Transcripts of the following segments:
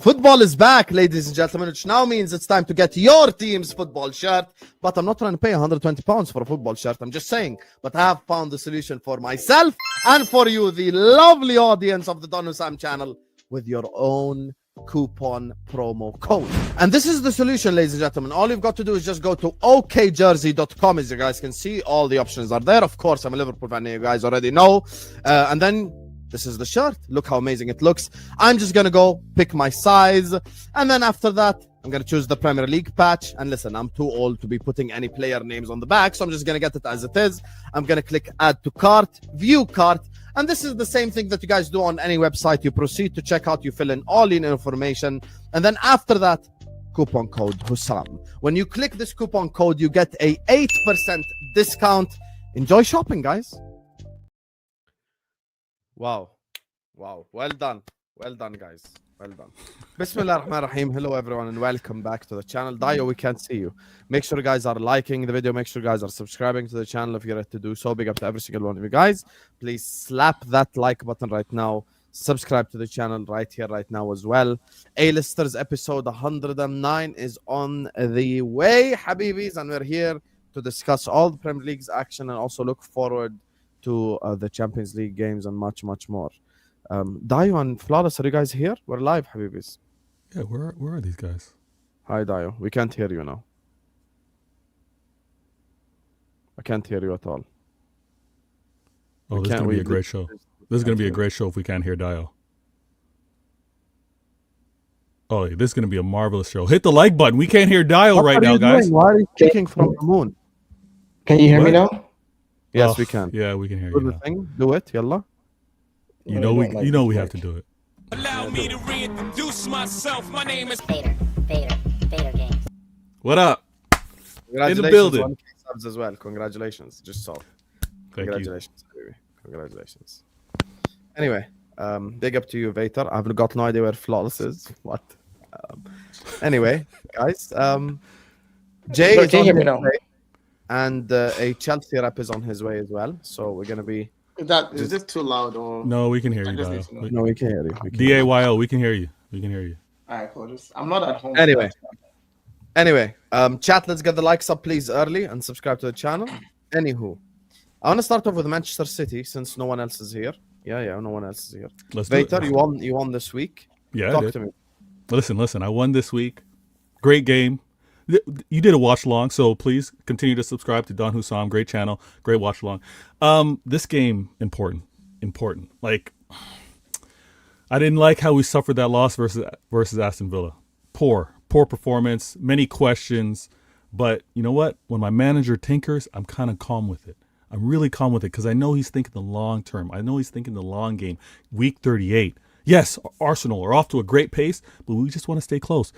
Football is back, ladies and gentlemen, which now means it's time to get your team's football shirt. But I'm not trying to pay £120 for a football shirt. I'm just saying. But I have found the solution for myself and for you, the lovely audience of the Don Husam channel, with your own coupon promo code. And this is the solution, ladies and gentlemen. All you've got to do is just go to okjersey.com. As you guys can see, all the options are there. Of course, I'm a Liverpool fan, you guys already know. And then this is the shirt. Look how amazing it looks. I'm just going to go pick my size. And then after that, I'm going to choose the Premier League patch. And listen, I'm too old to be putting any player names on the back. So I'm just going to get it as it is. I'm going to click add to cart, view cart. And this is the same thing that you guys do on any website. You proceed to checkout. You fill in all your information. And then after that, coupon code Husam. When you click this coupon code, you get a 8% discount. Enjoy shopping, guys. Wow. Well done, guys. Well done. Bismillah ar-Rahman ar-Rahim. Hello everyone and welcome back to the channel. Dio, we can't see you. Make sure you guys are liking the video. Make sure you guys are subscribing to the channel if you're ready to do so. Big up to every single one of you guys. Please slap that like button right now. Subscribe to the channel right here, right now as well. A-Listers episode 109 is on the way, Habibis, and we're here to discuss all the Premier League's action and also look forward to the Champions League games and much more. Dio and Flawless, are you guys here? We're live, Habibis. Yeah, where are these guys? Hi, Dio. We can't hear you now. I can't hear you at all. Oh, this is going to be a great show. This is going to be a great show if we can't hear Dio. Oh, this is going to be a marvelous show. Hit the like button. We can't hear Dio right now, guys. Why are you kicking from the moon? Can you hear me now? Yes, we can. Yeah, we can hear Do you the now. thing. Do it, yalla. You know we have to do it. Allow me to reintroduce myself. My name is Vader Games. What up? Congratulations, In the building. 1K subs as well. Congratulations. Just so. Congratulations, baby. Congratulations. Anyway, big up to you, Vader. I've got no idea where Flawless is. What? Anyway, guys. Jay is on hear me his now? way, and a Chelsea rep is on his way as well. So we're gonna be. Is this too loud or? No, we can hear you, just Dio. need to know. No, we can hear you. We can hear you. DAYO, we can hear you. We can hear you. All right, cool. I'm not at home. Anyway, chat, let's get the likes up, please, early and subscribe to the channel. Anywho, I want to start off with Manchester City since no one else is here. Yeah, no one else is here. Let's do it. Vader, you won this week. Yeah, I Talk did. to me. Listen. I won this week. Great game. You did a watch along, so please continue to subscribe to Don Husam. Great channel, great watch along. This game important. Like, I didn't like how we suffered that loss versus Aston Villa. Poor performance, many questions. But you know what? When my manager tinkers, I'm kind of calm with it. I'm really calm with it because I know he's thinking the long term. I know he's thinking the long game. Week 38. Yes, Arsenal are off to a great pace, but we just want to stay close.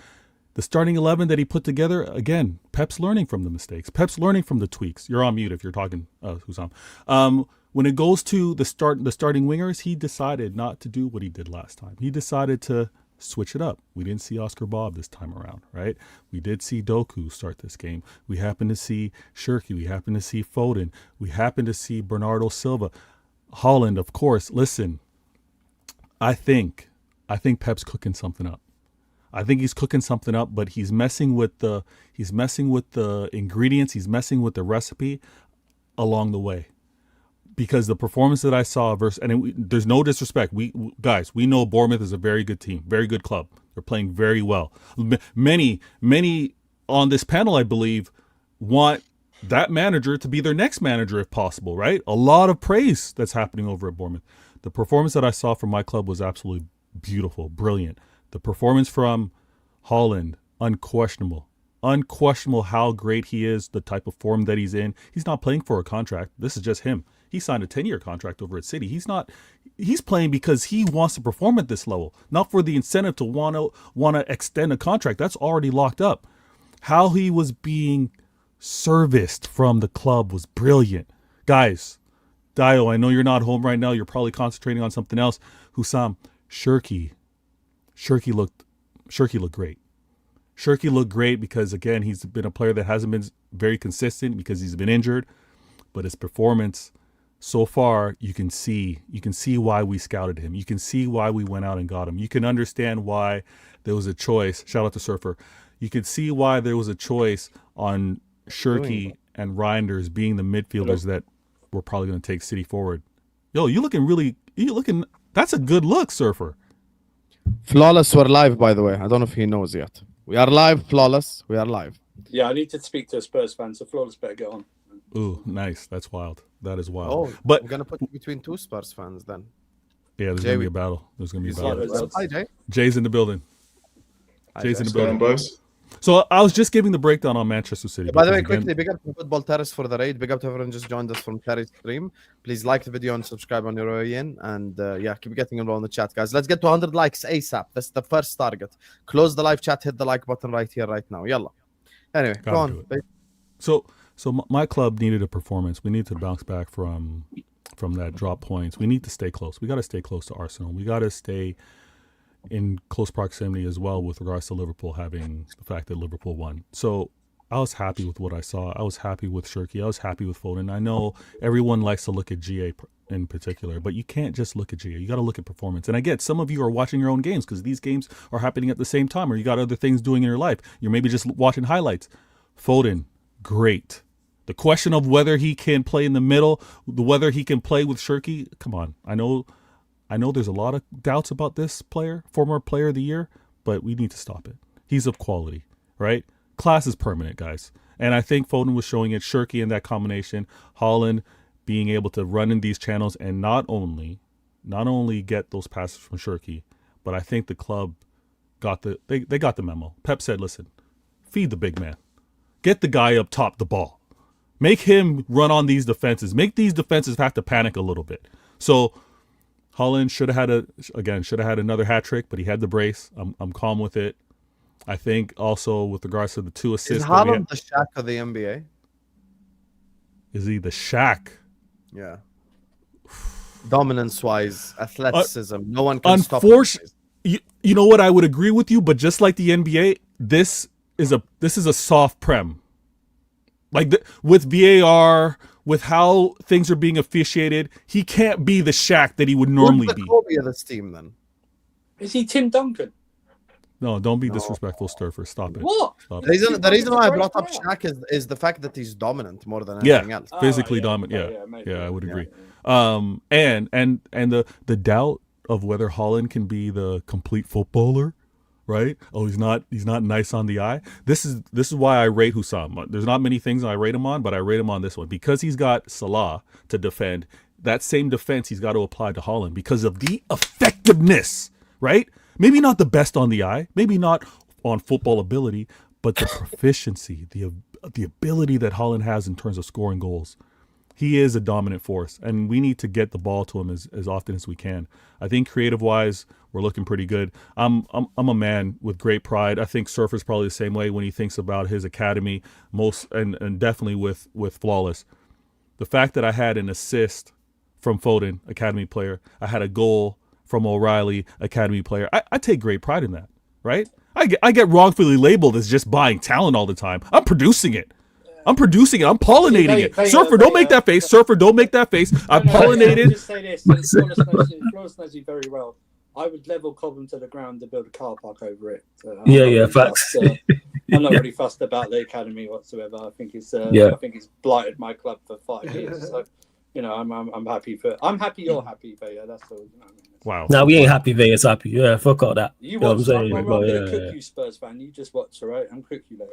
The starting 11 that he put together, again, Pep's learning from the mistakes. Pep's learning from the tweaks. You're on mute if you're talking, Husam. When it goes to the starting wingers, he decided not to do what he did last time. He decided to switch it up. We didn't see Oscar Bob this time around, right? We did see Doku start this game. We happened to see Shirky. We happened to see Foden. We happened to see Bernardo Silva. Haaland, of course. Listen, I think Pep's cooking something up. I think he's cooking something up, but he's messing with the ingredients. He's messing with the recipe along the way. Because the performance that I saw there's no disrespect. We know Bournemouth is a very good team, very good club. They're playing very well. Many on this panel, I believe, want that manager to be their next manager if possible, right? A lot of praise that's happening over at Bournemouth. The performance that I saw from my club was absolutely beautiful, brilliant. The performance from Haaland, unquestionable. Unquestionable how great he is, the type of form that he's in. He's not playing for a contract. This is just him. He signed a 10-year contract over at City. He's playing because he wants to perform at this level, not for the incentive to want to extend a contract. That's already locked up. How he was being serviced from the club was brilliant. Guys, Dio, I know you're not home right now. You're probably concentrating on something else. Husam, Shirky looked great. Shirky looked great because, again, he's been a player that hasn't been very consistent because he's been injured. But his performance so far you can see why we scouted him. You can see why we went out and got him. You can understand why there was a choice. Shout out to Surfer. You could see why there was a choice on Shirky and Reinders being the midfielders that were probably going to take City forward. Yo, you looking. That's a good look, Surfer. Flawless, we're live, by the way. I don't know if he knows yet. We are live, Flawless. We are live. Yeah, I need to speak to a Spurs fan, so Flawless better get on. Ooh, nice. That's wild. That is wild. Oh, but I'm going to put you between two Spurs fans then. Yeah, there's going to be a battle. There's going to be a battle. Hi, Jay. Jay's in the building. Jay's in the building. Boys. So I was just giving the breakdown on Manchester City. By the way, quickly, big up to Football Terrace for the raid. Big up to everyone just joined us from Terry's stream. Please like the video and subscribe on your way in. And yeah, keep getting involved in the chat, guys. Let's get to 100 likes ASAP. That's the first target. Close the live chat. Hit the like button right here, right now. Yalla. Anyway, go on. So my club needed a performance. We need to bounce back from that drop points. We need to stay close. We got to stay close to Arsenal. We got to stay in close proximity as well with regards to Liverpool having the fact that Liverpool won. So I was happy with what I saw. I was happy with Shirky. I was happy with Foden. I know everyone likes to look at GA in particular, but you can't just look at GA. You got to look at performance. And I get some of you are watching your own games because these games are happening at the same time, or you got other things doing in your life. You're maybe just watching highlights. Foden, great. The question of whether he can play in the middle, whether he can play with Shirky, come on. I know there's a lot of doubts about this player, former player of the year, but we need to stop it. He's of quality, right? Class is permanent, guys. And I think Foden was showing it. Shirky in that combination, Haaland being able to run in these channels and not only get those passes from Shirky, but I think the club got they got the memo. Pep said, listen, feed the big man. Get the guy up top the ball. Make him run on these defenses. Make these defenses have to panic a little bit. So Haaland should have had another hat trick, but he had the brace. I'm calm with it. I think also with regards to the 2 assists. Is Haaland the Shaq of the NBA? Is he the Shaq? Yeah. Dominance-wise, athleticism, no one can stop him. You know what? I would agree with you, but just like the NBA, this is a soft prem. Like with VAR, with how things are being officiated, he can't be the Shaq that he would normally be. Who's the Kobe of this team then? Is he Tim Duncan? No, don't be disrespectful, Sturfer. Stop it. What? Stop The reason why I brought up Shaq is the fact that he's dominant more than anything else. Physically dominant. Yeah, I would agree. And the doubt of whether Haaland can be the complete footballer, right? Oh, he's not nice on the eye. This is why I rate Husam. There's not many things I rate him on, but I rate him on this one because he's got Salah to defend. That same defense he's got to apply to Haaland because of the effectiveness, right? Maybe not the best on the eye, maybe not on football ability, but the proficiency, the ability that Haaland has in terms of scoring goals. He is a dominant force, and we need to get the ball to him as often as we can. I think creative-wise, we're looking pretty good. I'm a man with great pride. I think Surfer's probably the same way when he thinks about his academy, and definitely with Flawless. The fact that I had an assist from Foden, academy player, I had a goal from O'Reilly, academy player. I take great pride in that, right? I get wrongfully labeled as just buying talent all the time. I'm producing it. I'm pollinating it. Surfer, don't make that face. Surfer, don't make that face. I'm pollinated. Just say this. Flawless knows you very well. I would level Cobham to the ground to build a car park over it. Facts. I'm not really fussed about the academy whatsoever. I think it's blighted my club for 5 years. So, I'm happy you're happy, but yeah, that's all. You know what I mean? Wow. No, we ain't happy. Vegas happy. Yeah, fuck all that. You watch. I'm gonna cook you, Spurs fan. You just watch, all right? I'm cook you later.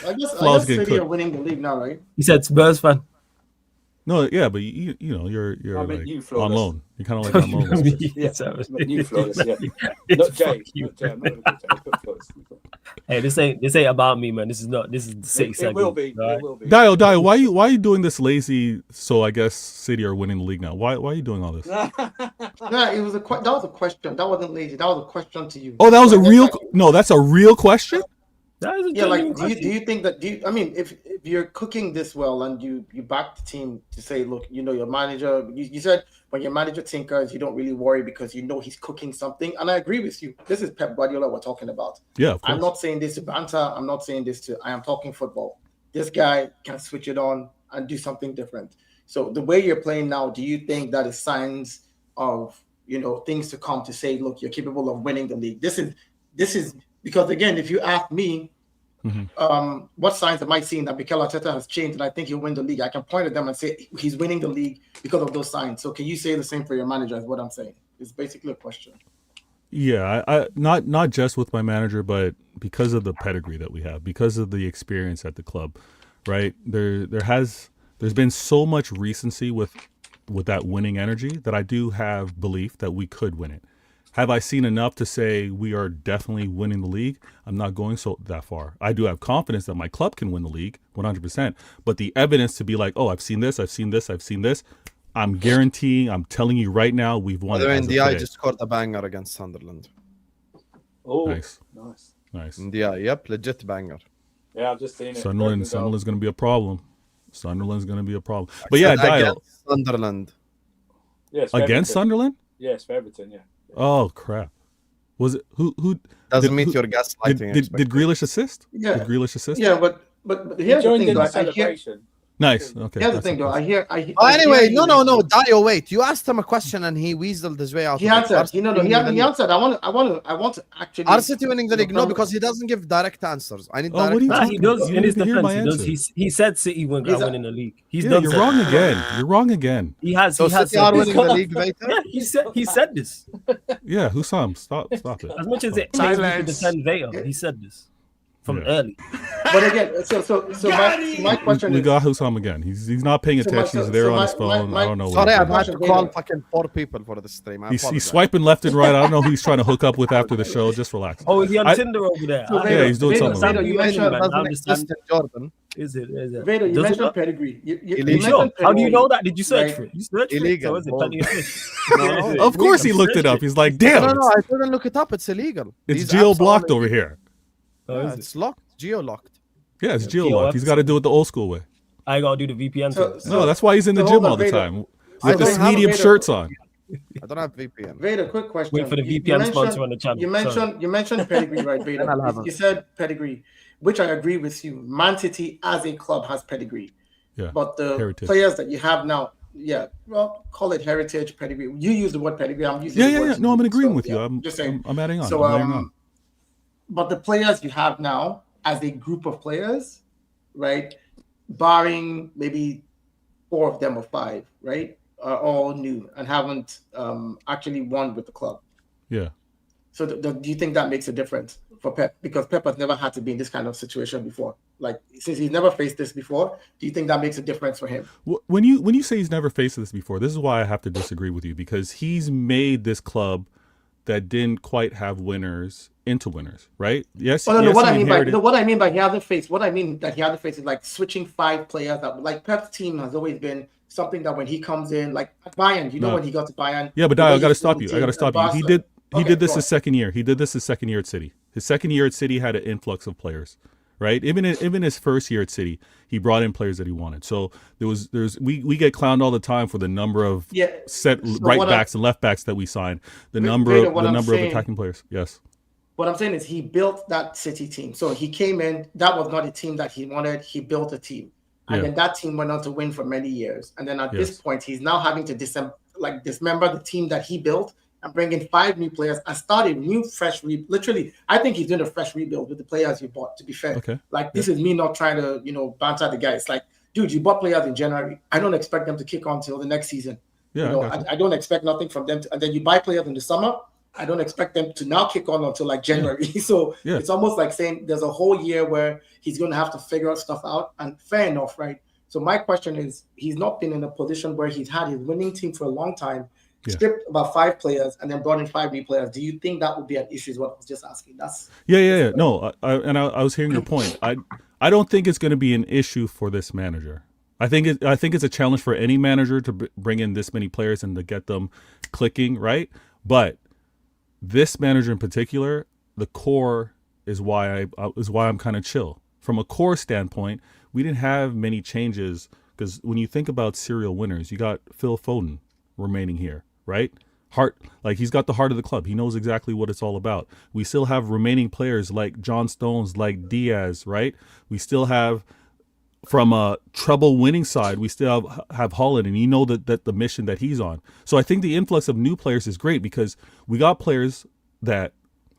I guess City are winning the league now, right? He said Spurs fan. No, yeah, but you're like you, on loan. You're kind of like on loan. You, Flawless, yeah. Not Jay. I'm not gonna Jay. Flawless. Hey, this ain't about me, man. This is the City segment. It will be. Right? It will be. Dio, why are you doing this lazy? So I guess City are winning the league now. Why are you doing all this? No, that was a question. That wasn't lazy. That was a question to you. Oh, that was a real. No, that's a real question. Yeah, like do you think that? I mean, if you're cooking this well and you back the team to say, look, your manager. You said when your manager tinkers, you don't really worry because he's cooking something, and I agree with you. This is Pep Guardiola we're talking about. Yeah, of course. I'm not saying this to banter. I am talking football. This guy can switch it on and do something different. So the way you're playing now, do you think that is signs of things to come to say, look, you're capable of winning the league? This is because again, if you ask me, what signs am I seeing that Mikel Arteta has changed and I think he'll win the league? I can point at them and say he's winning the league because of those signs. So can you say the same for your manager? Is what I'm saying. It's basically a question. Yeah, I not just with my manager, but because of the pedigree that we have, because of the experience at the club, right? There's been so much recency with that winning energy that I do have belief that we could win it. Have I seen enough to say we are definitely winning the league? I'm not going that far. I do have confidence that my club can win the league 100%, but the evidence to be like, oh, I've seen this, I've seen this, I've seen this. I'm guaranteeing, I'm telling you right now, we've won. Ndiaye just scored a banger against Sunderland. Oh, nice. Ndiaye, yep, legit banger. Yeah, I've just seen it. Sunderland's going to be a problem. But yeah, Dial. Sunderland. Yes, against Sunderland? Yes, for Everton, yeah. Oh, crap. Was it who doesn't meet your gaslighting? Did Grealish assist? Yeah. Did Grealish assist? Yeah, but here's the joined thing, in though. the celebration. Nice. Okay. Here's the thing, though. Anyway, no, Dio, wait. You asked him a question and he weaseled his way out. He answered. He answered. I want to actually. Are City winning the league? No, because he doesn't give direct answers. I need direct answers. He does in his defense. He said City win winning the league. He's done. You're wrong again. You're wrong again. He has. So City are winning the league, Vader? Yeah, he said this. Yeah, Husam, stop it. As much as it to defend Vader, he said this from early. But again, so my question we is, got Husam again. He's not paying attention. He's there on his phone. I don't know. Sorry, I've had to call fucking 4 people for the stream. He's swiping left and right. I don't know who he's trying to hook up with after the show. Just relax. Oh, is he on Tinder over there? Yeah, he's doing something. Vader, you mentioned Jordan. Is it? Vader, you mentioned pedigree. How do you know that? Did you search for it? You searched illegal. For it? So is it plenty of Of course he looked it up. He's like, damn. No, I didn't look it up. It's illegal. It's geo-blocked over here. Yeah, it's locked. Geo-locked. Yeah, it's geo-locked. He's got to do it the old school way. I gotta do the VPN. No, that's why he's in the gym all the time with the medium shirts on. I don't have VPN. Vader, quick question. Wait for the VPN sponsor on the channel. You mentioned pedigree, right, Vader? You said pedigree, which I agree with you. Man City as a club has pedigree. Yeah. But the heritage. Players that you have now, well, call it heritage, pedigree. You use the word pedigree. I'm using the word. Yeah. No, I'm agreeing with you. I'm just saying. I'm adding on. So, but the players you have now as a group of players, right, barring maybe 4 of them or 5, right, are all new and haven't actually won with the club. Yeah. So do you think that makes a difference for Pep? Because Pep has never had to be in this kind of situation before. Like, since he's never faced this before, do you think that makes a difference for him? When you say he's never faced this before, this is why I have to disagree with you, because he's made this club that didn't quite have winners into winners, right? Yes. Oh, no, yes, what I mean by he hasn't faced, what I mean that he hasn't faced is like switching 5 players up. Like Pep's team has always been something that when he comes in, like Bayern, when he got to Bayern. Yeah, but I got to stop you. He did this his second year. He did this his second year at City. His second year at City had an influx of players, right? Even his first year at City, he brought in players that he wanted. So we get clowned all the time for the number of right backs and left backs that we signed. The number of attacking players. Yes. What I'm saying is he built that City team. So he came in, that was not a team that he wanted. He built a team. And then that team went on to win for many years. And then at this point, he's now having to dismember the team that he built and bring in 5 new players and start a new, fresh literally, I think he's doing a fresh rebuild with the players you bought, to be fair. Okay. This is me not trying to, banter the guys. Like, dude, you bought players in January. I don't expect them to kick on till the next season. Yeah, I don't expect nothing from them. And then you buy players in the summer. I don't expect them to now kick on until like January. So it's almost like saying there's a whole year where he's going to have to figure out stuff out. And fair enough, right? So my question is, he's not been in a position where he's had his winning team for a long time, stripped about 5 players, and then brought in 5 new players. Do you think that would be an issue? Is what I was just asking. No, I was hearing your point. I don't think it's going to be an issue for this manager. I think it's a challenge for any manager to bring in this many players and to get them clicking, right? But this manager in particular, the core is why I'm kind of chill. From a core standpoint, we didn't have many changes because when you think about serial winners, you got Phil Foden remaining here, right? He's got the heart of the club. He knows exactly what it's all about. We still have remaining players like John Stones, like Diaz, right? We still have from a treble winning side, we still have Haaland, and you know that the mission that he's on. So I think the influx of new players is great because we got players that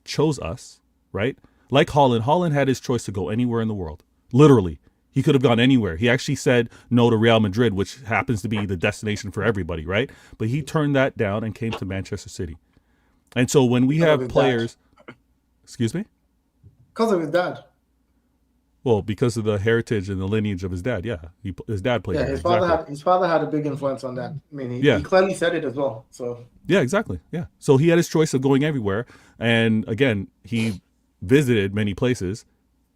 chose us, right? Like Haaland. Haaland had his choice to go anywhere in the world. Literally. He could have gone anywhere. He actually said no to Real Madrid, which happens to be the destination for everybody, right? But he turned that down and came to Manchester City. And so when we have players... Excuse me? Because of his dad. Well, because of the heritage and the lineage of his dad, yeah. His dad played there. His father had a big influence on that. I mean, he clearly said it as well. So yeah, exactly. Yeah. So he had his choice of going everywhere. And again, he visited many places,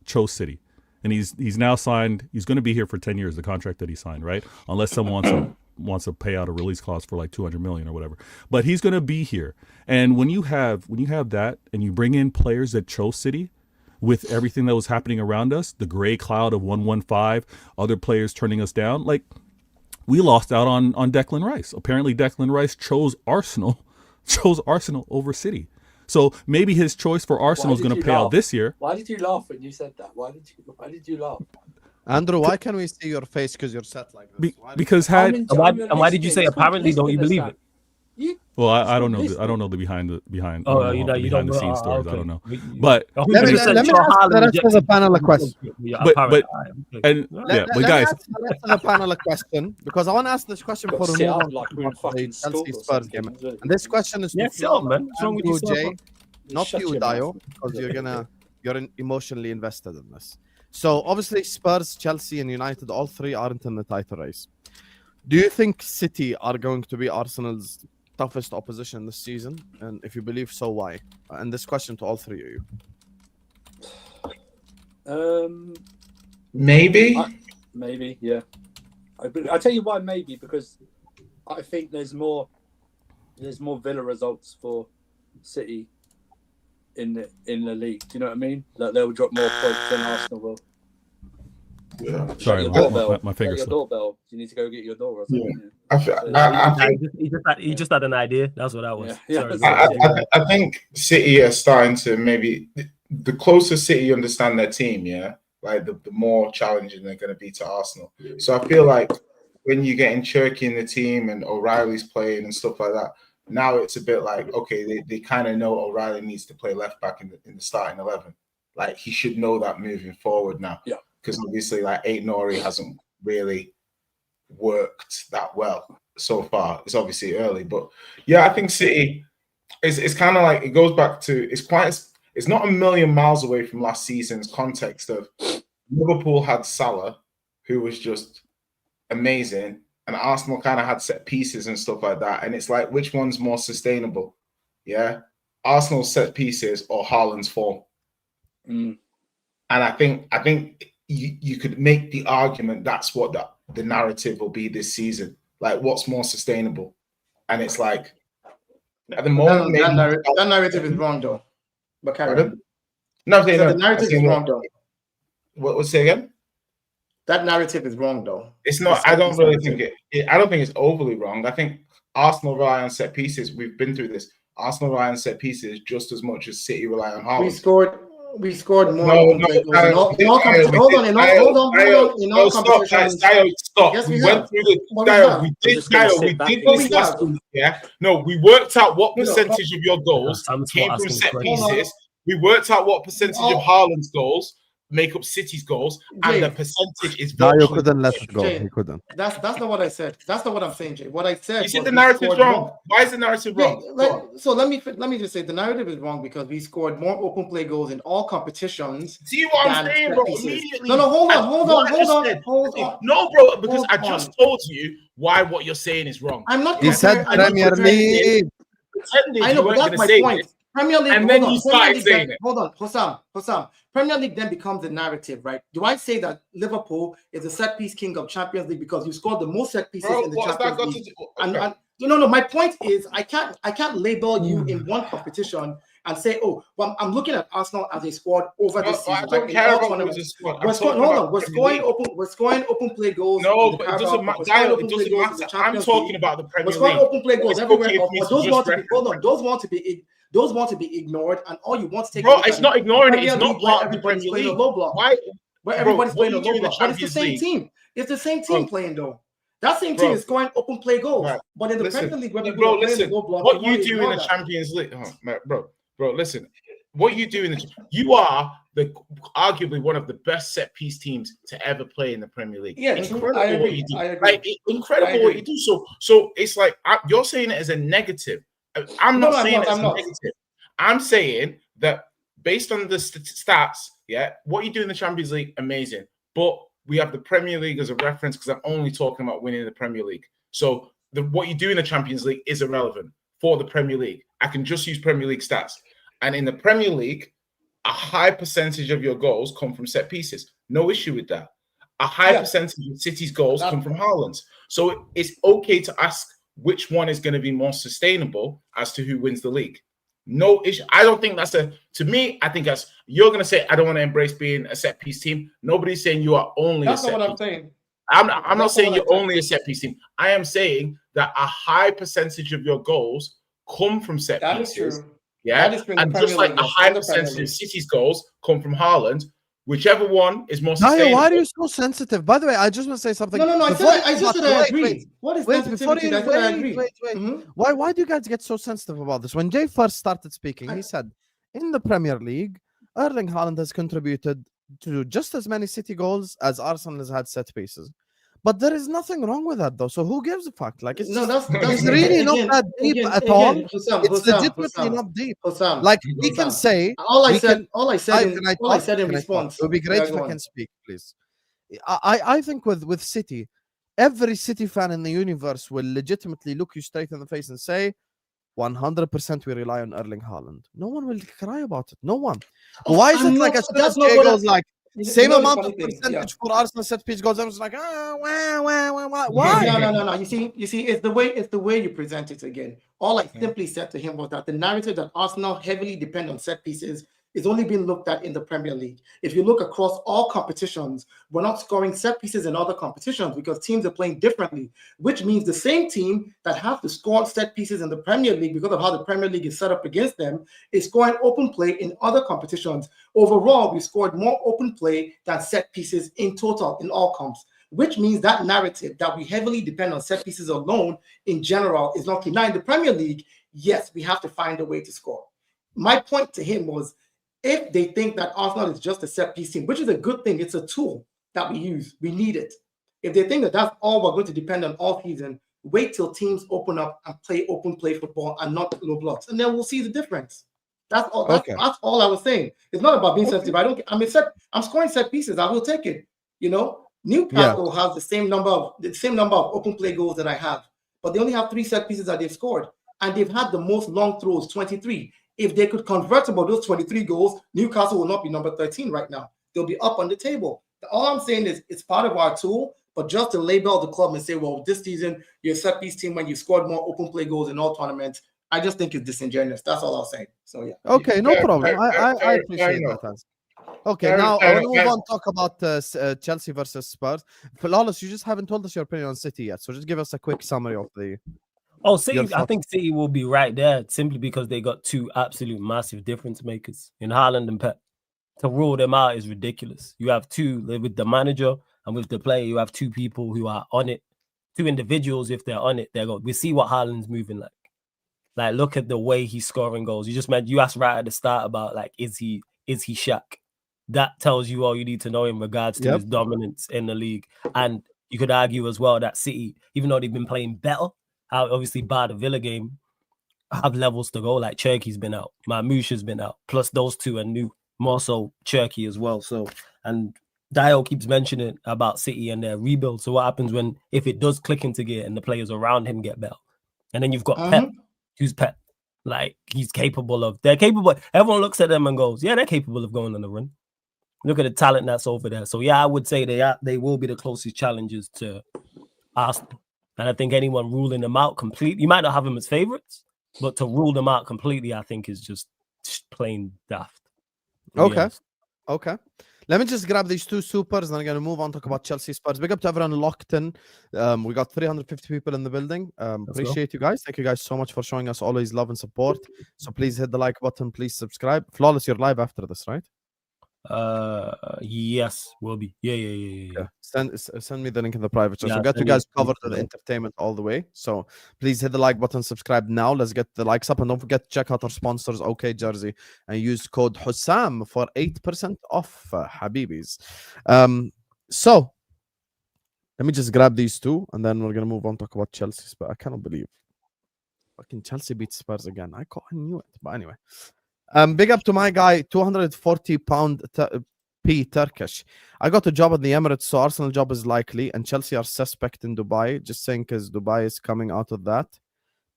chose City. And he's now signed, he's going to be here for 10 years, the contract that he signed, right? Unless someone wants to pay out a release clause for like 200 million or whatever. But he's going to be here. And when you have that and you bring in players that chose City, with everything that was happening around us, the gray cloud of 115, other players turning us down, like we lost out on Declan Rice. Apparently Declan Rice chose Arsenal over City. So maybe his choice for Arsenal is going to pay out this year. Why did you laugh when you said that? Why did you laugh? Andrew, why can we see your face because you're set like this? Why did you say apparently? Don't you believe it? Well, I don't know. I don't know the behind. Oh, you don't know the scenes stories. okay. I don't know. But let me ask the rest of the panel a question. But guys, ask the rest of the panel a question because I want to ask this question before we move on like to the Chelsea Spurs game. And this question is man. What's wrong with you, Jay, not you, Dio, because you're emotionally invested in this. So obviously, Spurs, Chelsea, and United, all three aren't in the title race. Do you think City are going to be Arsenal's toughest opposition this season? And if you believe so, why? And this question to all three of you. Maybe, yeah. I tell you why. Maybe because I think there's more Villa results for City in the league. Do you know what I mean? That they'll drop more points than Arsenal will. Yeah. Sorry, my fingers. Your doorbell. You need to go get your door. Or something. He just had an idea. That's what I was. Yeah. I think City are starting to maybe the closer City understand their team, like the more challenging they're going to be to Arsenal. So I feel like when you're getting Cherky in the team and O'Reilly's playing and stuff like that, now it's a bit like, okay, they kind of know O'Reilly needs to play left back in the starting 11. Like he should know that moving forward now. Yeah. Because obviously, like Aït-Nouri hasn't really worked that well so far. It's obviously early, but yeah, I think City is kind of like it goes back to it's not a million miles away from last season's context of Liverpool had Salah, who was just amazing, and Arsenal kind of had set pieces and stuff like that. And it's like, which one's more sustainable? Yeah, Arsenal's set pieces or Haaland's form. And I think. You could make the argument that's what the narrative will be this season. Like, what's more sustainable? And it's like, at the moment, that narrative is wrong, though. But carry on. The narrative is wrong, though. What was it again? That narrative is wrong, though. It's not. I don't really think it. I don't think it's overly wrong. I think Arsenal rely on set pieces. We've been through this. Arsenal rely on set pieces just as much as City rely on Haaland. We scored more. Hold on. In all competitions. Stop. Yes, we went through the We did this last week. Yeah. No, we worked out what percentage of your goals came from set pieces. We worked out what percentage of Haaland's goals make up City's goals, and the percentage is. You couldn't let it go. Jay, he couldn't. That's not what I said. That's not what I'm saying, Jay. What I said. You said the narrative's wrong. Why is the narrative wrong? So let me just say the narrative is wrong because we scored more open play goals in all competitions. See what I'm saying, bro? Immediately. No, hold on. No, bro, because I just told you why what you're saying is wrong. I'm not. He said Premier League. I know, but that's my point. Premier League, and then you started saying it. Hold on, Husam. Premier League then becomes the narrative, right? Do I say that Liverpool is the set piece king of Champions League because you scored the most set pieces in the Champions League? Okay. No. My point is, I can't label you in one competition and say, oh, well, I'm looking at Arsenal as a squad over this season. I don't care about the squad. We're scoring open play goals. No, but it doesn't matter. It doesn't matter. I'm talking about the Premier League. We're scoring open play goals everywhere. Those want to be ignored, and all you want to take. Bro, it's not ignoring it. It's not part of the Premier League. Why? But everybody's what playing a you do low in the block. But it's the Champions same League, team. It's the same team Bro. playing though. That same Bro. team is scoring open play goals. Right. But in the Listen, Premier League, where people bro, are playing listen. the low block, What they want you to do in ignore the that. Champions League, bro, listen. What you do in the you are arguably one of the best set piece teams to ever play in the Premier League. Yeah, Incredible true. I what agree. you do. I agree. Like incredible I what agree. you do. So it's like you're saying it as a negative. I'm No, not I'm saying not, it as I'm a not. negative. I'm saying that based on the stats, yeah, what you do in the Champions League, amazing. But we have the Premier League as a reference because I'm only talking about winning the Premier League. So what you do in the Champions League is irrelevant for the Premier League. I can just use Premier League stats. And in the Premier League, a high percentage of your goals come from set pieces. No issue with that. A high percentage of City's goals come from Haaland. So it's okay to ask which one is going to be more sustainable as to who wins the league. No issue. I don't think that's to me, I think that's, you're going to say, I don't want to embrace being a set piece team. Nobody's saying you are only That's a set not what piece. I'm saying. I'm not saying you're only a set piece team. I am saying that a high percentage of your goals come from set pieces. That is true. Yeah, That is true in and the just Premier like League, a yes, high in the Premier percentage of League. City's goals come from Haaland, whichever one is more Daya, sustainable. why are you so sensitive? By the way, I just want to say something. No. I Before said you I talk- agree. What is sensitivity? I said I agree. Mhm. Why do you guys get so sensitive about this? When Jay first started speaking, he said in the Premier League, Erling Haaland has contributed to just as many City goals as Arsenal has had set pieces. But there is nothing wrong with that, though. So who gives a fuck? Like, it's it's really not that deep at all. Husam, It's Husam, legitimately Husam, not deep. Husam, Like we can Husam. say, All I we said, can- all I said, can I all I talk? said in Can I talk? response. It would be great Yeah, if go I on. can speak, please. I think with City, every City fan in the universe will legitimately look you straight in the face and say, 100% we rely on Erling Haaland. No one will cry about it. No one. Why is it like as soon as Jay goes like same amount of percentage for Arsenal set piece goals? I was like, why? No. You see, it's the way you present it again. All I simply said to him was that the narrative that Arsenal heavily depend on set pieces is only being looked at in the Premier League. If you look across all competitions, we're not scoring set pieces in other competitions because teams are playing differently, which means the same team that have to score set pieces in the Premier League because of how the Premier League is set up against them is scoring open play in other competitions. Overall, we scored more open play than set pieces in total in all comps, which means that narrative that we heavily depend on set pieces alone in general is not true. Now, in the Premier League, yes, we have to find a way to score. My point to him was, if they think that Arsenal is just a set piece team, which is a good thing, it's a tool that we use. We need it. If they think that that's all we're going to depend on all season, wait till teams open up and play open play football and not low blocks, and then we'll see the difference. That's all. That's all I was saying. It's not about being sensitive. I'm scoring set pieces. I will take it. You know, Newcastle has the same number of open play goals that I have, but they only have 3 set pieces that they've scored, and they've had the most long throws, 23. If they could convert about those 23 goals, Newcastle will not be number 13 right now. They'll be up on the table. All I'm saying is it's part of our tool, but just to label the club and say, well, this season you're a set piece team when you scored more open play goals in all tournaments, I just think it's disingenuous. That's all I'll say. So yeah. Okay, no problem. I appreciate that answer. Okay, now I want to move on. Talk about Chelsea versus Spurs. Flawless, you just haven't told us your opinion on City yet, so just give us a quick summary of the. City. I think City will be right there simply because they got 2 absolute massive difference makers in Haaland and Pep. To rule them out is ridiculous. You have 2 with the manager and with the player. You have 2 people who are on it. 2 individuals, if they're on it, we see what Haaland's moving like. Like, look at the way he's scoring goals. You asked right at the start about like, is he Shaq? That tells you all you need to know in regards to his dominance in the league. And you could argue as well that City, even though they've been playing better, obviously bar the Villa game, have levels to go. Like Cherky's been out, Marmoush has been out. Plus those 2 are new, more so Cherky as well. So, and Dio keeps mentioning about City and their rebuild. So what happens if it does click into gear and the players around him get better? And then you've got Pep, who's Pep. Like they're capable. Everyone looks at them and goes, yeah, they're capable of going on the run. Look at the talent that's over there. So yeah, I would say they will be the closest challengers to Arsenal. And I think anyone ruling them out completely, you might not have them as favorites, but to rule them out completely, I think is just plain daft. Okay. Let me just grab these 2 supers, and I'm going to move on, talk about Chelsea Spurs. Big up to everyone locked in. We got 350 people in the building. Appreciate you guys. Thank you guys so much for showing us always love and support. So please hit the like button. Please subscribe. Flawless, you're live after this, right? Yes, will be. Yeah. Send me the link in the private chat. Yeah, So get you send me guys the link covered to with that. entertainment all the way. So please hit the like button, subscribe now. Let's get the likes up, and don't forget to check out our sponsors, OK Jersey, and use code Husam for 8% off, Habibis. So let me just grab these two, and then we're gonna move on to talk about Chelsea. But I cannot believe fucking Chelsea beat Spurs again. I knew it, but anyway. Big up to my guy, 240 pound Turkish. I got a job at the Emirates, so Arsenal job is likely, and Chelsea are suspect in Dubai. Just saying, because Dubai is coming out of that.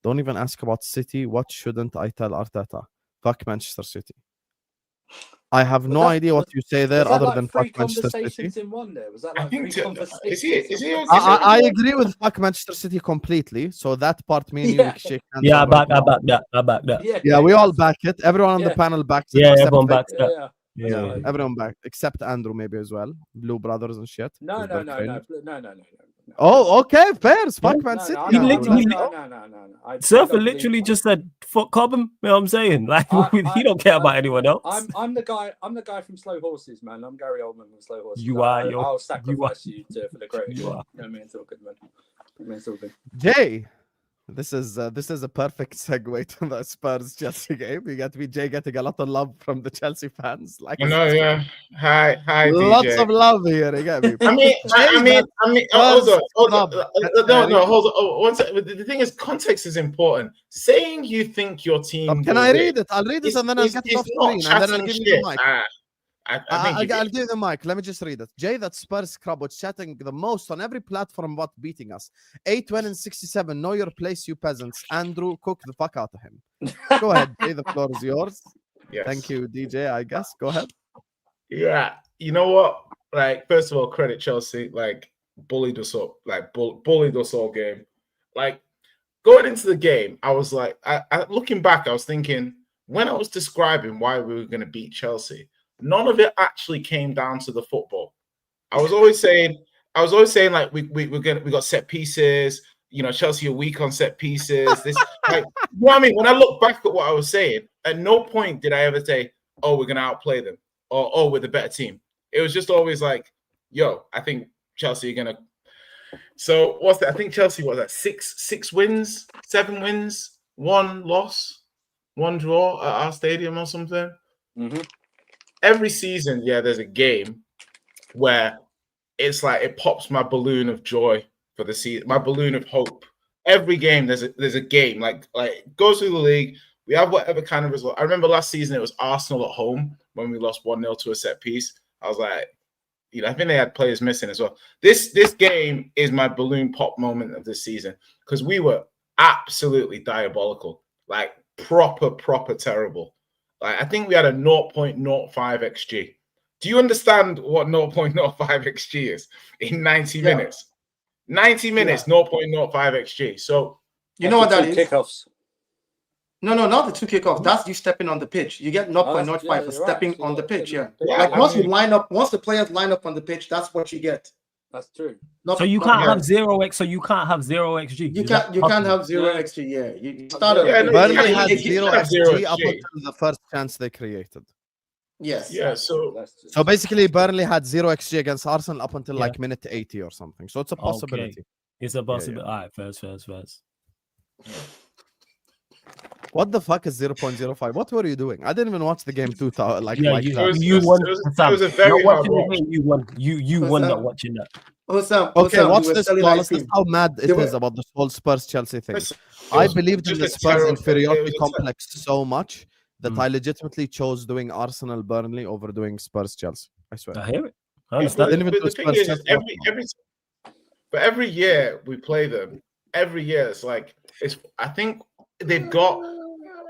Don't even ask about City. What shouldn't I tell Arteta? Fuck Manchester City. I have no idea what you say there, other than three fuck Manchester City. conversations in one there? Was that I like think three is conversations? he okay? I agree with fuck Manchester City completely. So that part, me and you Yeah. shake hands. Yeah, I on back right now. that. Yeah, we all back it. Everyone on the Yeah. panel backs it. Yeah, except everyone Vic. backs that. Yeah. Yeah. Everyone back except Andrew maybe as well. Blue Brothers and shit. No. 'cause they're cringe. No. Oh, okay, fair. Fuck Man City. He No. literally- I Surfer don't literally believe- just said, "Fuck Cobham." You know what I'm saying? Like I- he don't care about anyone else. I'm the guy from Slow Horses, man. I'm Gary Oldman from Slow Horses. You are, I'll sacrifice you for the greater You good. are. You know what I mean? It's all good, man. I mean, it's all good. Jay, this is a perfect segue to the Spurs Chelsea game. You get me, Jay, getting a lot of love from the Chelsea fans. Like I know, yeah. Hi, lots DJ. of love here. You get me. I mean, hold on. Spurs No, hold on. Oh, one second. The thing is, context is important. Saying you think your team. Can will I win read it? I'll read it and then I'll get it off not screen, and then I'll chatting give you shit. the mic. I think I'll give you the mic. Let me just read it. Jay, that Spurs crowd was chatting the most on every platform about beating us. 8-1 and 67. Know your place, you peasants. Andrew, cook the fuck out of him. Go ahead, Jay. The floor is yours. Yes. Thank you, DJ. I guess. Go ahead. Yeah. You know what? Like, first of all, credit Chelsea. Like, bullied us up. Like, bullied us all game. Like, going into the game, I was like, looking back, I was thinking, when I was describing why we were going to beat Chelsea, none of it actually came down to the football. I was always saying like we got set pieces. You know, Chelsea are weak on set pieces. This, like, you know what I mean? When I look back at what I was saying, at no point did I ever say, "Oh, we're gonna outplay them," or "Oh, we're the better team." It was just always like, "Yo, I think Chelsea are gonna." So what's that? I think Chelsea was at 6 wins, 7 wins, 1 loss, 1 draw at our stadium or something. Mm-hmm. Every season, yeah, there's a game where it's like it pops my balloon of joy for the season, my balloon of hope. Every game, there's a game like goes through the league. We have whatever kind of result. I remember last season it was Arsenal at home when we lost 1-0 to a set piece. I was like, you know, I think they had players missing as well. This game is my balloon pop moment of this season because we were absolutely diabolical, like proper terrible. Like, I think we had a 0.05 XG. Do you understand what 0.05 XG is in 90 minutes? 90 minutes, 0.05 XG. So you know what that is? Kickoffs. No, not the 2 kickoffs. That's you stepping on the pitch. You get 0.05 for stepping on the pitch. Yeah. Like once the players line up on the pitch, that's what you get. That's true. So you can't have 0x. So you can't have 0 XG. You can't have 0 XG. Yeah. You started. Burnley had 0 XG up until the first chance they created. Yes. Yeah. So basically, Burnley had 0 XG against Arsenal up until like minute 80 or something. So it's a possibility. Okay. It's a possibility. All right, first. What the fuck is 0.05? What were you doing? I didn't even watch the game too. Like you won. It was a very hard watch. You won not watching that. Okay, watch this. This is how mad it is about this whole Spurs Chelsea thing. I believed in the Spurs inferiority complex so much that I legitimately chose doing Arsenal Burnley over doing Spurs Chelsea. I swear. I hear it. I understand. The thing is, every year we play them. Every year it's like I think they've got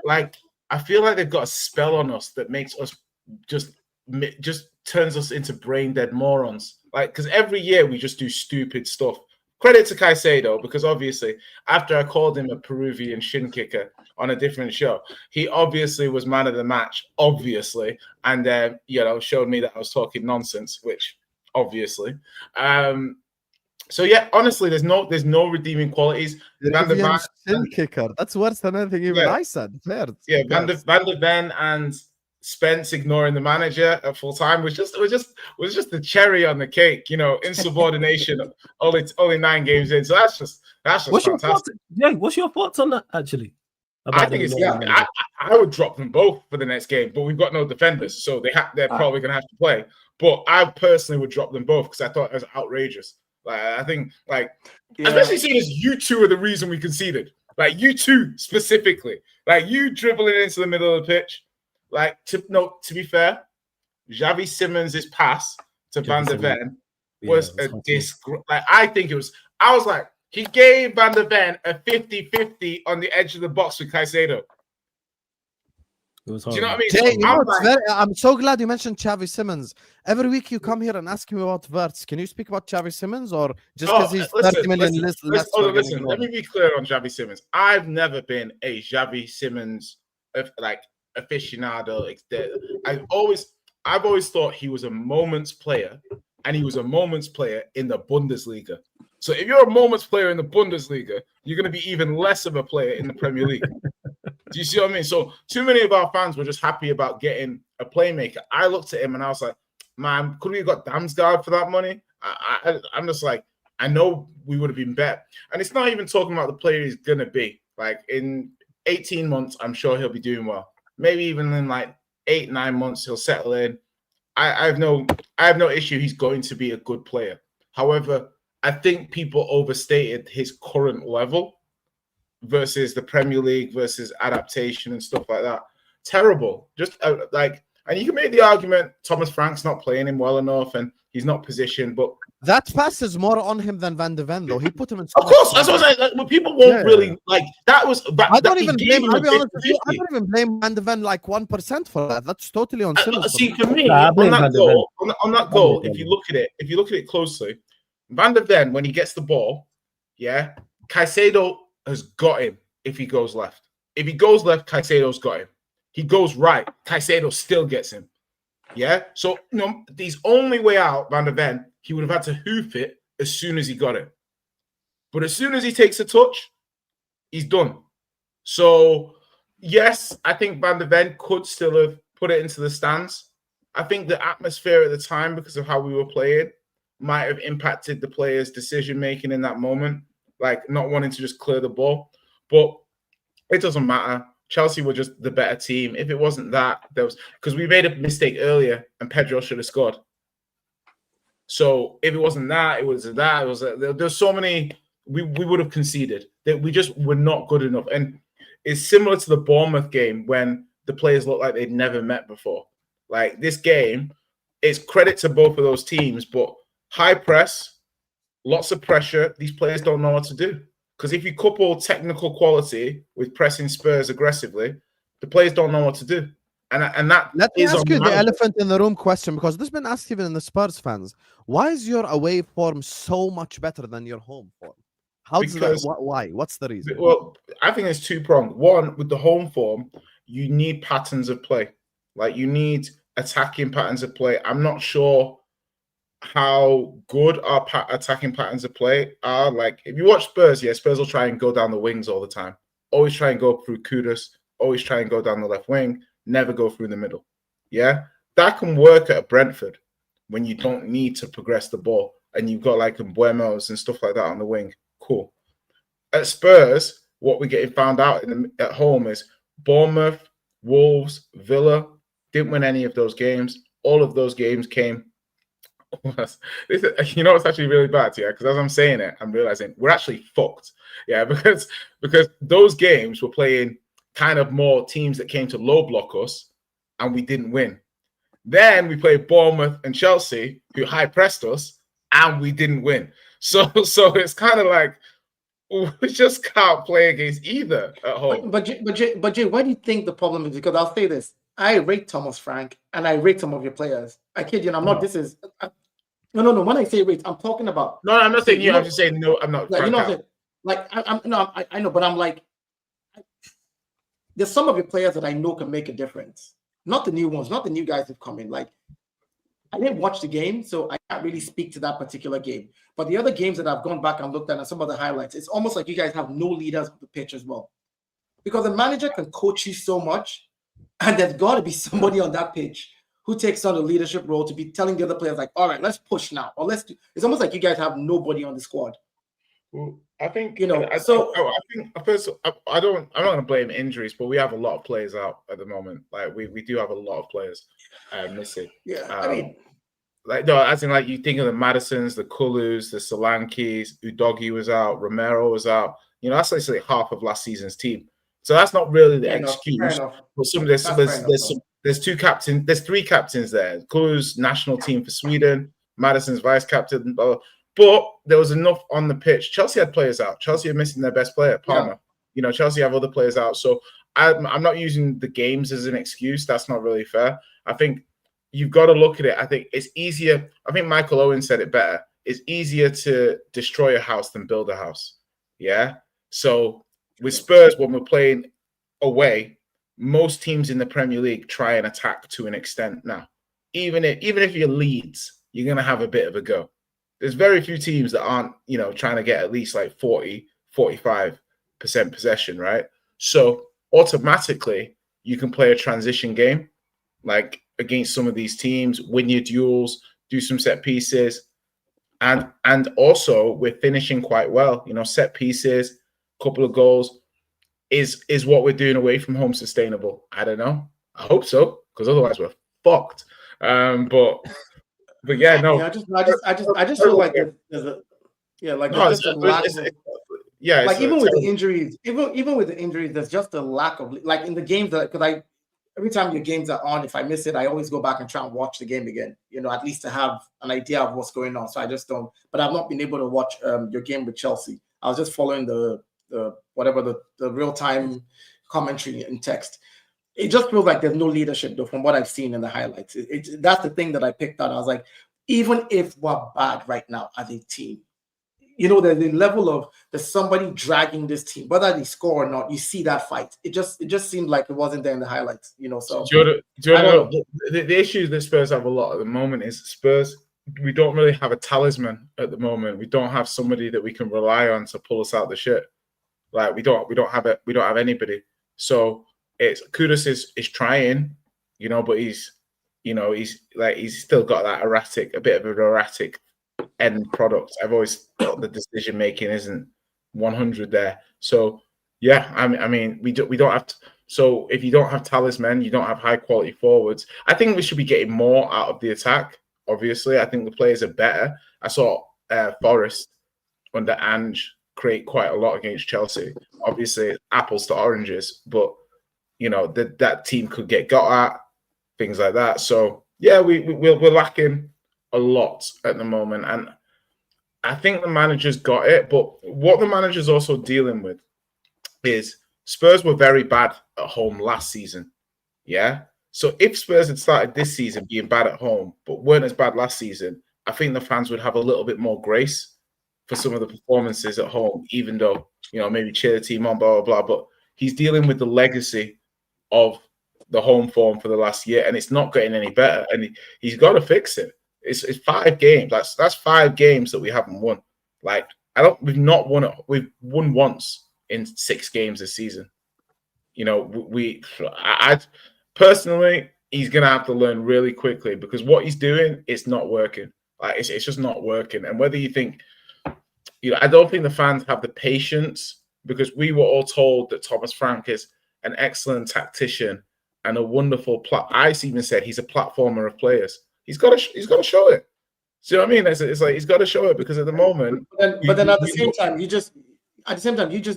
like I feel like they've got a spell on us that makes us just turns us into brain dead morons. Like, because every year we just do stupid stuff. Credit to Caicedo, because obviously after I called him a Peruvian shin kicker on a different show, he obviously was man of the match, obviously, and showed me that I was talking nonsense, which obviously. So yeah, honestly, there's no redeeming qualities. Van der Ven kicker. That's worse than anything even I said. Yeah, Van der Ven and Spence ignoring the manager at full time was just the cherry on the cake, you know, insubordination. only 9 games in, so that's just What's your fantastic. thoughts? Yeah, what's your thoughts on that actually? I think it's I would drop them both for the next game, but we've got no defenders, so they're probably going to have to play. But I personally would drop them both because I thought it was outrageous. Like I think, especially seeing as you two are the reason we conceded. Like you two specifically, like you dribbling into the middle of the pitch. Like to be fair, Xavi Simons' pass to Van der Ven was a disgrace. Like I think it was. I was like, he gave Van der Ven a 50-50 on the edge of the box with Caicedo. Do you know what I mean? Jay, I'm so glad you mentioned Xavi Simons. Every week you come here and ask me about Verts. Can you speak about Xavi Simons or just because he's 30 million less? Listen, let me be clear on Xavi Simons. I've never been a Xavi Simons aficionado. I've always thought he was a moments player, and he was a moments player in the Bundesliga. So if you're a moments player in the Bundesliga, you're going to be even less of a player in the Premier League. Do you see what I mean? So too many of our fans were just happy about getting a playmaker. I looked at him and I was like, man, could we have got Damsgaard for that money? I'm just like, I know we would have been better. And it's not even talking about the player he's going to be. Like in 18 months, I'm sure he'll be doing well. Maybe even in like 8-9 months, he'll settle in. I have no issue. He's going to be a good player. However, I think people overstated his current level versus the Premier League versus adaptation and stuff like that. Terrible. Just and you can make the argument Thomas Frank's not playing him well enough and he's not positioned, but that pass is more on him than Van de Ven, though. He put him in. Of course, that's what I'm saying. Like, people won't really like that. I don't even blame Van de Ven like 1% for that. That's totally on Simmons. See, for me, on that goal, if you look at it closely, Van de Ven, when he gets the ball, yeah, Caicedo has got him if he goes left. If he goes left, Caicedo's got him. He goes right, Caicedo still gets him. Yeah? So, the only way out, Van der Ven, he would have had to hoof it as soon as he got it. But as soon as he takes a touch, he's done. So, yes, I think Van der Ven could still have put it into the stands. I think the atmosphere at the time, because of how we were playing, might have impacted the players' decision-making in that moment, like not wanting to just clear the ball. But it doesn't matter. Chelsea were just the better team. If it wasn't that, because we made a mistake earlier and Pedro should have scored. So if it wasn't that, it was that. It was there's so many we would have conceded that we just were not good enough. And it's similar to the Bournemouth game when the players looked like they'd never met before. Like this game, it's credit to both of those teams, but high press, lots of pressure. These players don't know what to do. Because if you couple technical quality with pressing Spurs aggressively, the players don't know what to do. And that let me ask you the elephant in the room question, because this has been asked even in the Spurs fans. Why is your away form so much better than your home form? Why? What's the reason? Well, I think it's two-pronged. One, with the home form, you need patterns of play. Like you need attacking patterns of play. I'm not sure how good our attacking patterns of play are. Like if you watch Spurs, Spurs will try and go down the wings all the time. Always try and go through Kudus. Always try and go down the left wing. Never go through the middle. Yeah, that can work at Brentford when you don't need to progress the ball and you've got like Mbuemos and stuff like that on the wing. Cool. At Spurs, what we're getting found out at home is Bournemouth, Wolves, Villa didn't win any of those games. All of those games came. It's actually really bad, because as I'm saying it, I'm realizing we're actually fucked, because those games were playing kind of more teams that came to low block us, and we didn't win. Then we played Bournemouth and Chelsea, who high pressed us, and we didn't win. So it's kind of like we just can't play against either at home. But Jay, why do you think the problem is? Because I'll say this: I rate Thomas Frank, and I rate some of your players. I kid you, I'm not. This is. No. When I say rate, I'm talking about. No, I'm not saying you. I'm just saying no. I'm not. Like, I know, but I'm like, there's some of your players that I know can make a difference. Not the new ones, not the new guys who've come in. Like, I didn't watch the game, so I can't really speak to that particular game. But the other games that I've gone back and looked at and some of the highlights, it's almost like you guys have no leaders on the pitch as well. Because the manager can coach you so much, And there's got to be somebody on that pitch who takes on the leadership role to be telling the other players, like, all right, let's push now. Or let's do. It's almost like you guys have nobody on the squad. Well, I think You know, I think first, I'm not going to blame injuries, but we have a lot of players out at the moment. Like we do have a lot of players missing. Yeah, I mean, like no, as in like you think of the Madisons, the Kulus, the Solankis, Udogi was out, Romero was out. You know, that's like half of last season's team. So that's not really the excuse. But there's two captains, there's three captains there. Kulu's national team for Sweden, Madison's vice captain, blah, blah. But there was enough on the pitch. Chelsea had players out. Chelsea are missing their best player, Palmer. Yeah. You know, Chelsea have other players out. So I'm not using the games as an excuse. That's not really fair. I think you've got to look at it. I think it's easier. I think Michael Owen said it better. It's easier to destroy a house than build a house. Yeah. So with Spurs, when we're playing away, most teams in the Premier League try and attack to an extent now. Even if you're Leeds, you're going to have a bit of a go. There's very few teams that aren't, you know, trying to get at least like 40, 45% possession, right? So automatically you can play a transition game, like against some of these teams, win your duels, do some set pieces. And also we're finishing quite well, you know, set pieces, couple of goals. Is what we're doing away from home sustainable? I don't know. I hope so, because otherwise we're fucked. But yeah, no. Yeah, I just feel like there's a just a lack of, like even with the injuries, even with the injuries, there's just a lack of, like in the games that, because every time your games are on, if I miss it, I always go back and try and watch the game again, you know, at least to have an idea of what's going on. So I just don't, but I've not been able to watch your game with Chelsea. I was just following the real-time commentary in text. It just feels like there's no leadership, though, from what I've seen in the highlights. That's the thing that I picked out. I was like, even if we're bad right now as a team, you know, there's a level of there's somebody dragging this team, whether they score or not. You see that fight. It just seemed like it wasn't there in the highlights, you know. So do you know the issue that Spurs have a lot at the moment is Spurs. We don't really have a talisman at the moment. We don't have somebody that we can rely on to pull us out the shit. Like we don't have anybody. So it's Kudus is trying, you know, but he's still got that a bit of an erratic end product. I've always thought the decision making isn't 100 there. So yeah, I mean we don't have to, so if you don't have talisman, you don't have high quality forwards. I think we should be getting more out of the attack. Obviously, I think the players are better. I saw Forest under Ange create quite a lot against Chelsea. Obviously, apples to oranges, but you know that team could get got at, things like that. So yeah, we're lacking a lot at the moment, and I think the manager's got it. But what the manager's also dealing with is Spurs were very bad at home last season. Yeah. So if Spurs had started this season being bad at home, but weren't as bad last season, I think the fans would have a little bit more grace for some of the performances at home, even though, you know, maybe cheer the team on, blah, blah, blah. But he's dealing with the legacy of the home form for the last year, and it's not getting any better. And he's got to fix it. It's 5 games. That's 5 games that we haven't won. Like, we've not won it. We've won once in 6 games this season. You know, personally, he's going to have to learn really quickly, because what he's doing is not working. Like, it's just not working. And whether you think, you know, I don't think the fans have the patience, because we were all told that Thomas Frank is an excellent tactician and a wonderful I even said he's a platformer of players. He's got to show it. See what I mean? It's like he's got to show it, because at the moment. But then at the same time, you just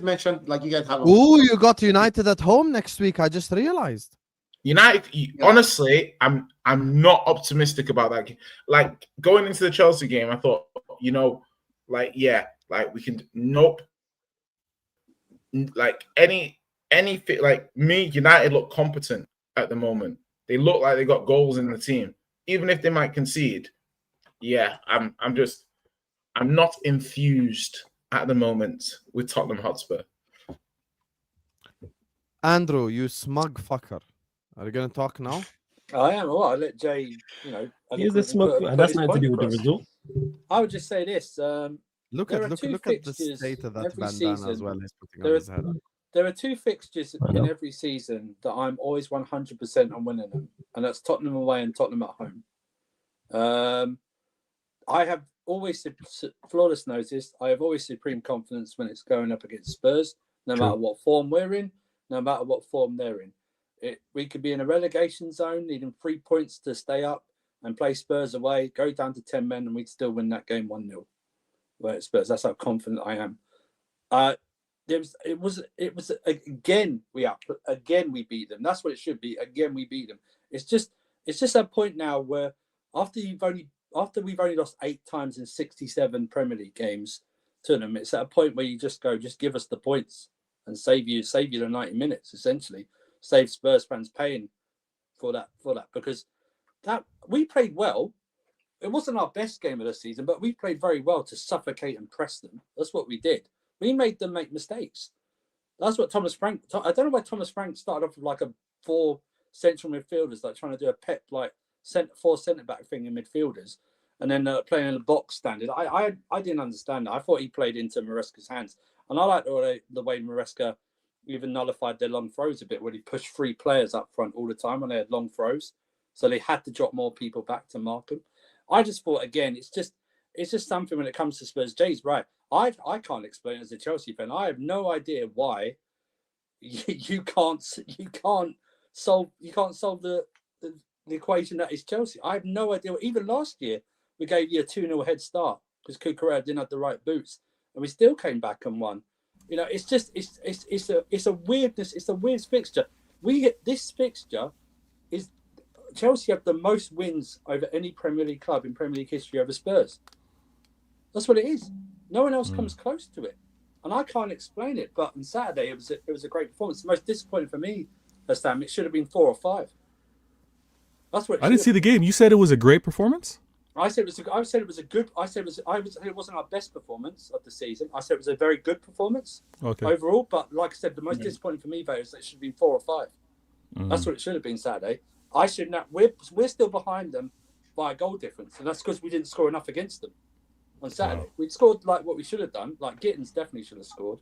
mentioned, like, you guys have. You got United at home next week. I just realized. United, honestly, I'm not optimistic about that game. Like, going into the Chelsea game, I thought, you know, like, yeah, like we can. Nope. Like United look competent at the moment. They look like they got goals in the team, even if they might concede. Yeah, I'm not enthused at the moment with Tottenham Hotspur. Andrew, you smug fucker. Are you going to talk now? I am. Well, I'll let Jay, you know. He's a smug. That's nothing to do with the result. I would just say this. Look at the state of that bandana as well. He's putting on his head. There are two fixtures in every season that I'm always 100% on winning them, and that's Tottenham away and Tottenham at home. I have always, flawless noticed, I have always supreme confidence when it's going up against Spurs, no matter what form we're in, no matter what form they're in. We could be in a relegation zone, needing 3 points to stay up, and play Spurs away, go down to 10 men, and we'd still win that game 1-0. Where it's Spurs, that's how confident I am. It was again we beat them. That's what it should be. Again we beat them. It's just that point now where after we've only lost 8 times in 67 Premier League games to them, it's at a point where you just give us the points and save you the 90 minutes, essentially. Save Spurs fans paying for that because that we played well. It wasn't our best game of the season, but we played very well to suffocate and press them. That's what we did. We made them make mistakes. That's what Thomas Frank. I don't know why Thomas Frank started off with like a 4 central midfielders, like trying to do a Pep like 4 centre back thing in midfielders, and then playing in the box standard. I didn't understand that. I thought he played into Maresca's hands, and I like the way Maresca even nullified their long throws a bit, where he pushed 3 players up front all the time when they had long throws, so they had to drop more people back to mark them. I just thought again, it's just something when it comes to Spurs. Jay's right. I can't explain it as a Chelsea fan. I have no idea why you can't solve the equation that is Chelsea. I have no idea. Even last year, we gave you a 2-0 head start because Cucurella didn't have the right boots, and we still came back and won. You know, it's a weirdness. It's a weird fixture. This fixture is Chelsea have the most wins over any Premier League club in Premier League history over Spurs. That's what it is. No one else comes close to it, and I can't explain it. But on Saturday, it was a great performance. The most disappointing for me, Husam, it should have been 4 or 5. That's what. I didn't see the game. You said it was a great performance. I said it was a good. It wasn't our best performance of the season. I said it was a very good performance overall. But like I said, the most disappointing for me, though, is that it should have been 4 or 5. That's what it should have been Saturday. I should not. We're still behind them by a goal difference, and that's because we didn't score enough against them on Saturday. Wow. We scored like what we should have done. Like Gittins definitely should have scored.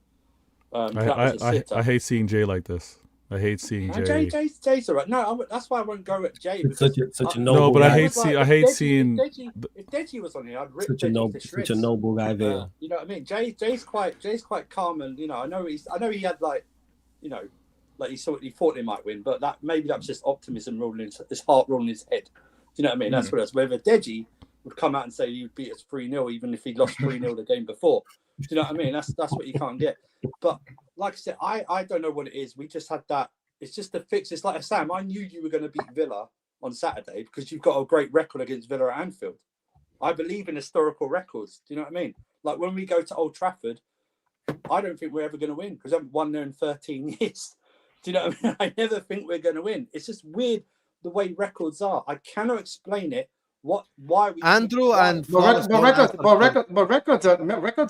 I hate seeing Jay like this. I hate seeing Jay. Jay's all right. No, that's why I won't go at Jay. It's such a noble. No, but guy. I hate seeing. If Deji was on here, I'd rip such a noble guy there. You know what I mean? Jay's quite calm, and you know, I know he had like, you know, like he thought he might win, but that was just optimism ruling his heart ruling his head. Do you know what I mean? That's what it was. Whether Deji would come out and say he would beat us 3-0, even if he'd lost 3-0 the game before. Do you know what I mean? That's what you can't get. But like I said, I don't know what it is. We just had that. It's just the fix. It's like Sam. I knew you were going to beat Villa on Saturday because you've got a great record against Villa at Anfield. I believe in historical records. Do you know what I mean? Like when we go to Old Trafford, I don't think we're ever going to win because I haven't won there in 13 years. Do you know what I mean? I never think we're going to win. It's just weird the way records are. I cannot explain it. Why we Andrew and records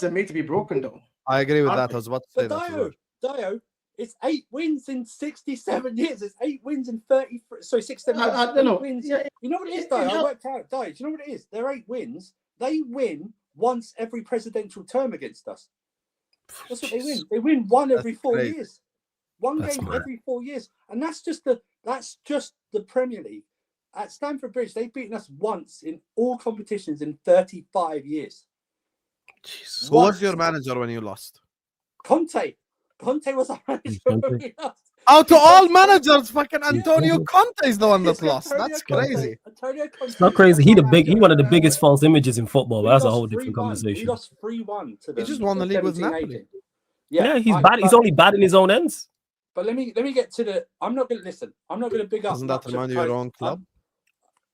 are made to be broken though. I agree with that. I was about to say that. Dio, it's 8 wins in 67 years. It's 8 wins in 30. Sorry, 67 years. I don't know. Wins. Yeah, you know what it is, Dio? I worked out. Dio, do you know what it is? They're 8 wins. They win once every presidential term against us. That's what they win. They win one every 4 years. One game every 4 years, and that's just the Premier League. At Stamford Bridge, they've beaten us once in all competitions in 35 years. Jesus. Who was your manager when you lost? Conte. Conte was our manager when we lost. Out of all managers, fucking Antonio Conte is the one that lost. That's crazy. It's not crazy. He one of the biggest false images in football. But that's a whole different conversation. He lost 3-1 to them. He just won the league with Napoli. Yeah, he's bad. He's only bad in his own ends. But let me get to the. I'm not going to listen. I'm not going to big up. Doesn't that remind you of your own club?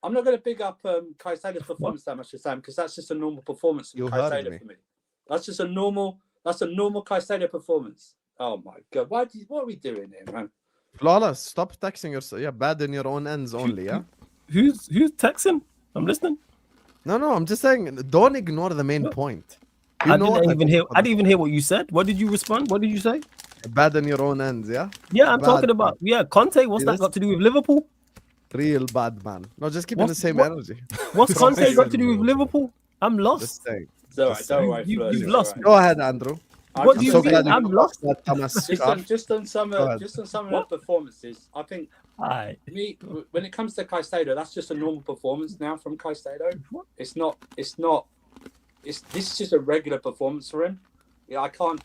I'm not going to big up Caicedo's performance that much, Sam, because that's just a normal performance from Caicedo for me. That's just a normal. That's a normal Caicedo performance. Oh my god, what are we doing here, man? Flawless. Stop texting yourself. Yeah, bad in your own ends only. Yeah. Who's texting? I'm listening. No. I'm just saying. Don't ignore the main point. I didn't even hear what you said. What did you respond? What did you say? Bad in your own ends. Yeah. Yeah, I'm talking about. Yeah, Conte. What's that got to do with Liverpool? Real bad man. No, just keeping the same energy. What's Conte got to do with Liverpool? I'm lost. Just saying. Don't worry, you've lost. Go ahead, Andrew. What do I'm you so mean? glad I'm you lost. that, Thomas. Just on some Go ahead. of the performances, I think Alright. when it comes to Caicedo, that's just a normal performance now from Caicedo. It's this is just a regular performance for him. Yeah, I can't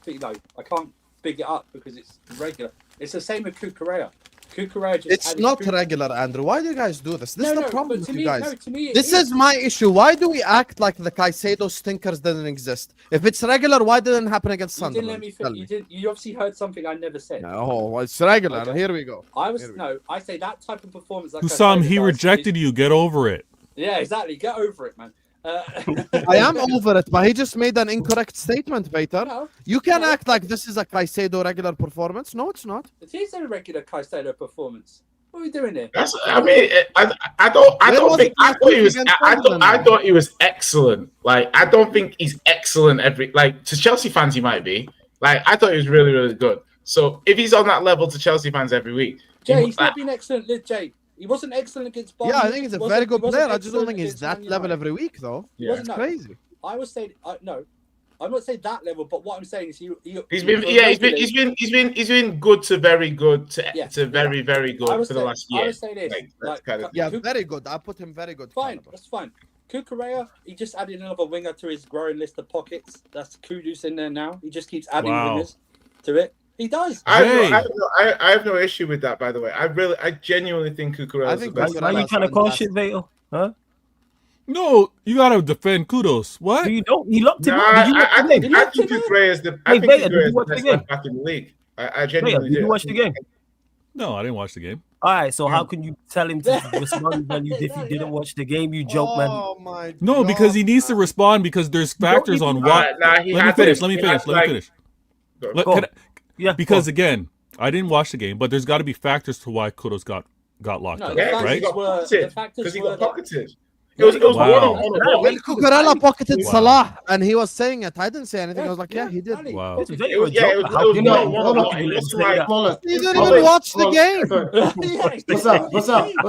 big it up because it's regular. It's the same with Cucurella. It's not regular, Andrew. Why do you guys do this? This is the problem with you guys. No, to me, This is my issue. Why do we act like the Caicedo stinkers didn't exist? If it's regular, why didn't it happen against You didn't let Sunderland? me fit. You obviously heard something I never said. No, it's regular. Okay. Here we go. I say that type of performance. Like Husam, Caicedo he does rejected you. Get over it. Yeah, exactly. Get over it, man. I am over it, but he just made an incorrect statement, Peter. No, You can act like this is a Caicedo regular performance. No, it's not. it is a regular Caicedo performance. What are we doing here? That's. I mean, I don't think. I thought he was excellent. Like, I don't think he's excellent to Chelsea fans. He might be. Like, I thought he was really, really good. So if he's on that level to Chelsea fans every week, He's not been excellent. Jay, he wasn't excellent against Bayern. Yeah, I think he's a very good player. I just don't think he's that level every week, though. Yeah. It's crazy. I would say no. I'm not saying that level, but what I'm saying is he's been good to very good to very, very good for the last year. I would say this. Very good. I put him very good. Fine, that's fine. Cucurella, he just added another winger to his growing list of pockets. That's Kudus in there now. He just keeps adding wingers to it. He does. I have no issue with that, by the way. I genuinely think Cucurella is the best. Are you trying to call shit, Vato? Huh? No, you gotta defend Kudos. What? You don't. He locked him up. I think Cucurella is the best left back in the league. I genuinely do. Did you watch the game? No, I didn't watch the game. All right, so how can you tell him to respond when you if he didn't watch the game? You joke, man. Oh my! No, because he needs to respond because there's factors on what. Let me finish. Because again, I didn't watch the game, but there's got to be factors to why Kudos got locked up, right? Because he got pocketed. It was When Cucurella pocketed Salah and he was saying it, I didn't say anything. I was like, yeah, he did. Wow. You didn't even watch the game. What's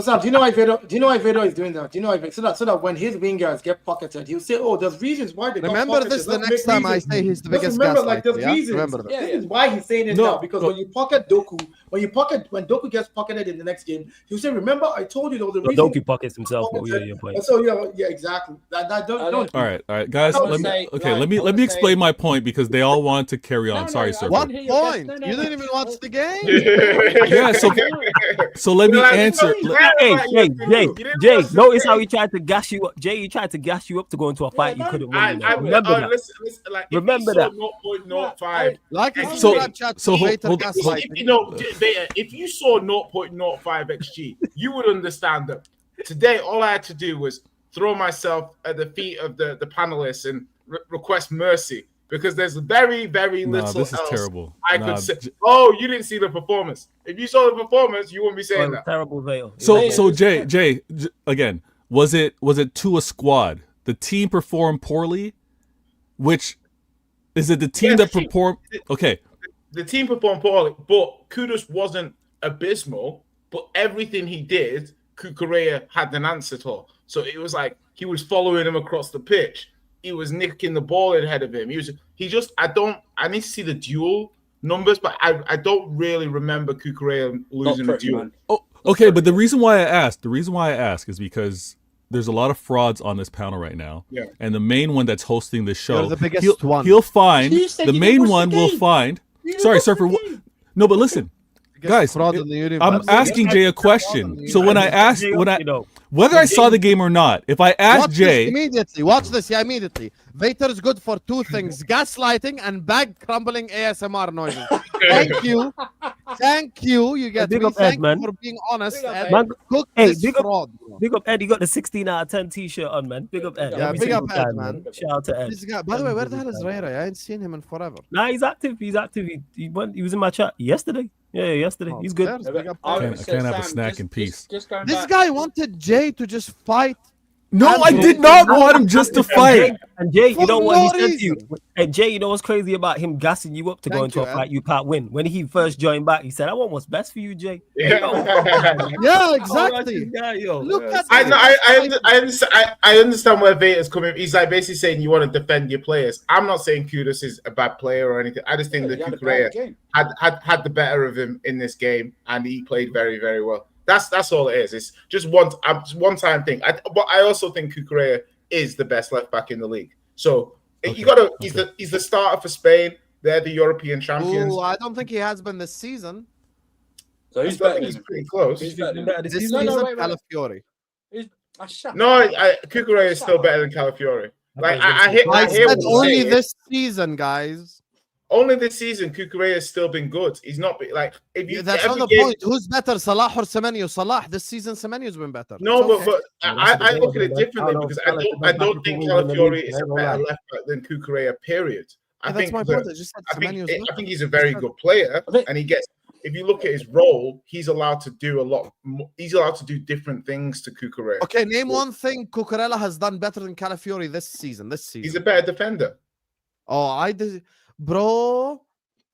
up? Do you know why Vedo is doing that? Do you know why? So that when his wingers get pocketed, he'll say, "Oh, there's reasons why they got Remember pocketed." this the next time I say he's the biggest Remember, gaslighter. like there's Yeah? reasons. Remember that. This is why he's saying it now, because when you pocket Doku, when Doku gets pocketed in the next game, he'll say, "Remember, I told you there was a reason." Doku pockets himself. Oh, yeah, your point. So yeah, exactly. Don't. All right, guys. Let me explain my point because they all want to carry on. Sorry, sir. What point? You didn't even watch the game. Yeah. So let me answer. Jay. Notice how he tried to gas you up. Jay, he tried to gas you up to go into a fight you couldn't win. Remember that. Remember that. 0.05. Like if you saw 0.05 XG, you would understand that. Today, all I had to do was throw myself at the feet of the panelists and request mercy because there's very, very little this is else terrible. I could say. Oh, you didn't see the performance. If you saw the performance, you wouldn't be saying that. Terrible veil. So Jay, again, was it to a squad? The team performed poorly, which is it the team that performed? Okay, the team performed poorly, but Kudus wasn't abysmal. But everything he did, Cucurella had an answer to. So it was like he was following him across the pitch. He was nicking the ball ahead of him. I need to see the duel numbers, but I don't really remember Cucurella losing the duel. Oh, okay, but the reason why I ask is because there's a lot of frauds on this panel right now. Yeah. And the main one that's hosting this show, You're the biggest one. He'll find the main one will find. Sorry, Surfer. No, but listen. Guys, I'm asking Jay a question. So when I ask, whether I saw the game or not, if I ask Jay, watch this immediately. Vader is good for two things: gaslighting and bag crumbling ASMR noises. Thank you. You get big me. up Thank Ed, man. you for being honest. Man, Cook hey, this fraud. Big up Ed. He got the 16 out of 10 t-shirt on, man. Big up Ed. Yeah, big up Ed, man. Shout out to Ed. This guy, by the way, where the hell is Rayra? I ain't seen him in forever. Nah, he's active. He was in my chat yesterday. Yeah, yesterday. He's good. I can't have a snack in peace. This guy wanted Jay to just fight No, And I for- did not want him just to fight. And Jay, you For know what no he said to you? reason. And Jay, you know what's crazy about him gassing you up to go Thank into you, a fight you can't win? When he first joined back, he said, I want what's best for you, Jay. Yeah, exactly. Look at I this. know. I understand where Vader's coming. He's like basically saying you want to defend your players. I'm not saying Kudus is a bad player or anything. I just think that Kukurea had the better of him in this game, and he played very, very well. That's all it is. It's just one time thing. But I also think Kukurea is the best left back in the league. So you got to. He's the starter for Spain. They're the European champions. Ooh, I don't think he has been this season. So I who's still better? think he's pretty close. Who's better? This This season, No, wait. Calafiori. No, Kukurea is still better than Calafiori. Like I hear I what said you're only saying. this season, guys. Only this season, Kukurea has still been good. He's not like if you. That's every not the game- point. Who's better, Salah or Semenyo? Salah. This season, Semenyo's been better. No, It's okay. but I look at it differently because I don't think Calafiori is a better left back than Kukurea. Period. I That's think my point. I just said I think Semenyo's I think he's a very good player, and he gets. If you look at his role, he's allowed to do a lot. He's allowed to do different things to Kukurea. Okay, name one thing Cucurella has done better than Calafiori this season. He's a better defender. Oh, I did, bro.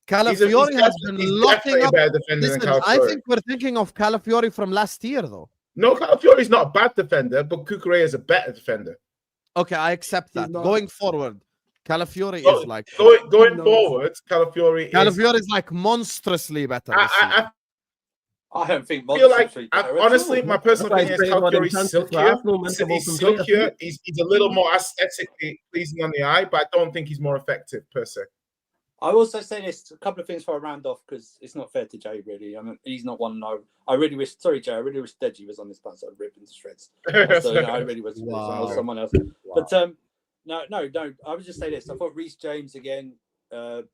He's Calafiori has been definitely locking a up. better defender Listen, than I Calafiori. think we're thinking of Calafiori from last year, though. No, Calafiori's not a bad defender, but Kukurea is a better defender. Okay, I accept that. not. Going forward, Calafiori Go- is like Going forward, Calafiori Calafiori is like monstrously better. This season. I don't think. I feel like, Monster's better at honestly, all. my personal That's why opinion is he's playing more than Calafiori's chances for silkier. Arsenal, man, to He's open play, I silkier. He's a little more aesthetically pleasing on the eye, but I don't think he's more effective per se. I also say this a couple of things for a round off because it's not fair to Jay. Really, I mean, he's not one. No, I really wish. Sorry, Jay. I really wish Deji was on this part. So I'd rip him to shreds. So I really was. Wow. Or someone else. But no. I would just say this. I thought Reece James again.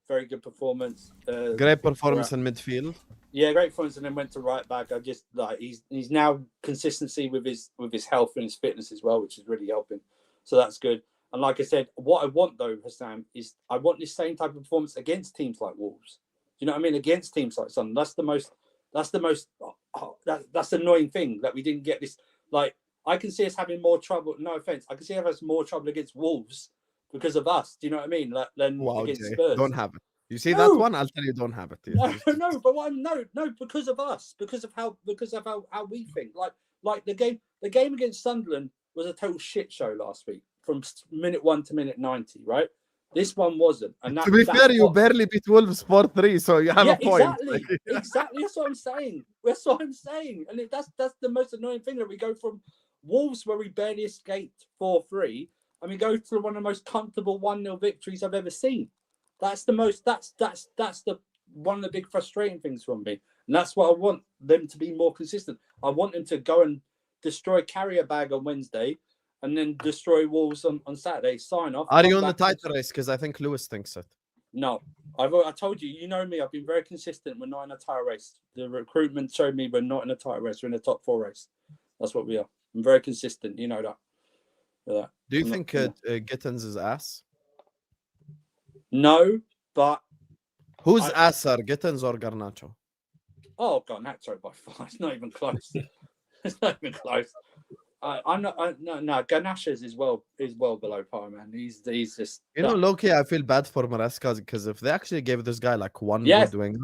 Very good performance. Great performance in midfield. Yeah, great performance, and then went to right back. I just like he's now consistency with his health and his fitness as well, which is really helping. So that's good. And like I said, what I want though, Husam, is I want this same type of performance against teams like Wolves. Do you know what I mean? Against teams like Sunderland. That's the annoying thing that we didn't get this. Like I can see us having more trouble. No offense, I can see us more trouble against Wolves because of us. Do you know what I mean? Than Wow, against Jay, Spurs. don't have it. You see No. that one? I'll tell you, don't have it. No, but what no, because of us, because of how we think. Like the game against Sunderland was a total shit show last week from minute 1 to minute 90, right? This one wasn't. And To be fair, you barely beat Wolves 4-3, so you have a point. Exactly. That's what I'm saying. And that's the most annoying thing that we go from Wolves where we barely escaped 4-3, and we go to one of the most comfortable 1-0 victories I've ever seen. That's the one of the big frustrating things from me. And that's what I want them to be more consistent. I want them to go and destroy Carrier Bag on Wednesday and then destroy Wolves on Saturday. Sign off. Are you on the title race? Because I think Lewis thinks it. No. I told you, you know me, I've been very consistent. We're not in a title race. The recruitment showed me we're not in a title race. We're in a top 4 race. That's what we are. I'm very consistent. You know that. Do you think Gittins is ass? No, but Who's asser, Gittins or Garnacho? oh god, Nacho by far. It's not even close. It's not even close. I'm not. No. Ganashes is well below par, man. He's just. You know, Loki, I feel bad for Maresca because if they actually gave this guy like one Yes. good winger,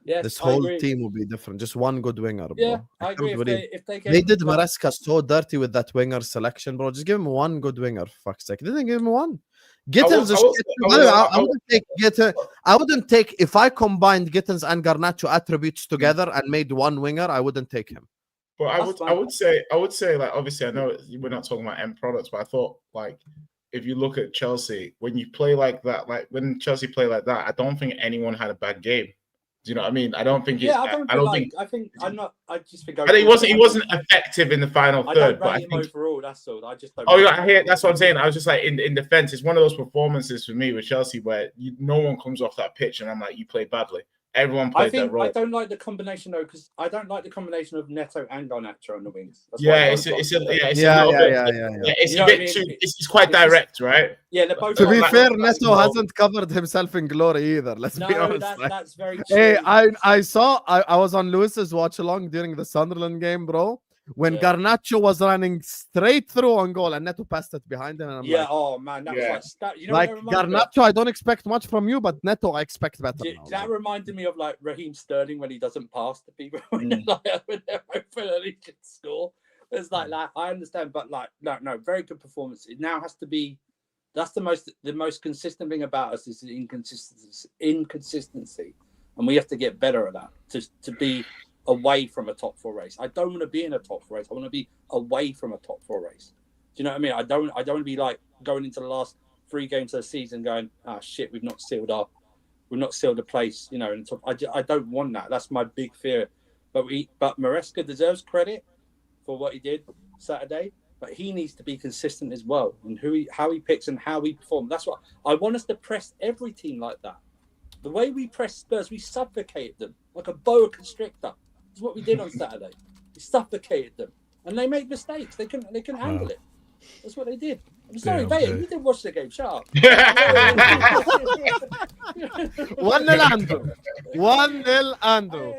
Yes, this I whole agree. team would be different. Just one good winger, bro. Yeah, I agree. can't believe- If they They did like, Maresca so dirty with that winger selection, bro. Just give him one good winger, for fuck's sake. They didn't give him one. Gittins is I wouldn't take Gittins. I wouldn't take if I combined Gittins and Garnacho attributes together and made one winger, I wouldn't take him. But I would say like obviously I know we're not talking about end products, but I thought like if you look at Chelsea when you play like that, like when Chelsea play like that, I don't think anyone had a bad game. Do you know what I mean? I don't think. yeah, I think I'm not. I just think. I think he wasn't effective in the final I third, don't but I rate him think. overall. That's all. I just don't. Oh rate yeah, him. I hear. That's what I'm saying. I was just like in defense. It's one of those performances for me with Chelsea where no one comes off that pitch, and I'm like, you played badly. Everyone played their role. I don't like the combination though because I don't like the combination of Neto and Garnacho on the wings. That's Yeah, why I it's don't like a it. little bit. Yeah. It's You a know bit what I too. mean? It's quite direct, right? Yeah, they're both. To be like- fair, Neto hasn't covered himself in glory either. Let's be No, honest. Like, that's very true. hey, I was on Lewis's watch along during the Sunderland game, bro. when Yeah. Garnacho was running straight through on goal and Neto passed it behind him. And I'm Yeah. like, Oh man, that Yeah. was like, you know, like what that reminded me of? Garnacho, I don't expect much from you, but Neto, I expect better. now, That like. reminded me of like Raheem Sterling when he doesn't pass to people when Mm. they're hoping that he can score. It's like I understand, but like no, very good performance. It now has to be. That's the most consistent thing about us is the inconsistency, and we have to get better at that to be away from a top 4 race. I don't want to be in a top 4 race. I want to be away from a top 4 race. Do you know what I mean? I don't want to be like going into the last 3 games of the season going, shit, we've not sealed a place, you know. In top. I don't want that. That's my big fear. But Maresca deserves credit for what he did Saturday. But he needs to be consistent as well, and how he picks and how he performs. That's what I want us to press every team like that. The way we press Spurs, we suffocated them like a boa constrictor. That's what we did on Saturday. We suffocated them, and they made mistakes. They couldn't handle it. That's what they did. I'm sorry, Damn, Bayer, okay. you didn't watch the game. Shut up. 1-0 Andrew. 1-0 Andrew.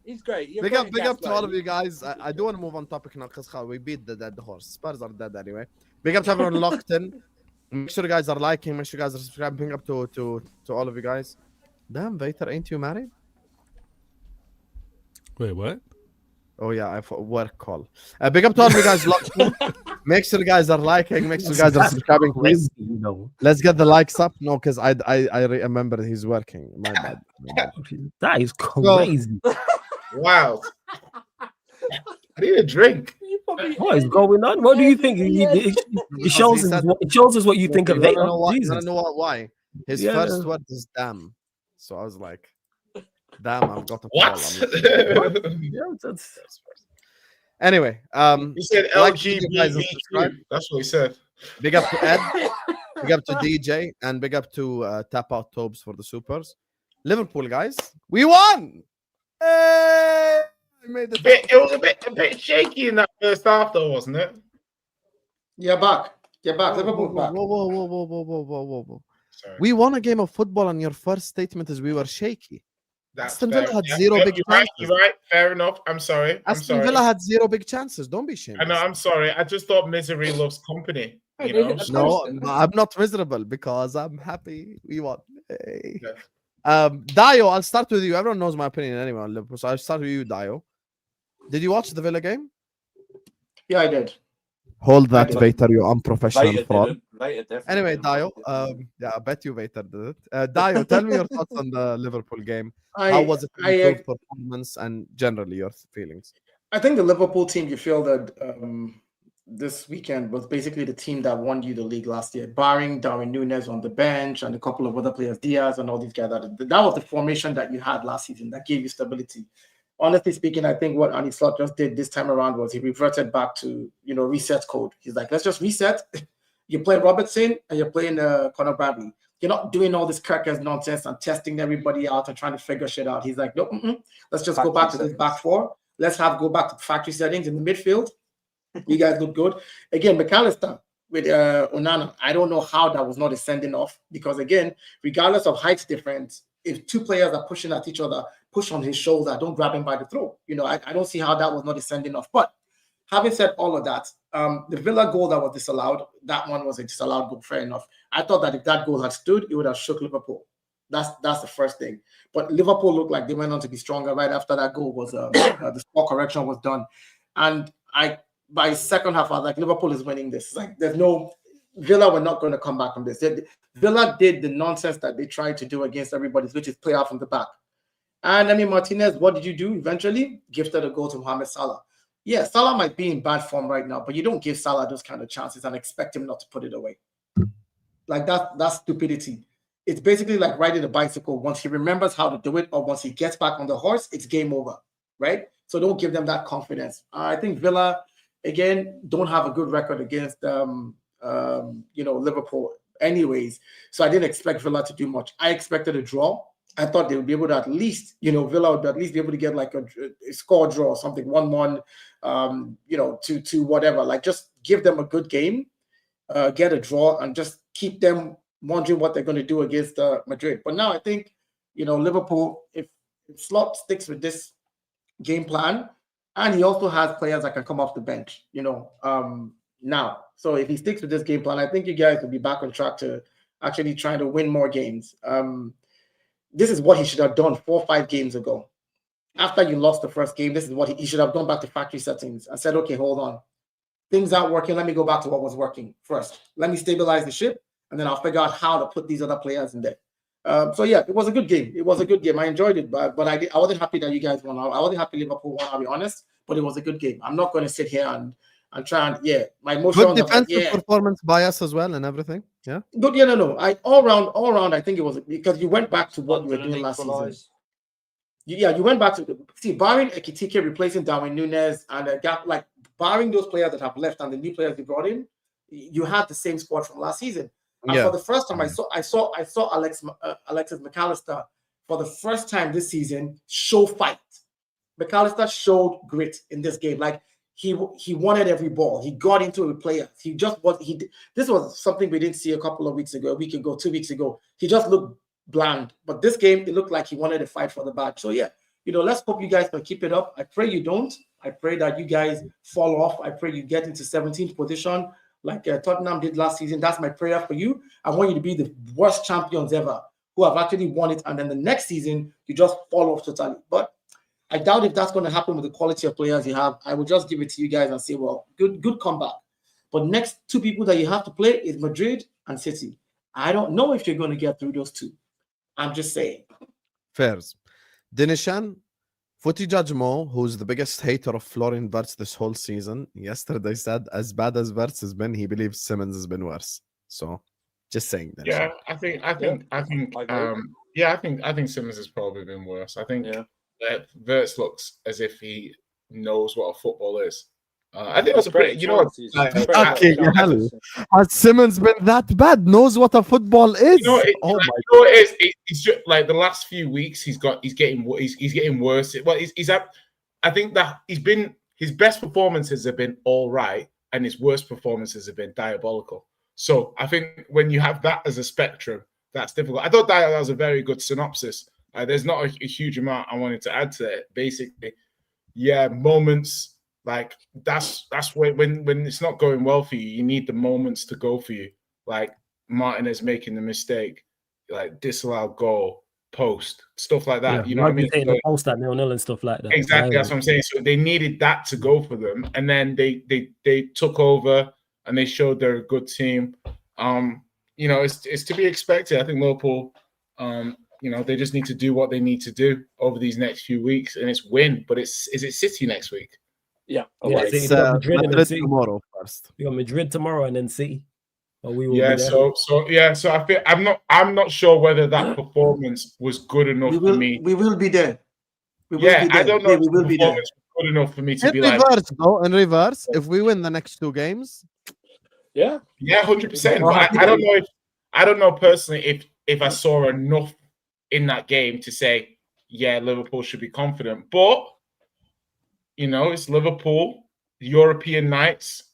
He's great. Big up to all of you guys. I do want to move on topic now because we beat the dead horse. Spurs are dead anyway. Big up to everyone locked in. Make sure you guys are liking. Make sure you guys are subscribing. Big up to all of you guys. Damn, Vater, ain't you married? Wait, what? Oh yeah, I thought work call. Big up to all of you guys locked in. Make sure you guys are liking. Make sure you guys are subscribing, please. You know, Let's get the likes up. No, because I remember he's working. My bad. that is crazy. Wow. I need a drink. What is going on? What do you think? It shows us what you think of I it. don't know why. Jesus. I don't know why. His Yeah. first word is damn. So I was like, damn, I've got a call. What? Yeah, that's Anyway, You said like you guys are subscribed. LGBTQ. That's what he said. Big up to Ed, big up to DJ, and big up to Tap Out Tobes for the supers. Liverpool, guys, we won! Hey! We made the It was a bit shaky in that first half, though, wasn't it? You're back. Whoa, Liverpool's back. whoa. Sorry. We won a game of football, and your first statement is we were shaky. That's Aston fair. Villa had Yeah, zero yeah, big you're right, chances. you're right. Fair enough. I'm sorry. I'm Aston sorry. Villa had zero big chances. Don't be shamed. I know. I'm sorry. I just thought misery loves company. You Hey, know. they- No, I'm not miserable because I'm happy we won. Hey. Yeah. Dio, I'll start with you. Everyone knows my opinion anyway on Liverpool, so I'll start with you, Dio. Did you watch the Villa game? Yeah, I did. Hold that, I did. Vater, you unprofessional Later, fraud. definitely Anyway, didn't. Dio, yeah, I bet you Vater did it. Dio, tell me your thoughts on the Liverpool game. How I was it? Improved performance and generally your feelings. I think the Liverpool team you feel that this weekend was basically the team that won you the league last year, barring Darwin Núñez on the bench and a couple of other players, Diaz and all these guys. That was the formation that you had last season that gave you stability. Honestly speaking, I think what Arne Slot just did this time around was he reverted back to, reset code. He's like, let's just reset. You're playing Robertson and you're playing Conor Bradley. You're not doing all this crackers nonsense and testing everybody out and trying to figure shit out. He's like, no, let's just go back to this back four. Let's go back to factory settings in the midfield. You guys look good. Again, McAllister with Onana, I don't know how that was not a sending off because, again, regardless of height difference, if two players are pushing at each other, push on his shoulder, don't grab him by the throat. I don't see how that was not a sending off. But having said all of that, the Villa goal that was disallowed, that one was a disallowed goal, fair enough. I thought that if that goal had stood, it would have shook Liverpool. That's the first thing. But Liverpool looked like they went on to be stronger right after that goal was the score correction was done. And by second half, I was like, Liverpool is winning this. It's like there's no Villa were not going to come back from this. Villa did the nonsense that they tried to do against everybody, which is play out from the back. And I mean, Martinez, what did you do? Eventually gifted a goal to Mohamed Salah. Yeah, Salah might be in bad form right now, but you don't give Salah those kind of chances and expect him not to put it away. Like that's stupidity. It's basically like riding a bicycle. Once he remembers how to do it, or once he gets back on the horse, it's game over, right? So don't give them that confidence. I think Villa, again, don't have a good record against Liverpool anyways. So I didn't expect Villa to do much. I expected a draw. I thought they would be able to at least, Villa would at least be able to get like a score draw or something, 1-1, 2-2, whatever. Like just give them a good game, get a draw, and just keep them wondering what they're going to do against Madrid. But now I think, Liverpool, if Slot sticks with this game plan, and he also has players that can come off the bench, now. So if he sticks with this game plan, I think you guys will be back on track to actually trying to win more games. This is what he should have done 4 or 5 games ago. After you lost the first game, this is what he should have gone back to factory settings and said, okay, hold on. Things aren't working. Let me go back to what was working first. Let me stabilize the ship, and then I'll figure out how to put these other players in there. So yeah, it was a good game. It was a good game. I enjoyed it, but I wasn't happy that you guys won. I wasn't happy Liverpool won, I'll be honest, but it was a good game. I'm not going to sit here and try and, my emotions. Good defensive performance by us as well and everything. Yeah. Good, no. All round, I think it was because you went back to what you were doing last season. You went back to barring Ekitike replacing Darwin Núñez and a gap, like barring those players that have left and the new players you brought in, you had the same squad from last season. And for the first time, I saw Alexis McAllister for the first time this season show fight. McAllister showed grit in this game. Like he wanted every ball. He got into it with players. This was something we didn't see a couple of weeks ago, a week ago, 2 weeks ago. He just looked bland. But this game, it looked like he wanted to fight for the badge. So yeah, let's hope you guys can keep it up. I pray you don't. I pray that you guys fall off. I pray you get into 17th position like Tottenham did last season. That's my prayer for you. I want you to be the worst champions ever who have actually won it. And then the next season, you just fall off totally. But I doubt if that's going to happen with the quality of players you have. I will just give it to you guys and say, well, good comeback. But next 2 people that you have to play is Madrid and City. I don't know if you're going to get through those 2. I'm just saying. Fairs. Dinishan, Footy Judge Mo, who's the biggest hater of Florian Wirtz this whole season, yesterday said as bad as Wirtz has been, he believes Simmons has been worse. So, just saying that. Yeah, I think Simmons has probably been worse. I think Wirtz looks as if he knows what a football is. I think it was a pretty, has Simmons been that bad? Knows what a football is? It's just like the last few weeks he's getting worse. Well, I think that his best performances have been all right, and his worst performances have been diabolical. So I think when you have that as a spectrum, that's difficult. I thought that was a very good synopsis. There's not a huge amount I wanted to add to it. Basically, moments. Like that's when it's not going well for you, you need the moments to go for you. Like Martinez making the mistake, like disallowed goal, post, stuff like that. You know what I mean? The post at 0-0 and stuff like that. Exactly, that's what I'm saying. So they needed that to go for them, and then they took over and they showed they're a good team. It's to be expected. I think Liverpool, they just need to do what they need to do over these next few weeks, and it's win. But is it City next week? Yeah. It's Madrid tomorrow first. We got Madrid tomorrow and then City. We will so I feel I'm not sure whether that performance was good enough for me. We will be there. I don't know if the performance was good enough for me to be like in reverse. If we win the next 2 games. 100%. I don't know personally if I saw enough in that game to say, Liverpool should be confident. But it's Liverpool, European nights.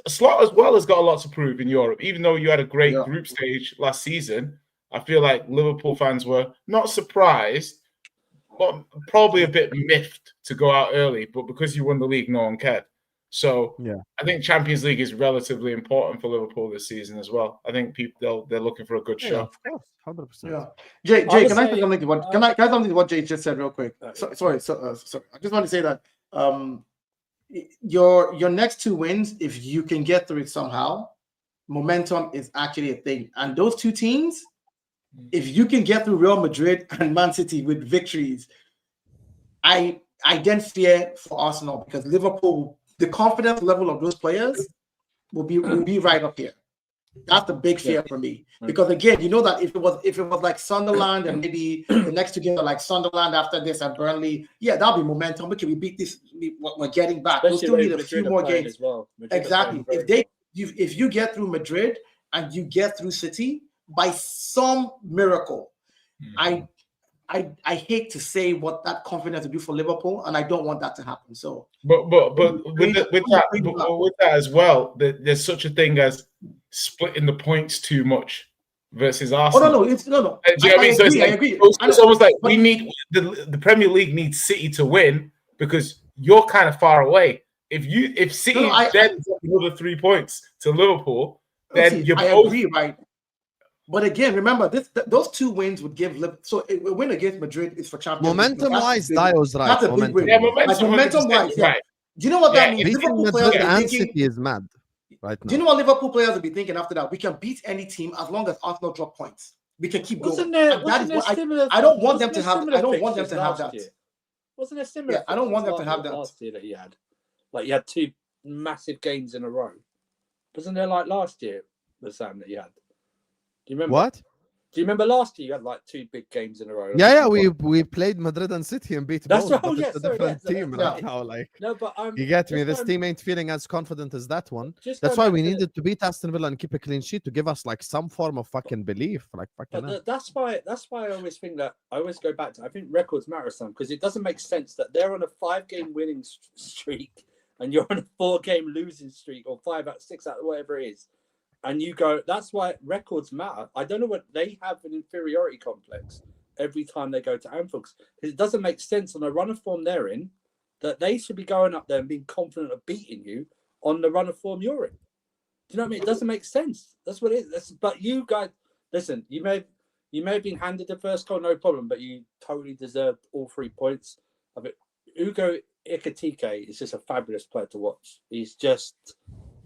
Slot as well has got a lot to prove in Europe. Even though you had a great group stage last season, I feel like Liverpool fans were not surprised, but probably a bit miffed to go out early. But because you won the league, no one cared. So I think Champions League is relatively important for Liverpool this season as well. I think they're looking for a good show. Of course, 100%. Yeah. Jay, can I say something to what? Can I say something to what Jay just said real quick? Sorry. I just want to say that your next 2 wins, if you can get through it somehow, momentum is actually a thing. And those 2 teams, if you can get through Real Madrid and Man City with victories, I then fear for Arsenal because Liverpool, the confidence level of those players will be right up here. That's the big fear for me. Because again, that if it was like Sunderland and maybe the next 2 games are like Sunderland after this and Burnley, that'll be momentum. Okay, we beat this. We're getting back. We'll still need a few more games. As well. Exactly. If you get through Madrid and you get through City by some miracle, I hate to say what that confidence will do for Liverpool, and I don't want that to happen. So, but with that as well, there's such a thing as splitting the points too much versus Arsenal. No. Do you know what I mean? So I agree. It's almost like we need the Premier League needs City to win, because you're kind of far away. If City then drop another 3 points to Liverpool, then you're I both agree, right? But again, remember those 2 wins would give Liverpool. So a win against Madrid is for Champions League. Momentum-wise, Dio's right. That's a big win. Yeah, Momentum-wise, yeah. right. Do you know what that means? Beating Liverpool Madrid players are and thinking. City is mad right now. Do you know what Liverpool players will be thinking after that? We can beat any team as long as Arsenal drop points. We can keep going. I don't want them to have. I don't want them to have that. Wasn't there similar? Yeah, I don't want them to have that. Last year that he had, like you had 2 massive games in a row. Wasn't there like last year, the Sam that you had? Do you remember what? Do you remember last year you had like 2 big games in a row? Yeah, we played Madrid and City and beat That's both. right. But it's a different team right now. Like, no, but you get me. This team ain't feeling as confident as that one. That's why we needed to beat Aston Villa and keep a clean sheet to give us like some form of fucking belief. Like fucking. That's why I always think that I always go back to. I think records matter some because it doesn't make sense that they're on a 5-game winning streak and you're on a 4-game losing streak or 5 out 6 out whatever it is. And you go, that's why records matter. I don't know what they have an inferiority complex every time they go to Anfield. Because it doesn't make sense on the run of form they're in that they should be going up there and being confident of beating you on the run of form you're in. Do you know what I mean? It doesn't make sense. That's what it is. But you guys, listen, you may have been handed the first goal, no problem, but you totally deserved all 3 points of it. Ugo Ekitike is just a fabulous player to watch. He's just...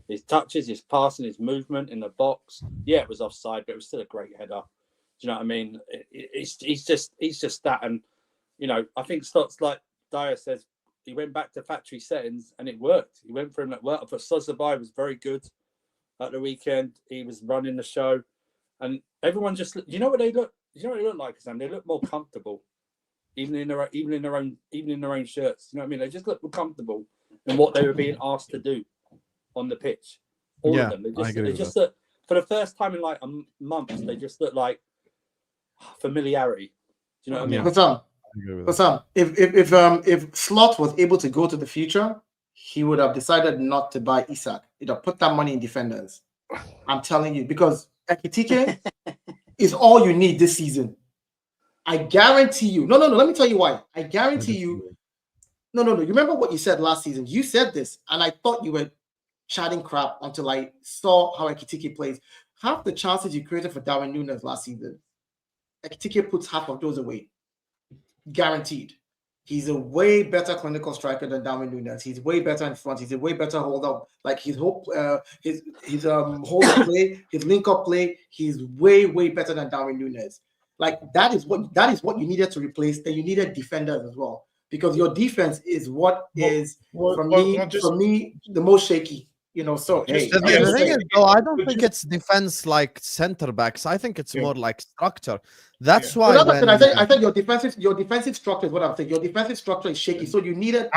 His touches, his passing, his movement in the box. Yeah, it was offside, but it was still a great header. Do you know what I mean? He's just that. And, you know, I think Stotts, like Dyer says, he went back to factory settings and it worked. He went for him that worked. I thought Sosabai was very good at the weekend. He was running the show. And everyone just, you know what they look like, Sam? They look more comfortable, even in their own shirts. You know what I mean? They just look more comfortable in what they were being asked to do on the pitch. All of them. They just look, for the first time in like a month, they just look like familiarity. Do you know what I mean? But if Slot was able to go to the future, he would have decided not to buy Isak. He'd have put that money in defenders. I'm telling you, because Ekitike is all you need this season. I guarantee you. No. Let me tell you why. I guarantee you. No. You remember what you said last season? You said this, and I thought you were chatting crap until I saw how Ekitike plays. Half the chances you created for Darwin Núñez last season, Ekitike puts half of those away. Guaranteed. He's a way better clinical striker than Darwin Núñez. He's way better in front. He's a way better holder. Like his hold up play, his link up play. He's way better than Darwin Núñez. Like that is what you needed to replace. Then you needed defenders as well, because your defense is for me the most shaky. You know, so the thing is, though, I don't think it's defense like center backs. I think it's more like structure. That's why. I think your defensive structure is what I'm saying. Your defensive structure is shaky, so you needed.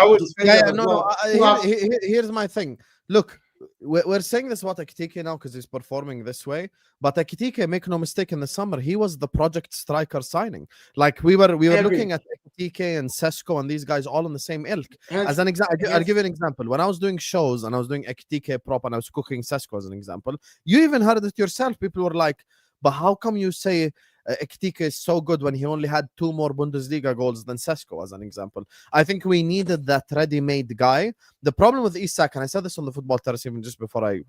Here's my thing. Look, we're saying this about Ekitike now because he's performing this way. But Ekitike, make no mistake, in the summer he was the project striker signing. Like we were looking at Ekitike and Sesko and these guys all in the same ilk. As an example, I'll give you an example. When I was doing shows and I was doing Ekitike prop and I was cooking Sesko as an example, you even heard it yourself. People were like, "But how come you say Ekitike is so good when he only had 2 more Bundesliga goals than Sesko," as an example? I think we needed that ready-made guy. The problem with Isak, and I said this on the Football Terrace even just before I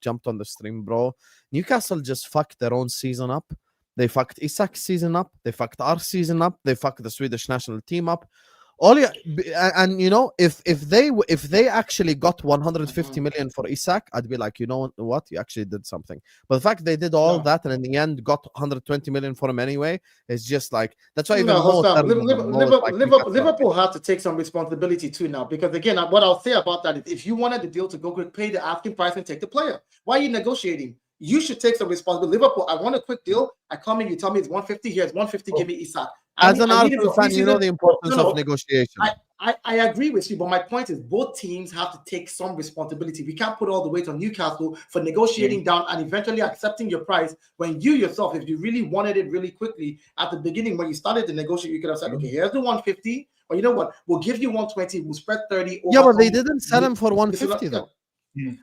jumped on the stream, bro, Newcastle just fucked their own season up. They fucked Isak's season up. They fucked our season up. They fucked the Swedish national team up. And you know, if they actually got 150 million for Isak, I'd be like, you know what, you actually did something. But the fact they did all that and in the end got 120 million for him anyway, is just like, that's why Liverpool have to take some responsibility too now, because again, what I'll say about that is, if you wanted the deal to go quick, pay the asking price and take the player. Why are you negotiating? You should take some responsibility. Liverpool, I want a quick deal. I come in, you tell me it's 150. Here's 150. Give me Isak. As an Arsenal fan, you know the importance of negotiation. I agree with you, but my point is both teams have to take some responsibility. We can't put all the weight on Newcastle for negotiating down and eventually accepting your price when you yourself, if you really wanted it really quickly at the beginning when you started to negotiate, you could have said, okay, here's the 150, or you know what, we'll give you 120, we'll spread 30. Yeah, but they didn't sell him for 150 though.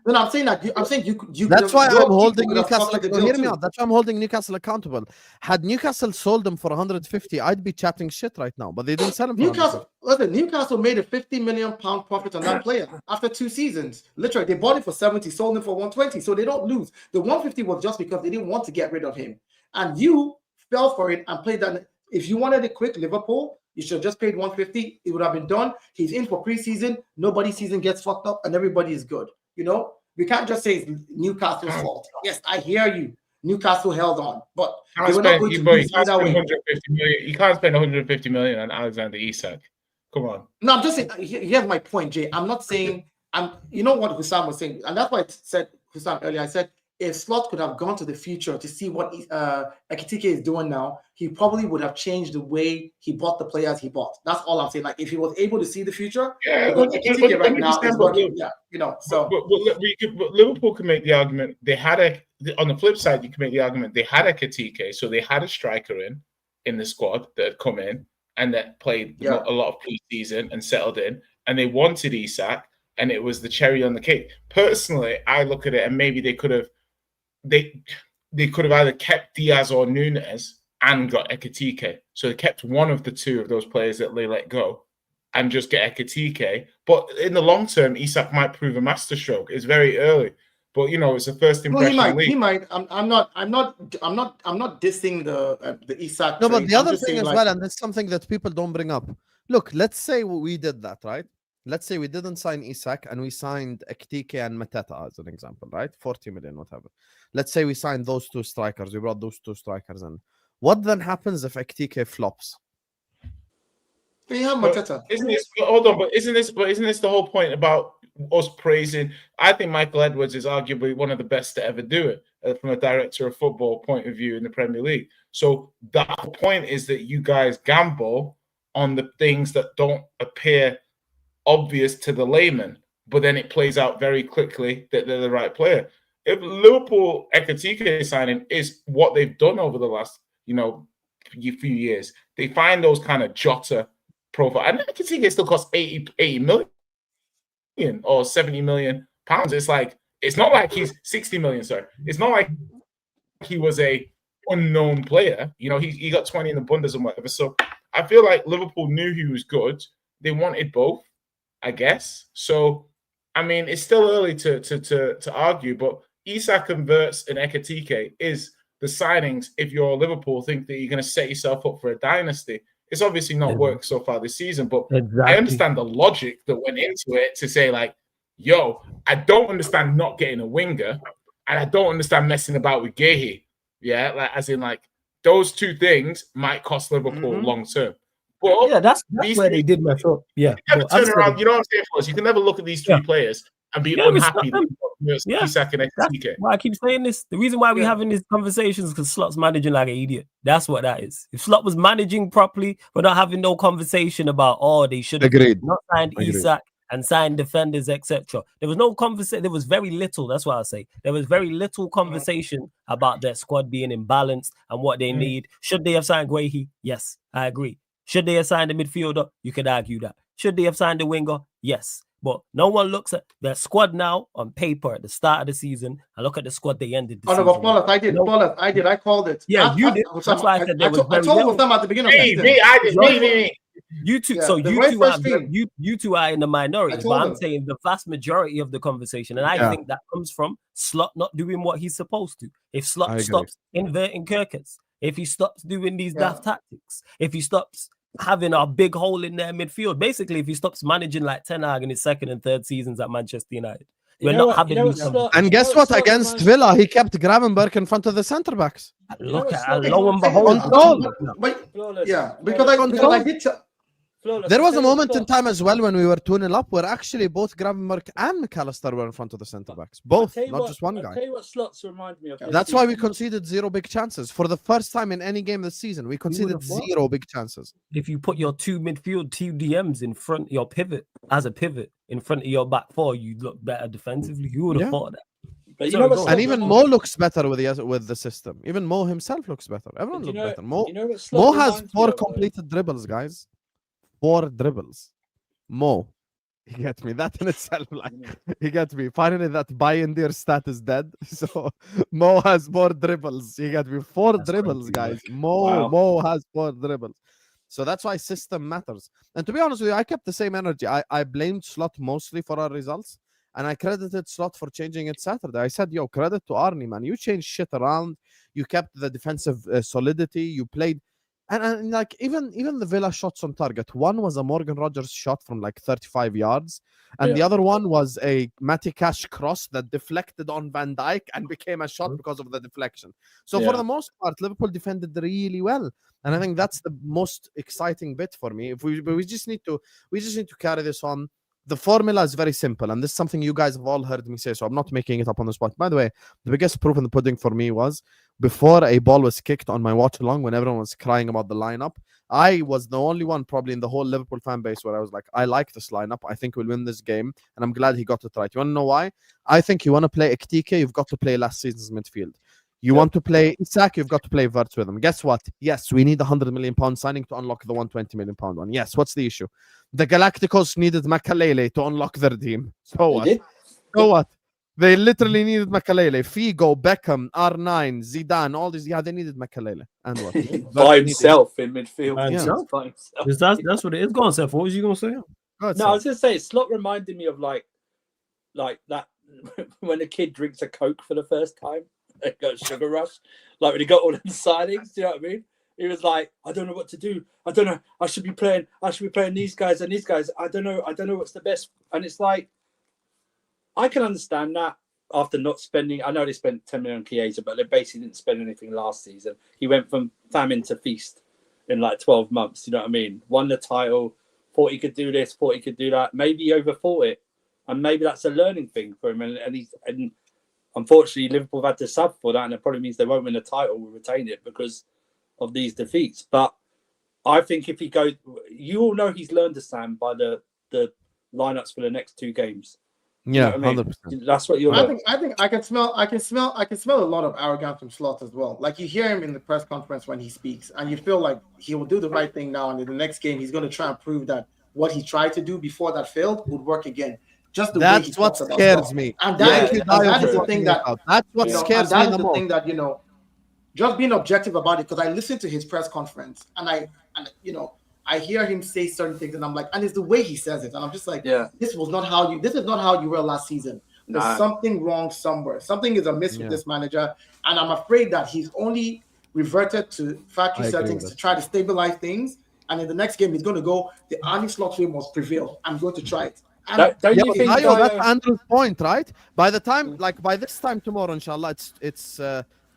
No, I'm saying that I'm saying you. That's why your I'm people holding could have Newcastle. structured the No, deal hear me too. out. That's why I'm holding Newcastle accountable. Had Newcastle sold them for 150, I'd be chatting shit right now. But they didn't sell him for 150. Newcastle made a £50 million profit on that player after 2 seasons. Literally, they bought it for 70, sold him for 120, so they don't lose. The 150 was just because they didn't want to get rid of him, and you fell for it and played that. If you wanted it quick, Liverpool, you should have just paid 150. It would have been done. He's in for preseason. Nobody's season gets fucked up, and everybody is good. You know, we can't just say it's Newcastle's fault. Yes, I hear you. Newcastle held on, but they were not going to lose either way. You can't spend 150 million on Alexander Isak. Come on. No, I'm just saying. Here's my point, Jay. I'm not saying. You know what Husam was saying, and that's why I said Husam earlier. I said if Slot could have gone to the future to see what Ekitike is doing now, he probably would have changed the way he bought the players he bought. That's all I'm saying. Like if he was able to see the future, because Ekitike right now is working. Yeah, you know. So, but Liverpool can make the argument. They had on the flip side, you can make the argument they had Ekitike, so they had a striker in the squad that had come in and that played a lot of pre-season and settled in, and they wanted Isak, and it was the cherry on the cake. Personally, I look at it and maybe they could have either kept Diaz or Nunes and got Ekitike. So they kept one of the two of those players that they let go and just get Ekitike. But in the long term, Isak might prove a masterstroke. It's very early. But you know, it's a first impression. Well, he might. I'm not dissing the Isak. No, but the other thing as well, and that's something that people don't bring up. Look, let's say we did that, right? Let's say we didn't sign Isak and we signed Ekitike and Mateta as an example, right? 40 million, whatever. Let's say we signed those 2 strikers. We brought those 2 strikers in. What then happens if Ekitike flops? They have Mateta. Isn't this the whole point about us praising? I think Michael Edwards is arguably one of the best to ever do it from a director of football point of view in the Premier League. So the whole point is that you guys gamble on the things that don't appear obvious to the layman, but then it plays out very quickly that they're the right player. If Liverpool Ekitike signing is what they've done over the last, few years, they find those kind of Jota profile. And Ekitike still costs 80 million or 70 million pounds. It's like, it's not like he's 60 million, sorry. It's not like he was a unknown player. You know, he got 20 in the Bundes and whatever. So I feel like Liverpool knew he was good. They wanted both, I guess. So, I mean, it's still early to argue, but Isak converts and Ekitike is the signings. If you're Liverpool, think that you're going to set yourself up for a dynasty. It's obviously not worked so far this season, but I understand the logic that went into it to say, like, yo, I don't understand not getting a winger, and I don't understand messing about with Guehi. Yeah, like as in, like, those 2 things might cost Liverpool long term. But yeah, that's where they did mess up. Yeah, you never turn around. You know what I'm saying, for us? You can never look at these 3 players and be unhappy. Isak and Ekitike. Why I keep saying this. The reason why we're having these conversations is because Slot's managing like an idiot. That's what that is. If Slot was managing properly, we're not having no conversation about they should have not signed Isak and signed defenders, etc. There was no conversation. There was very little. That's what I say. There was very little conversation about their squad being imbalanced and what they need. Should they have signed Guehi? Yes, I agree. Should they have signed a midfielder? You could argue that. Should they have signed a winger? Yes. But no one looks at their squad now on paper at the start of the season and look at the squad they ended the season. Flawless. I did. I called it. Yeah, you did. That's why I said I told them at the beginning of the season. Me. You two, so you two are in the minority, but I'm saying the vast majority of the conversation, and I think that comes from Slot not doing what he's supposed to. If Slot stops inverting Kirkers, if he stops doing these daft tactics, if he stops having a big hole in their midfield, basically, if he stops managing like Ten Hag in his 2nd and 3rd seasons at Manchester United, we're not having. And guess what? Against Villa, he kept Gravenberch in front of the centre backs. Look at lo and behold. Because I did. There was a moment in time as well when we were 2-0 up where actually both Gravenberch and McAllister were in front of the centre backs. Both, not just one guy. I'll tell you what Slots remind me of. That's why we conceded 0 big chances. For the first time in any game this season, we conceded 0 big chances. If you put your 2 midfield TDMs in front, your pivot as a pivot in front of your back 4, you look better defensively. You would have thought that. But you know and even Mo looks better with the system. Even Mo himself looks better. Everyone looks better. Mo has 4 completed dribbles, guys. 4 dribbles. Mo. He gets me. That in itself, like, he gets me. Finally, that Bayindir stat is dead. So Mo has 4 dribbles. He got me 4 dribbles, guys. Mo has 4 dribbles. So that's why system matters. And to be honest with you, I kept the same energy. I blamed Slot mostly for our results, and I credited Slot for changing it Saturday. I said, yo, credit to Arnie, man. You changed shit around. You kept the defensive solidity. You played. And like even the Villa shots on target, one was a Morgan Rogers shot from like 35 yards, and the other one was a Matty Cash cross that deflected on Van Dijk and became a shot because of the deflection. So for the most part, Liverpool defended really well, and I think that's the most exciting bit for me. If we just need to carry this on. The formula is very simple, and this is something you guys have all heard me say, so I'm not making it up on the spot. By the way, the biggest proof in the pudding for me was before a ball was kicked on my watch along when everyone was crying about the lineup. I was the only one probably in the whole Liverpool fan base where I was like, I like this lineup. I think we'll win this game, and I'm glad he got it right. You want to know why? I think you want to play Ekitike, you've got to play last season's midfield. You want to play Isak, you've got to play Wirtz with him. Guess what? Yes, we need a £100 million signing to unlock the £120 million one. Yes, what's the issue? The Galacticos needed Makalele to unlock their team. So what? So what? They literally needed Makalele. Figo, Beckham, R9, Zidane, all these. Yeah, they needed Makalele. And what? By himself in midfield. By himself? By himself. That's what it is. Go on, Seth. What was you going to say? I was going to say, Slot reminded me of like that when a kid drinks a Coke for the first time. It goes sugar rush, like when he got all the signings. Do you know what I mean? He was like, I don't know what to do. I don't know. I should be playing these guys and these guys. I don't know what's the best. And it's like, I can understand that after not spending. I know they spent 10 million on Chiesa, but they basically didn't spend anything last season. He went from famine to feast in like 12 months. You know what I mean? Won the title. Thought he could do this. Thought he could do that. Maybe he overthought it, and maybe that's a learning thing for him. And unfortunately, Liverpool have had to suffer for that, and it probably means they won't win the title or retain it because of these defeats. But I think if he goes, you all know he's learned to Sam by the lineups for the next 2 games. Yeah, you know what 100%. I mean? That's what you're. I think I can smell a lot of arrogance from Slot as well. Like you hear him in the press conference when he speaks, and you feel like he will do the right thing now, and in the next game he's going to try and prove that what he tried to do before that failed would work again. Just the way he what talks scares about me. And that is the thing that that's what scares me the most. Thing that just being objective about it, because I listened to his press conference and I hear him say certain things, and I'm like, and it's the way he says it, and I'm just like, this is not how you were last season. There's something wrong somewhere. Something is amiss with this manager, and I'm afraid that he's only reverted to factory settings to try to stabilize things. And in the next game, he's going to go, the Arnie Slot way must prevail. I'm going to try it. Don't you think that's Andrew's point, right? By this time tomorrow, inshallah, it's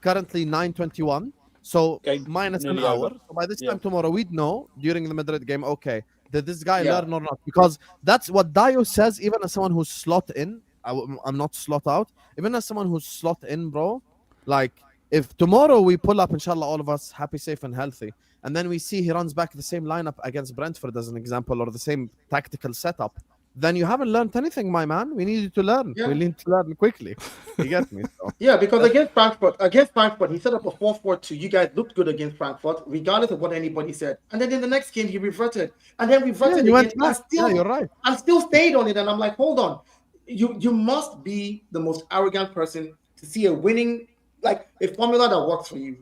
currently 9:21. So minus an hour. So by this time tomorrow, we'd know during the Madrid game, okay, did this guy learn or not? Because that's what Dio says, even as someone who's slot in. I'm not slot out. Even as someone who's slot in, bro, like if tomorrow we pull up, inshallah, all of us happy, safe, and healthy, and then we see he runs back the same lineup against Brentford as an example, or the same tactical setup, then you haven't learned anything, my man. We need you to learn. We need to learn quickly. You get me? So. Yeah, because against Frankfurt, he set up a 4-4-2. You guys looked good against Frankfurt, regardless of what anybody said. And then in the next game, he reverted. And then reverted again. You're right. And still stayed on it. And I'm like, hold on. You must be the most arrogant person to see a winning, like a formula that works for you,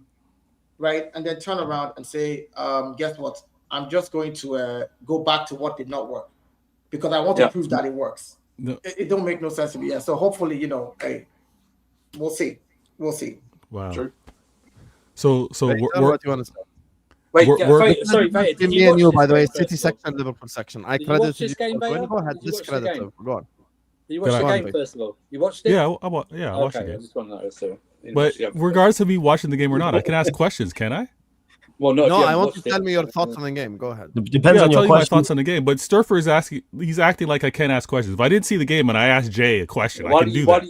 right? And then turn around and say, guess what? I'm just going to go back to what did not work, because I want to prove that it works. No. It don't make no sense to me. Yeah. So hopefully, hey, we'll see. Wow. True. So what do you want to say? Wait, sorry, Vaya, did you watch you, by the way, City section, Liverpool section. I credit you. Go ahead, discredit. Go on. You watched the game first of all. You watched it? Yeah, I watched the game. I just want to know. So, but regardless of me watching the game or not, I can ask questions, can I? Well, no, I want you to tell me your thoughts on the game. Go ahead. Depends on I'll tell you question. my thoughts on the game. But Sturfer is he's acting like I can't ask questions. If I didn't see the game and I asked Jay a question, I can do that.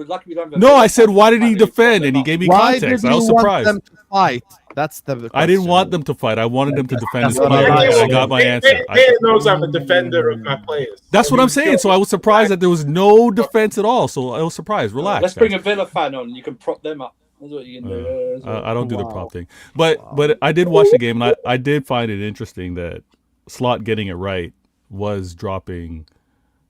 Lucky we don't have No, I said, why did he defend? And he gave me context. I was surprised. Want them to fight? That's the question. I didn't want them to fight. I wanted them to defend his player. I got my answer. They knows I'm a defender of my players. That's what I'm saying. So I was surprised that there was no defense at all. So I was surprised. Relax. Let's bring a Villa fan on. You can prop them up. That's what you can do. I don't do the prop thing. But I did watch the game, and I did find it interesting that Slot getting it right was dropping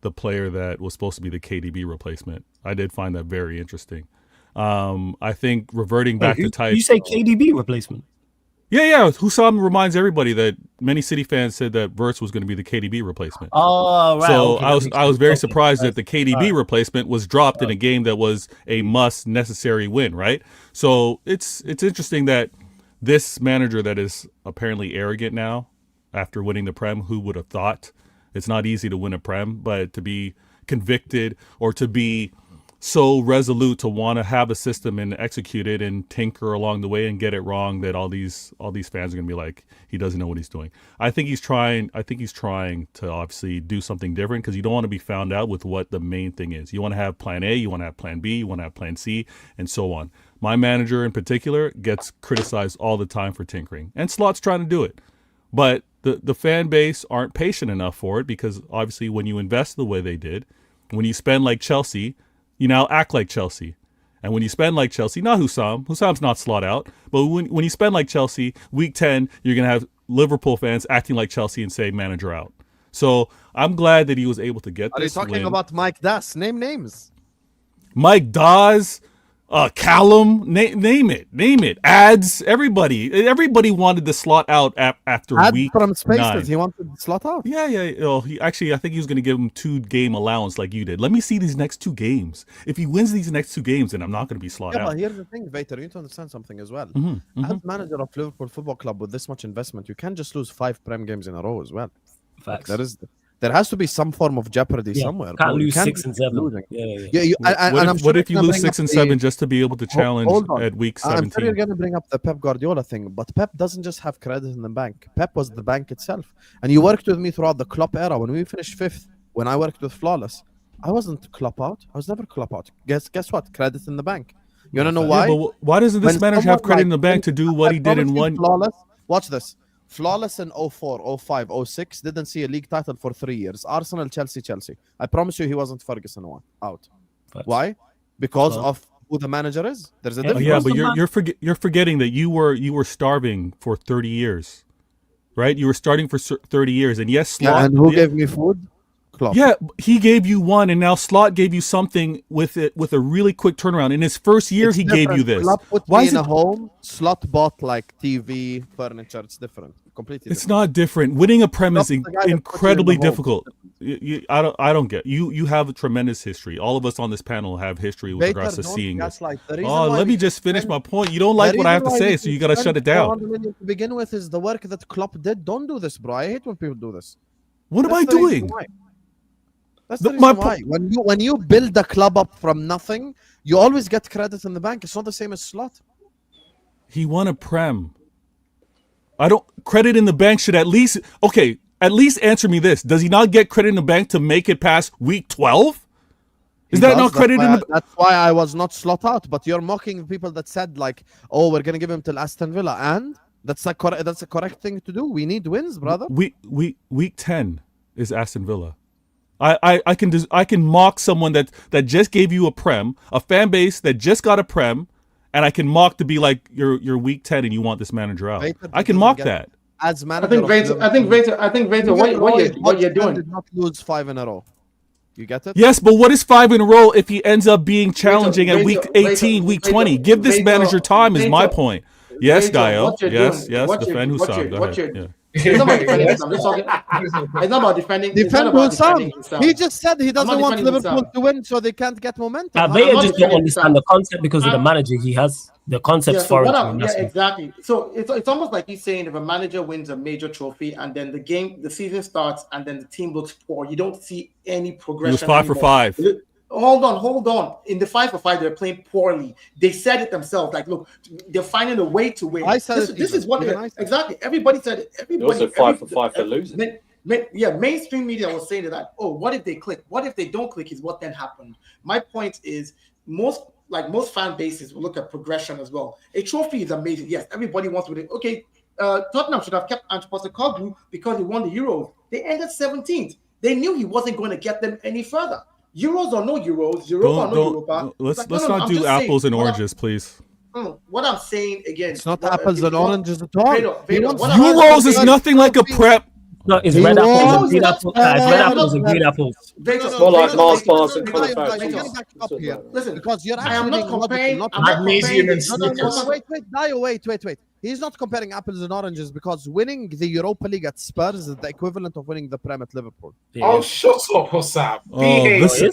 the player that was supposed to be the KDB replacement. I did find that very interesting. I think reverting back to type. You say KDB replacement? Yeah. Husam reminds everybody that many City fans said that Verts was going to be the KDB replacement. Oh, right. So okay, I was very surprised that the KDB replacement was dropped in a game that was a must necessary win, right? So it's interesting that this manager that is apparently arrogant now after winning the Prem, who would have thought? It's not easy to win a Prem, but to be convicted or to be so resolute to want to have a system and execute it and tinker along the way and get it wrong that all these fans are going to be like, he doesn't know what he's doing. I think he's trying to obviously do something different, because you don't want to be found out with what the main thing is. You want to have plan A, you want to have plan B, you want to have plan C, and so on. My manager in particular gets criticized all the time for tinkering, and Slot's trying to do it. But the fan base aren't patient enough for it, because obviously when you invest the way they did, when you spend like Chelsea, you now act like Chelsea. And when you spend like Chelsea, not Husam's not Slot out, but when you spend like Chelsea, week 10, you're going to have Liverpool fans acting like Chelsea and say manager out. So I'm glad that he was able to get this Are you talking win. about Mike Das? Name names. Mike Dawes, Callum, name it. Ads, everybody wanted the Slot out after Ads week from Spaces. 9. He wanted the Slot out. Yeah. Oh, I think he was going to give him 2-game allowance like you did. Let me see these next 2 games. If he wins these next 2 games, then I'm not going to be Slot Yeah, out. but here's the thing, Vader. You need to understand something as well. As manager of Liverpool Football Club with this much investment, you can't just lose 5 Prem games in a row as well. Facts. There has to be some form of jeopardy somewhere. Can't bro. You lose can't 6 and 7. losing. Yeah. What if you lose 6 and 7 just to be able to challenge at week I'm sure 17? you're going to bring up the Pep Guardiola thing, but Pep doesn't just have credit in the bank. Pep was the bank itself. And you worked with me throughout the Klopp era. When we finished 5th, when I worked with Flawless, I wasn't Klopp out. I was never Klopp out. Guess what? Credit in the bank. You want to know why? Yeah, but why doesn't this When manager have someone credit in the like- bank to do what he did in promise you one? Flawless. Watch this. Flawless in 04, 05, 06 didn't see a league title for 3 years. Arsenal, Chelsea. I promise you he wasn't Ferguson out. Facts. Why? Because of who the manager is. There's a Yeah, difference. Yeah, but you're forgetting that you were starving for 30 years, right? You were starting for 30 years, and yes, Slot. And who gave me food? Klopp. Yeah, he gave you one, and now Slot gave you something with a really quick turnaround. In his first year, It's he gave you different. this. Klopp put Why me is in a it? home. Slot bought like TV, furniture. It's different. Completely It's different. not different. Winning a Prem is Klopp's the guy that puts you in incredibly the home. difficult. I don't get you. You have a tremendous history. All of us on this panel have history with Baker, regards to don't seeing this. gaslight. The reason Oh, why let we me just finish spend- my point. You don't like the what I have reason to why say, we so you got to spend shut it down. 400 million to begin with is the work that Klopp did. Don't do this, bro. I hate when people do this. What am I That's the reason doing? why. That's The- the my reason why. When you build the club up from nothing, you always get credit in the bank. It's not the same as Slot. He won a Prem. I don't credit in the bank should at least answer me this. Does he not get credit in the bank to make it past week 12? Is that not credit in the That's why I was not Slot out. But you're mocking people that said like, "Oh, we're gonna give him till Aston Villa," and that's a correct thing to do. We need wins, brother. week 10 is Aston Villa. I can mock someone that just gave you a Prem, a fan base that just got a Prem, and I can mock to be like you're week 10 and you want this manager out. Vader I can doesn't mock get- that. As I manager, think of Vader, what you're doing. Did not lose 5 in a row. You get it? Yes, but what is 5 in a row if he ends up being challenging at week 18, week 20? Give this manager time is my point. Yes, Vader, Gael. what you're Yes, doing- yes. what you're- Defend what Husam. you're- Go what ahead. you're- Yeah. It's not about defending Husam. It's not about defending. It's not Defend about Husam. defending Husam. He just said he doesn't not want defending Liverpool Husam. to win, so they can't get momentum. Vader not just don't defending understand Husam. the concept because of the manager he has. The concept's foreign to him. Yeah, That's why. exactly. So it's almost like he's saying if a manager wins a major trophy and then the season starts and then the team looks poor, you don't see any progression. He was 5 for anymore. 5. Hold on. In the 5 for 5, they're playing poorly. They said it themselves. Like, look, they're finding a way to win. I said this, it this is what even I said it. exactly. Everybody said it. Everybody. Also 5 for 5 for losing. Mainstream media was saying that. Oh, what if they click? What if they don't click? Is what then happened. My point is most fan bases will look at progression as well. A trophy is amazing. Yes, everybody wants to win it. Okay, Tottenham should have kept Ange Postecoglou because he won the Euros. They ended 17th. They knew he wasn't going to get them any further. Euros or no Euros, Europa or no Europa. Let's No, not I'm do just apples saying, and oranges, please. What I'm saying again, It's not apples and oranges at all. Vader, He wants what I'm Euros is saying- nothing like a prep. No, it's He red apples was- and green apples. It's red apples and green apples. Vader, More like Vader, Mars Vader, bars and Vader, colour Vader, packs. Vader, Getting back up here. Listen, Because you're I am actually not being comparing. logical, I'm not Magnesium comparing. and No, no, sneakers. no, wait, Dio, wait. He's not comparing apples and oranges because winning the Europa League at Spurs is the equivalent of winning the Prem at Liverpool. Oh, shut up, Hussam. Oh, Behave. this is-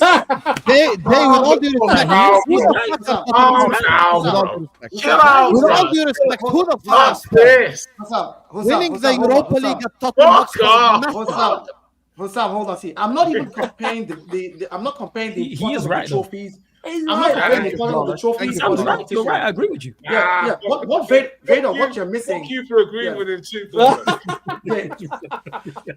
They with all due respect, Oh, who the right. fuck are Oh, talking no, about with all no. due respect? Chill out, With all bro. due respect, who the fuck Not is this. winning the Europa League at Tottenham Fuck Hotspur? off. Hussam, hold on. See, I'm not even comparing the I'm not comparing the He is importance of right, the though. trophies. He's I'm not right. comparing the importance of the trophies. I'm or the right. You're competition. right. I agree with you. Yeah. What Vader, what you're missing? Fuck you for agreeing Yeah. with him too. Yeah.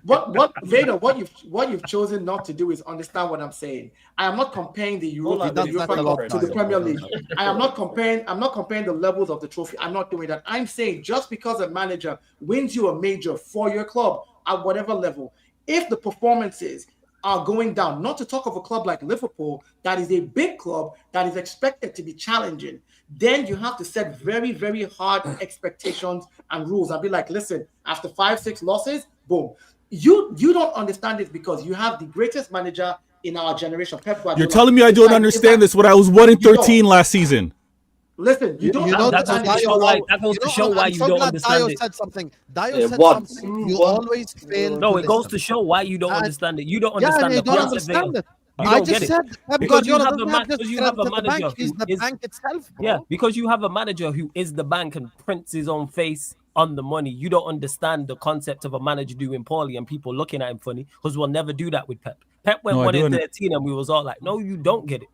What Vader, what you've chosen not to do is understand what I'm saying. I am not comparing the Europa, He the does Europa that a lot, Cup to the Dio. Premier League. I'm not comparing the levels of the trophy. I'm not doing that. I'm saying just because a manager wins you a major for your club at whatever level, if the performances are going down, not to talk of a club like Liverpool, that is a big club that is expected to be challenging, then you have to set very, very hard expectations and rules and be like, listen, after 5-6 losses, boom. You don't understand this because you have the greatest manager in our generation, Pep Guardiola. You're telling me I It's don't like- understand this when I was 1-13 last season. Listen, you don't. You know That that goes to show why. That goes to show why you don't understand Dio it. said something. Dio Yeah, said once. something. You Once. always fail. No, to it goes listen. to show why you don't And- understand it. You don't Yeah, understand and you the don't concept. understand it. You I don't just get it. said Pep Because you Guardiola have doesn't a have man- just because you have a credit at the bank. manager He's who the is- bank itself, bro. Yeah, because you have a manager who is the bank and prints his own face on the money. You don't understand the concept of a manager doing poorly and people looking at him funny because we'll never do that with Pep. Pep went No, I 1 do in under- 13 and we was all like, no, you don't get it.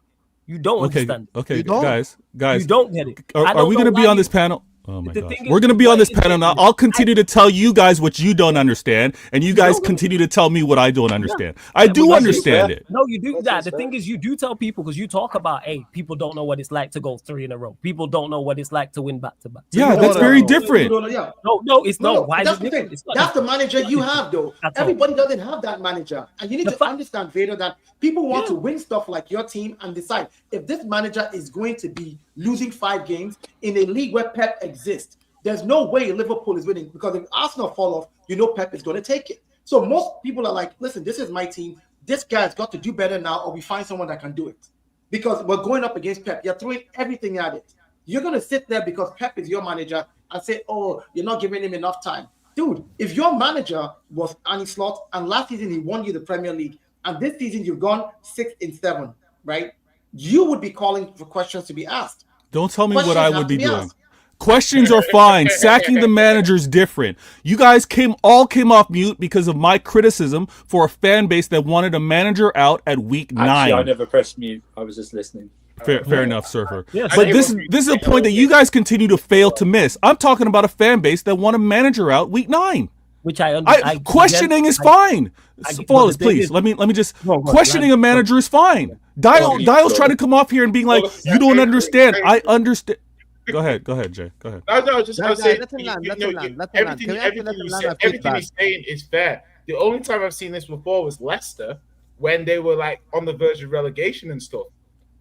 You don't understand. Okay, You don't. guys. You don't get it. I Are don't we know going to be why on you- this panel? Oh my The gosh. thing is, We're going to be why on this is panel it- now. I'll continue to tell you guys what you don't understand, and you guys don't. continue to tell me what I don't understand. I Yeah, do but that's understand fair. it. No, you do That's that. The fair. thing is, you do tell people because you talk about, hey, people don't know what it's like to go 3 in a row. People don't know what it's like to win back to back. Yeah, You that's don't very know. different. You don't know, yeah. No, it's No, not. Why is that's it the different? thing. It's not That's the different. manager you have, though. That's all. Everybody doesn't have that manager, and you need The to fact- understand, Vader, that people want to win stuff like your team and decide if this manager is going to be losing 5 games in a league where Pep exists. There's no way Liverpool is winning because if Arsenal fall off, you know Pep is going to take it. So most people are like, listen, this is my team. This guy's got to do better now, or we find someone that can do it. Because we're going up against Pep. You're throwing everything at it. You're going to sit there because Pep is your manager and say, oh, you're not giving him enough time. Dude, if your manager was Arne Slot and last season he won you the Premier League and this season you've gone 6 in 7, right? You would be calling for questions to be asked. Don't tell me what Questions I have would to be be doing. asked. Questions are fine. Sacking the manager is different. You guys all came off mute because of my criticism for a fan base that wanted a manager out at week 9. Actually, I never pressed mute. I was just listening. Fair enough, Surfer. Yes. But this is a point that you guys continue to fail to miss. I'm talking about a fan base that want a manager out week 9. Which I understand. Questioning is fine. but Flawless, the thing please. is- Let me just No, go questioning ahead. a manager is fine. Dial's trying to come off here and being like, you don't understand. I understand. Go ahead, Jay. Go ahead. No, just No, I say let him land, you let know, him land, you- let him land. everything Can we actually let him you land said, and everything feedback? he's saying is fair. The only time I've seen this before was Leicester when they were like on the verge of relegation and stuff.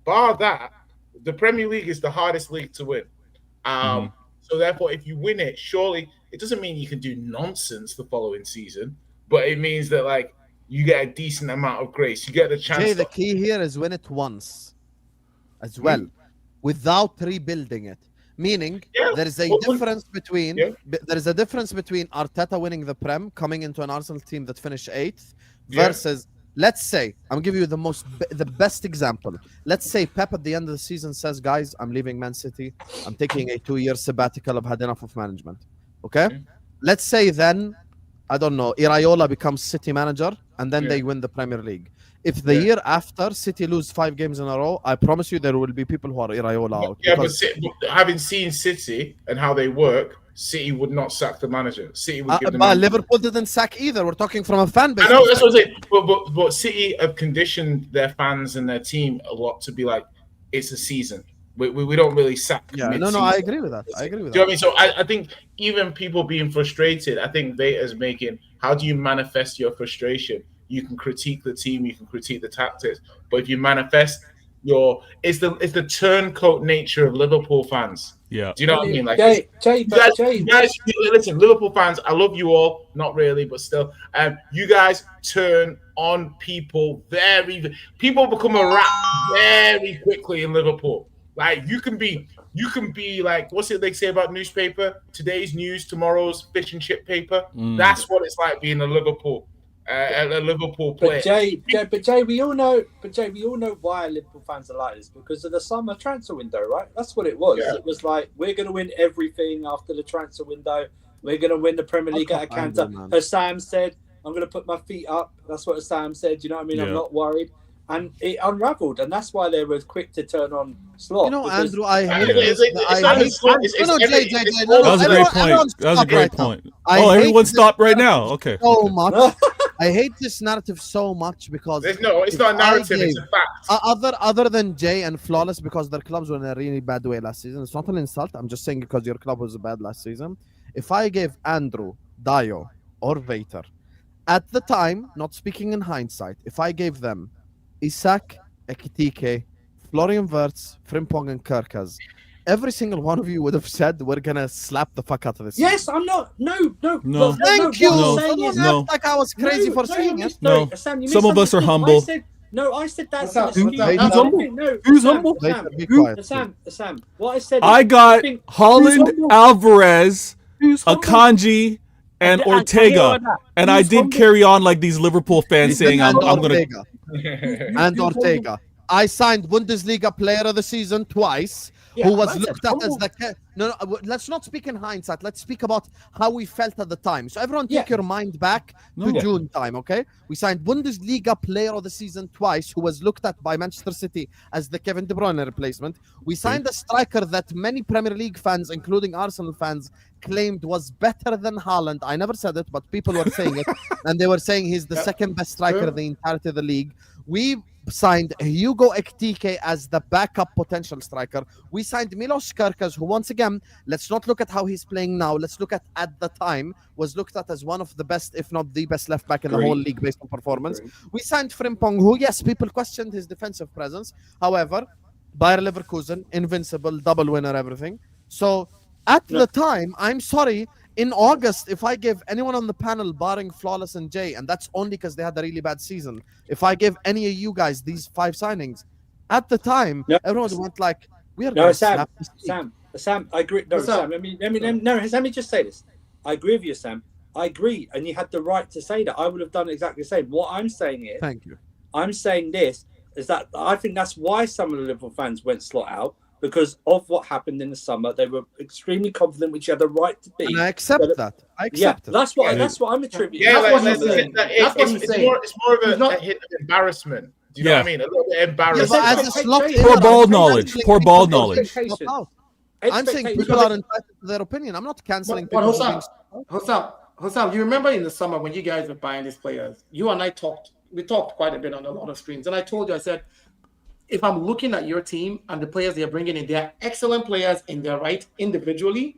Bar that, the Premier League is the hardest league to win. So therefore, if you win it, surely it doesn't mean you can do nonsense the following season, but it means that like you get a decent amount of grace. You get the chance. Jay, the key here is win it once as well, without rebuilding it. Meaning, Yeah. there is a Well, difference between yeah. there is a difference between Arteta winning the Prem, coming into an Arsenal team that finished 8th, Yeah. versus let's say I'm giving you the best example. Let's say Pep at the end of the season says, "Guys, I'm leaving Man City. I'm taking a 2-year sabbatical. I've had enough of management." Okay, let's say then I don't know, Iraola becomes City manager, and then they win the Premier League. If the year after City lose 5 games in a row, I promise you there will be people who are Iraola out. Yeah, but because- having seen City and how they work, City would not sack the manager. City would give them. but Liverpool didn't sack either. We're talking from a fan base. I know that's what I'm saying. But City have conditioned their fans and their team a lot to be like, it's a season. We don't really sack. Yeah, mid-season. no, I agree with that. I agree with Do you know that. what I mean? So I think even people being frustrated, I think Veta's making, how do you manifest your frustration? You can critique the team, you can critique the tactics, but if you manifest it's the turncoat nature of Liverpool fans. Yeah. Do you know what I mean? Like, Jay, you guys, listen, Liverpool fans, I love you all. Not really, but still. You guys turn on people people become a rat very quickly in Liverpool. Like, you can be like, what's it they say about newspaper? Today's news, tomorrow's fish and chip paper. That's what it's like being a Liverpool player. But Jay, we all know why Liverpool fans are like this, because of the summer transfer window, right? That's what it was. Yeah. It was like, we're going to win everything after the transfer window. We're going to win the Premier League at a canter. Husam said, I'm going to put my feet up. That's what Husam said. You know what I mean? Yeah. I'm not worried. And it unraveled, and that's why they were quick to turn on Slot. You know, Andrew, I hate this. That was a great point. That was a great point. Oh, everyone stop right now. Okay. So much. I hate this narrative so much because it's not a narrative, it's a fact. Other than Jay and Flawless, because their clubs were in a really bad way last season. It's not an insult. I'm just saying because your club was bad last season. If I gave Andrew, Dio, or Vater, at the time, not speaking in hindsight, if I gave them Isak, Ekitike, Florian Wirtz, Frimpong, and Kirkas, every single one of you would have said we're gonna slap the fuck out of this. Yes, I'm not. No. Thank you. No. Like I was crazy for saying it. No. Sam, some of us are humble. I said that. Who's humble? Sam. What I said. I got Haaland, Alvarez, Akanji, and Ortega, and I did carry on like these Liverpool fans saying I'm gonna. And Ortega. I signed Bundesliga Player of the Season twice, who was looked at as the... No, let's not speak in hindsight. Let's speak about how we felt at the time. So everyone take your mind back to June time, okay? We signed Bundesliga Player of the Season twice, who was looked at by Manchester City as the Kevin De Bruyne replacement. We signed a striker that many Premier League fans, including Arsenal fans, claimed was better than Haaland. I never said it, but people were saying it. And they were saying he's the second best striker in the entirety of the league. We signed Hugo Ekitike as the backup potential striker. We signed Milos Kerkez, who once again, let's not look at how he's playing now. Let's look at the time, was looked at as one of the best, if not the best left back in the whole league based on performance. We signed Frimpong, who, yes, people questioned his defensive presence. However, Bayer Leverkusen, invincible, double winner, everything. So at the time, I'm sorry, in August, if I gave anyone on the panel, barring Flawless and Jay, and that's only because they had a really bad season, if I gave any of you guys these 5 signings, at the time, everyone went like, we are going to slap Sam, I agree. No, Sam, let me just say this. I agree with you, Sam. I agree, and you had the right to say that. I would have done exactly the same. What I'm saying is, thank you. I'm saying this, is that I think that's why some of the Liverpool fans went Slot out, because of what happened in the summer. They were extremely confident, which you had the right to be. And I accept that. I accept it. That's what I'm attributing. Yeah, it's more of a hit of embarrassment. Do you know what I mean? A little bit embarrassing. Poor ball knowledge. I'm saying people are entitled to their opinion. I'm not canceling people. Husam, you remember in the summer when you guys were buying these players, you and I talked quite a bit on a lot of streams. And I told you, I said, if I'm looking at your team and the players they're bringing in, they're excellent players in their right individually,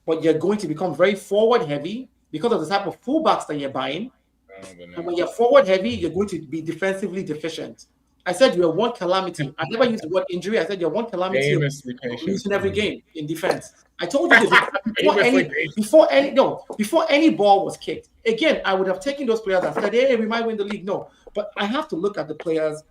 but you're going to become very forward heavy because of the type of fullbacks that you're buying. And when you're forward heavy, you're going to be defensively deficient. I said you're one calamity. I never used the word injury. I said you're one calamity losing every game in defense. I told you this before any ball was kicked. Again, I would have taken those players and said, hey, we might win the league. No, but I have to look at the players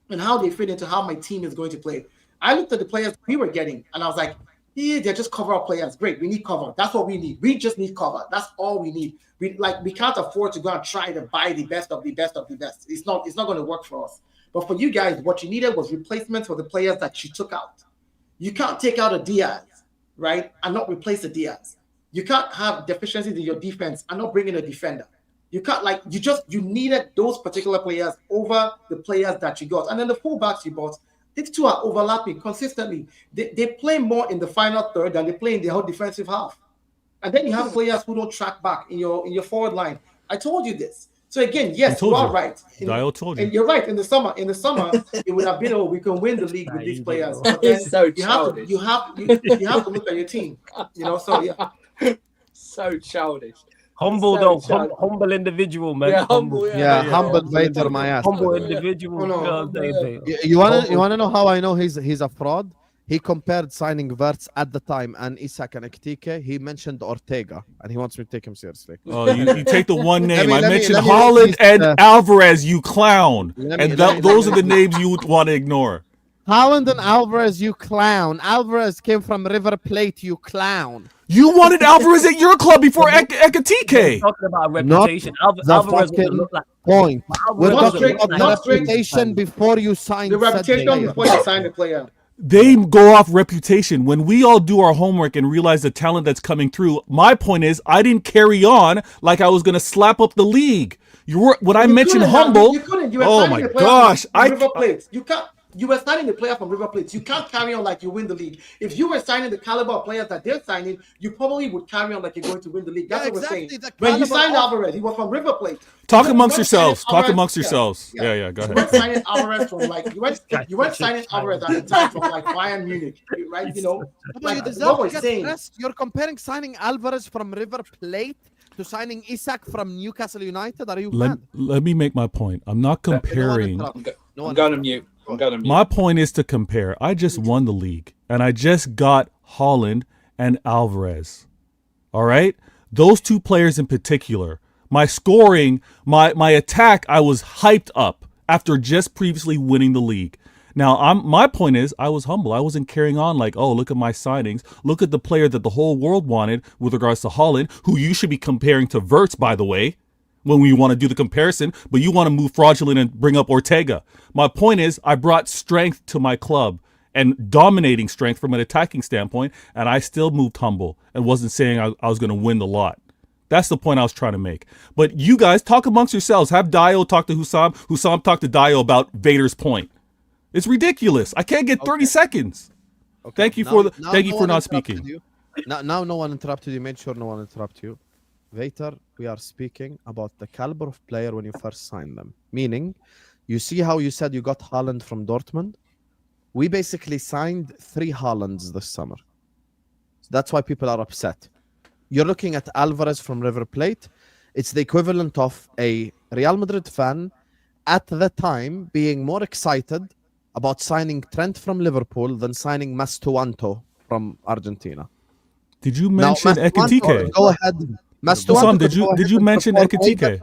and how they fit into how my team is going to play. I looked at the players we were getting, and I was like, yeah, they're just cover-up players. Great, we need cover. That's what we need. We just need cover. That's all we need. We can't afford to go and try to buy the best of the best of the best. It's not going to work for us. But for you guys, what you needed was replacements for the players that you took out. You can't take out a Diaz, right, and not replace a Diaz. You can't have deficiencies in your defense and not bring in a defender. You can't you needed those particular players over the players that you got. And then the fullbacks you bought, these two are overlapping consistently. They play more in the final third than they play in the whole defensive half. And then you have players who don't track back in your forward line. I told you this. So again, yes, you are right. Dial told you. And you're right. In the summer, it would have been, we can win the league with these players. But then you have to look at your team. So yeah. So childish. Humble though, humble individual, man. Yeah, humble. Yeah, humble yeah. Vader, my ass. Humble by the way. individual. Oh, no. You know what I'm saying, Vader? You wanna know how I know he's a fraud? He compared signing Verts at the time and Isak and Ekitike. He mentioned Ortega, and he wants me to take him seriously. Oh, you take the one name. I mentioned let me Haaland at and least, Alvarez, you clown. let Those me- are the names you would want to ignore. Haaland and Alvarez, you clown. Alvarez came from River Plate, you clown. You wanted Alvarez at your club before Ekitike. Talking about reputation. the Alvarez would fucking look like Point. We're Alvarez talking would look about the not straight- reputation before you sign The said reputation player. before you sign the player. They go off reputation. When we all do our homework and realize the talent that's coming through, my point is I didn't carry on like I was going to slap up the league. When I mentioned couldn't, man. humble, You couldn't. You were oh signing my the player gosh, from River Plate. You can't. You were signing the player from River Plate. You can't carry on like you win the league. If you were signing the caliber of players that they're signing, you probably would carry on like you're going to win the league. That's Yeah, what exactly, we're saying. the When you caliber signed of- Alvarez, he was from River Plate. talk You amongst weren't signing yourselves. Talk Alvarez- amongst yeah, yourselves. yeah. Yeah, go You ahead. weren't signing Alvarez from like you weren't signing Alvarez at the time from like Bayern Munich, right? You know, But like you what deserve we're to get saying. stressed. You're comparing signing Alvarez from River Plate to signing Isak from Newcastle United. Are you mad? Let me make my point. I'm not comparing. No I'm one going to interrupt. mute. I'm going to mute. My point is to compare. I just won the league, and I just got Haaland and Alvarez. All right? Those two players in particular. My scoring, my attack, I was hyped up after just previously winning the league. Now, my point is I was humble. I wasn't carrying on like, oh, look at my signings. Look at the player that the whole world wanted with regards to Haaland, who you should be comparing to Verts, by the way, when we want to do the comparison, but you want to move fraudulent and bring up Ortega. My point is I brought strength to my club and dominating strength from an attacking standpoint, and I still moved humble and wasn't saying I was going to win the lot. That's the point I was trying to make. But you guys talk amongst yourselves. Have Dio talk to Husam. Husam talk to Dio about Vader's point. It's ridiculous. I can't get 30 seconds. Okay, Thank you now- for now thank you no for one not interrupted speaking. you. Now no one interrupted you. Made sure no one interrupted you. Vader, we are speaking about the caliber of player when you first signed them. Meaning, you see how you said you got Haaland from Dortmund? We basically signed 3 Haalands this summer. So that's why people are upset. You're looking at Alvarez from River Plate. It's the equivalent of a Real Madrid fan at the time being more excited about signing Trent from Liverpool than signing Mastuanto from Argentina. Did you Now, mention Mastuanto, Ekitike? go ahead. Husam, could go did ahead you and mention perform way Ekitike? better.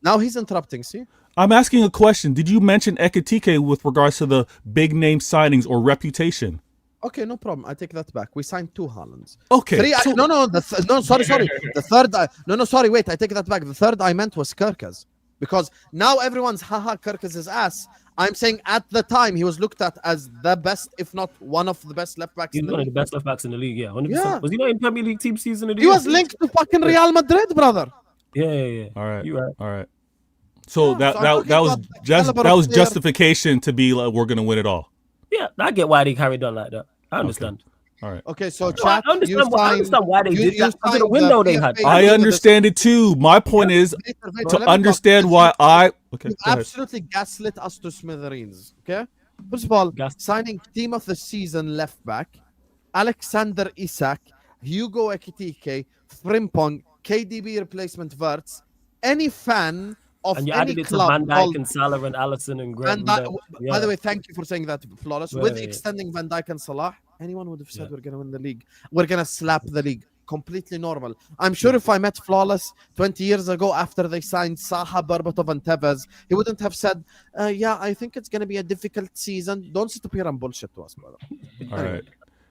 Now he's interrupting, see? I'm asking a question. Did you mention Ekitike with regards to the big name signings or reputation? Okay, no problem. I take that back. We signed 2 Haalands. Okay. 3, so- sorry. The third, sorry, wait, I take that back. The third I meant was Kirkaz. Because now everyone's haha Kirkaz's ass. I'm saying at the time he was looked at as the best, if not one of the best left backs He's in the one of league. the best left backs in the league. Yeah, 100%. Yeah. Was he not in Premier League team season of the He year? was linked to fucking Real Madrid, brother. Yeah. All right. You right. All right. So Yeah, that so I'm that talking that was about the just caliber that of was player. justification to be like we're gonna win it all. Yeah, I get why they carried on like that. I understand. All right. Okay, so No, chat, I understand why they you- did you that. Because of the signed window they PFA had. I understand it too. My point is to understand why I okay. You Go ahead. absolutely gaslit us to smithereens. Okay. First of all, Gas- signing team of the season left back, Alexander Isak, Hugo Ekitike, Frimpong, KDB replacement Verts. Any fan of And you any added it to club Van Dijk called and Salah and Allison and Grant. Van Dijk, by the way, thank you for saying that, Flawless. With Yeah. extending Van Dijk and Salah, anyone would have said Yeah. we're going to win the league. We're going to slap the league. Completely normal. I'm sure if I met Flawless 20 years ago after they signed Saha, Berbatov, and Tevez, he wouldn't have said, yeah, I think it's going to be a difficult season. Don't sit up here and bullshit to us, brother. All right.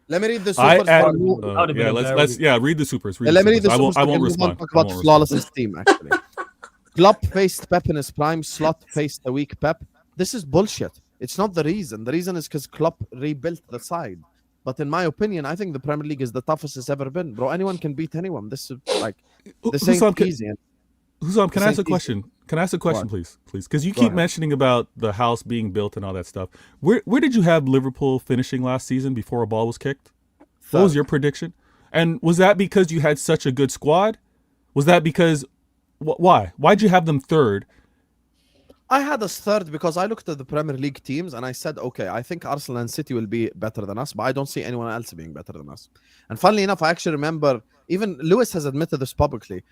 Let me read the I supers. add, for you. That would've been yeah, a let's very- read the supers. Let me read the I supers. won't we can move on respond. to talk I about won't respond. Flawless's team, actually. Klopp faced Pep in his prime. Slot faced the weak Pep. This is bullshit. It's not the reason. The reason is because Klopp rebuilt the side. But in my opinion, I think the Premier League is the toughest it's ever been, bro. Anyone can beat anyone. This is like this ain't Husam, easy. Husam, can I ask a Same question? Can I ask a question, please? Because you Go keep ahead. mentioning about the house being built and all that stuff. Where did you have Liverpool finishing last season before a ball was kicked? What was your prediction? And was that because you had such a good squad? Was that because why? Why'd you have them third? I had us third because I looked at the Premier League teams and I said, okay, I think Arsenal and City will be better than us, but I don't see anyone else being better than us. And funnily enough, I actually remember even Lewis has admitted this publicly.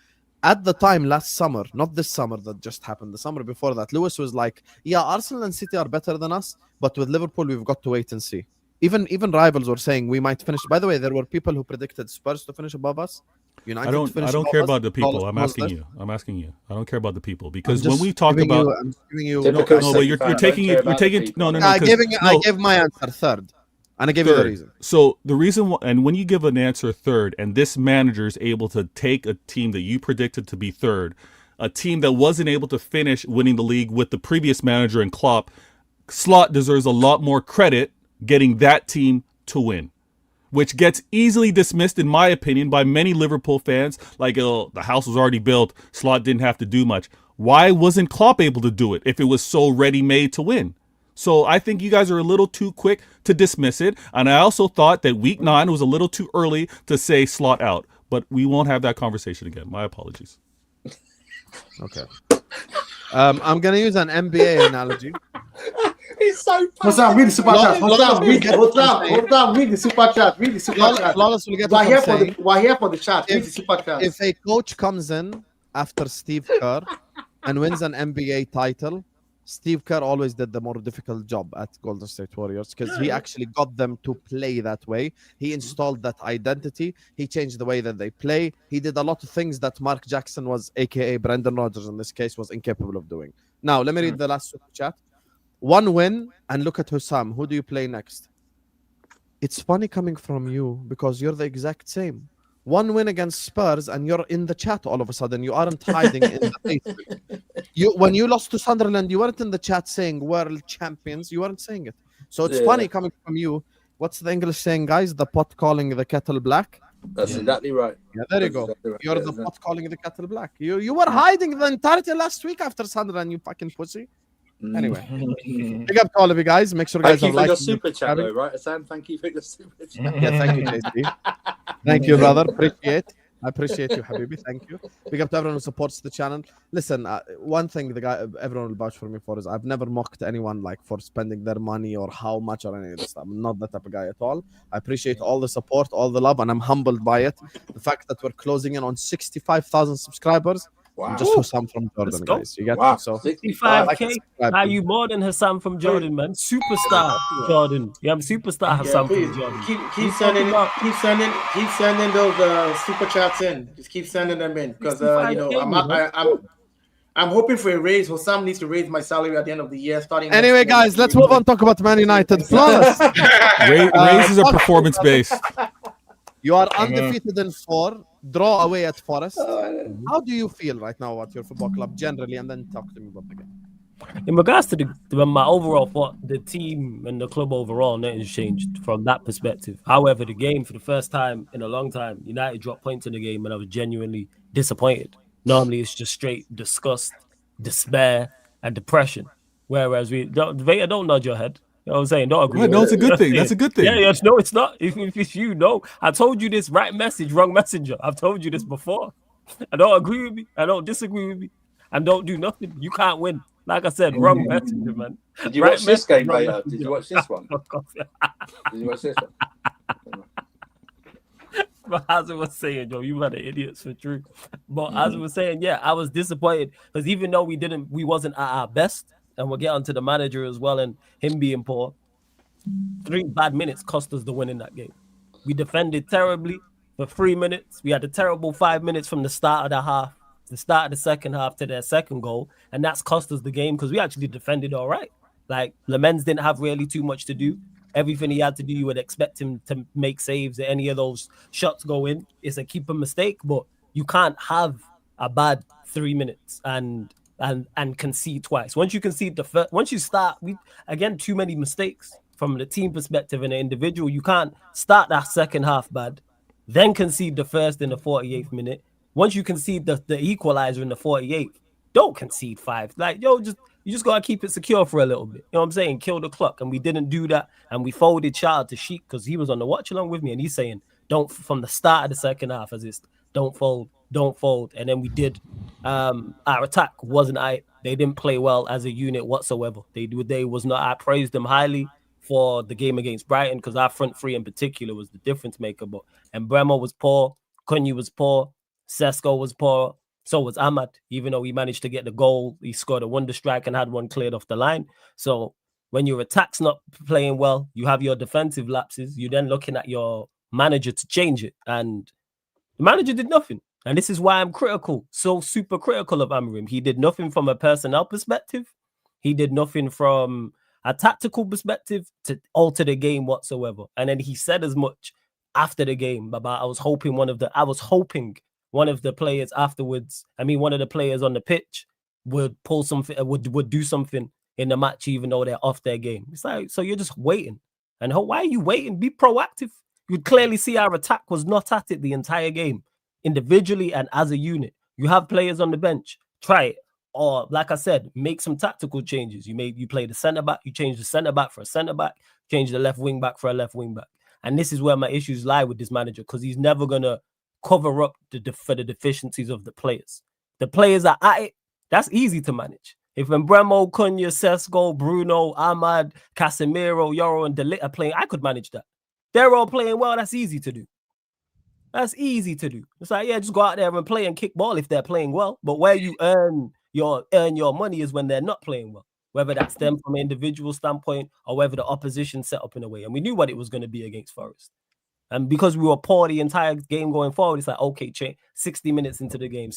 at the time last summer, not this summer that just happened, the summer before that, Lewis was like, yeah, Arsenal and City are better than us, but with Liverpool, we've got to wait and see. Even rivals were saying we might finish. By the way, there were people who predicted Spurs to finish above us. United to finish I don't above care us. about the people. I'm Lawless asking was you. I'm asking you. I don't care about the people I'm because just when we talk giving about you, I'm giving you. Typical no, but you're City fan, taking don't care it. You're about the taking people. no. I Because gave my answer third, and I gave you the third. reason. So the reason, and when you give an answer third, and this manager is able to take a team that you predicted to be third, a team that wasn't able to finish winning the league with the previous manager and Klopp, Slot deserves a lot more credit getting that team to win, which gets easily dismissed, in my opinion, by many Liverpool fans. Like, oh, the house was already built. Slot didn't have to do much. Why wasn't Klopp able to do it if it was so ready-made to win? So I think you guys are a little too quick to dismiss it. And I also thought that week 9 was a little too early to say Slot out. But we won't have that conversation again. My apologies. Okay. I'm gonna use an NBA analogy. He's so Husam, read the super chat. Lawless will get what I'm saying. Husam, read the super chat. Read the super chat. Lawless will get what I'm saying. We're here for the chat. Read the super chat. If a coach comes in after Steve Kerr and wins an NBA title, Steve Kerr always did the more difficult job at Golden State Warriors because he actually got them to play that way. He installed that identity. He changed the way that they play. He did a lot of things that Mark Jackson was, aka Brendan Rodgers in this case, was incapable of doing. Now, let me read the last super chat. One win, and look at Husam. Who do you play next? It's funny coming from you because you're the exact same. One win against Spurs, and you're in the chat all of a sudden. You aren't hiding in the Facebook. When you lost to Sunderland, you weren't in the chat saying world champions. You weren't saying it. So it's funny coming from you. What's the English saying, guys? The pot calling the kettle black. That's exactly right. Yeah, there you go. Exactly right. You're the pot calling the kettle black. You were hiding the entirety last week after Sunderland, you fucking pussy. Anyway, big up to all of you guys. Make sure guys Thank you are for your liking, super chat, though, right, Sam? Thank you for your super chat. Yeah, thank you, JC. Thank you, brother. I appreciate you, Habibi. Thank you. Big up to everyone who supports the channel. Listen, one thing everyone will vouch for me for is I've never mocked anyone like for spending their money or how much or any of this stuff. I'm not that type of guy at all. I appreciate all the support, all the love, and I'm humbled by it. The fact that we're closing in on 65,000 subscribers. Wow. I'm just Husam from Jordan, guys. You get me? So 65K. Are you more than Husam from Jordan, man? Superstar Jordan. Yeah, I'm superstar Husam from Jordan. Keep sending those super chats in. Just keep sending them in because I'm hoping for a raise. Husam needs to raise my salary at the end of the year. Starting. Anyway, guys, let's move on. Talk about Man United. Flawless. Raises are performance based. You are undefeated in 4, draw away at Forest. How do you feel right now about your football club generally? And then talk to me about the game. In regards to my overall thought, the team and the club overall, nothing's changed from that perspective. However, the game, for the first time in a long time, United dropped points in the game and I was genuinely disappointed. Normally, it's just straight disgust, despair, and depression. Whereas Vader, don't nod your head. You know what I'm saying? Don't agree. No, it's a good thing. That's a good thing. Yeah, no, it's not. If it's you, no. I told you this, right message, wrong messenger. I've told you this before. I don't agree with me. I don't disagree with me. And don't do nothing. You can't win. Like I said, wrong messenger, man. Did you watch this game, Vader? Did you watch this one? Did you watch this one? But as I was saying, Joe, you had the idiots for true. But as I was saying, yeah, I was disappointed because even though we wasn't at our best, and we'll get onto the manager as well and him being poor, 3 bad minutes cost us the win in that game. We defended terribly for 3 minutes. We had a terrible 5 minutes from the start of the half, the start of the second half to their second goal, and that's cost us the game because we actually defended all right. Like, Lamens didn't have really too much to do. Everything he had to do, you would expect him to make saves. Any of those shots go in, it's a keeper mistake, but you can't have a bad 3 minutes and concede twice. Once you concede the first, once you start, again, too many mistakes from the team perspective and the individual. You can't start that second half bad, then concede the first in the 48th minute. Once you concede the equalizer in the 48th, don't concede 5. Like, you just gotta keep it secure for a little bit. You know what I'm saying? Kill the clock. And we didn't do that. And we folded Child to Sheik because he was on the watch along with me, and he's saying, don't, from the start of the second half, as it's don't fold. And then we did. Our attack wasn't they didn't play well as a unit whatsoever. They was not. I praised them highly for the game against Brighton because our front three in particular was the difference maker. But and Bremer was poor, Cunha was poor, Sesko was poor. So was Ahmad, even though he managed to get the goal. He scored a wonder strike and had one cleared off the line. So when your attack's not playing well, you have your defensive lapses. You're then looking at your manager to change it. And the manager did nothing. And this is why I'm critical, so super critical of Amorim. He did nothing from a personnel perspective. He did nothing from a tactical perspective to alter the game whatsoever. And then he said as much after the game about I was hoping one of the players afterwards, one of the players on the pitch would pull something, would do something in the match, even though they're off their game. It's like, so you're just waiting. And why are you waiting? Be proactive. You'd clearly see our attack was not at it the entire game, individually and as a unit. You have players on the bench, try it. Or like I said, make some tactical changes. You play the centre back, you change the centre back for a centre back, change the left wing back for a left wing back. And this is where my issues lie with this manager, because he's never gonna cover up for the deficiencies of the players. The players are at it. That's easy to manage. If Bremo, Cunha, Sesko, Bruno, Ahmad, Casemiro, Yoro, and De Ligt are playing, I could manage that. They're all playing well. That's easy to do. That's easy to do. It's like, yeah, just go out there and play and kick ball if they're playing well. But where you earn your money is when they're not playing well, whether that's them from an individual standpoint or whether the opposition set up in a way. And we knew what it was going to be against Forest. And because we were poor the entire game going forward, it's like, okay, 60 minutes into the game,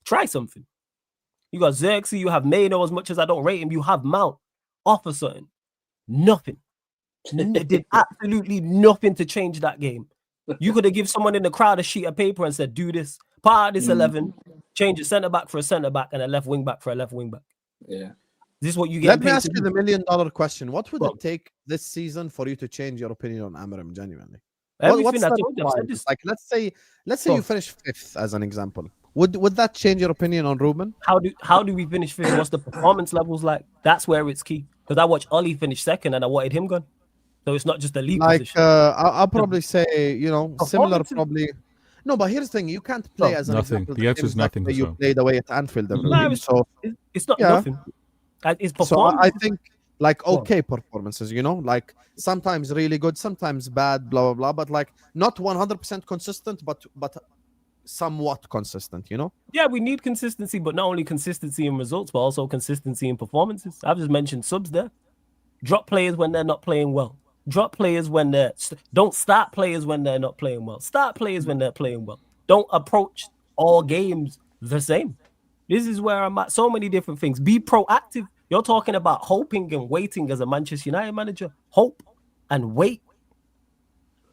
try something. You got Xerxes, you have Mano. As much as I don't rate him, you have Mount. Offer something. Nothing. They did absolutely nothing to change that game. You could have given someone in the crowd a sheet of paper and said, do this. Part of this 11, change a centre back for a centre back and a left wing back for a left wing back. Yeah. This is what you get. Let me ask you the $1 million question. What would it take this season for you to change your opinion on Amorim genuinely? Everything I told you, I've said this. Like, let's say you finish 5th as an example. Would that change your opinion on Ruben? How do we finish 5th? What's the performance levels like? That's where it's key. Because I watched Ollie finish 2nd and I wanted him gone. So it's not just the league position. I'll probably say, similar probably. No, but here's the thing: you can't play as an nothing. example. The answer is nothing. You played away at Anfield. It's not nothing. It's performance. So I think okay performances. Like sometimes really good, sometimes bad. Blah blah blah. But like not 100% consistent, but somewhat consistent. Yeah, we need consistency, but not only consistency in results, but also consistency in performances. I've just mentioned subs there. Drop players when they're not playing well. Drop players when don't start players when they're not playing well. Start players when they're playing well. Don't approach all games the same. This is where I'm at. So many different things. Be proactive. You're talking about hoping and waiting as a Manchester United manager. Hope and wait.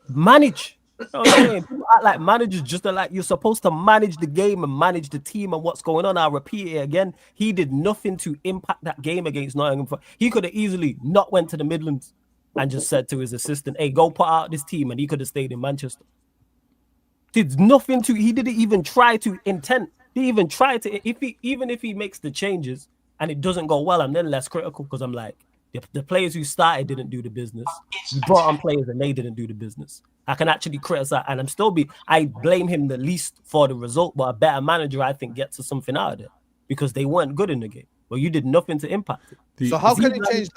Manage. You know what I'm saying? People act like managers just like you're supposed to manage the game and manage the team and what's going on. I'll repeat it again. He did nothing to impact that game against Nottingham. He could have easily not went to the Midlands and just said to his assistant, hey, go put out this team, and he could have stayed in Manchester. Did nothing to, he didn't even try to intent. He even tried to, even if he makes the changes and it doesn't go well, I'm then less critical because I'm like, the players who started didn't do the business. You brought on players and they didn't do the business. I can actually criticize, and I blame him the least for the result, but a better manager, I think, gets something out of it because they weren't good in the game. Well, you did nothing to impact it. So how can you change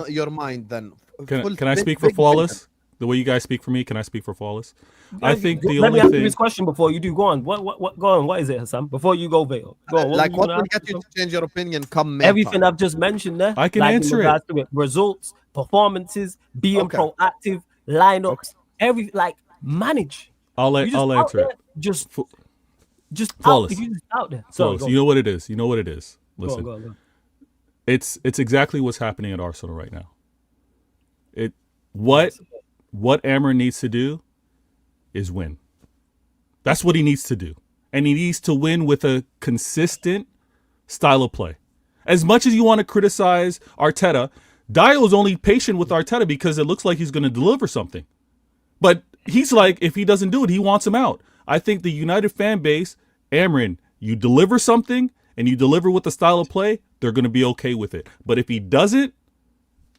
your mind then? Can I speak for Flawless? The way you guys speak for me, can I speak for Flawless? I think the Let only me ask thing... you this question before you do. Go on. What? Go on. What is it, Husam? Before you go, Vale. Go on. What will get you to change your opinion come May everything time? I've just mentioned there. I can answer it. Results, performances, being proactive, lineups, manage. I'll answer it. Just Flawless. If you just out there. Flawless. You know what it is. Listen. Go on. It's exactly what's happening at Arsenal right now. What Amorim needs to do is win. That's what he needs to do. And he needs to win with a consistent style of play. As much as you want to criticize Arteta, Dio is only patient with Arteta because it looks like he's going to deliver something. But he's like, if he doesn't do it, he wants him out. I think the United fan base, Amorim, you deliver something and you deliver with the style of play, they're going to be okay with it. But if he doesn't,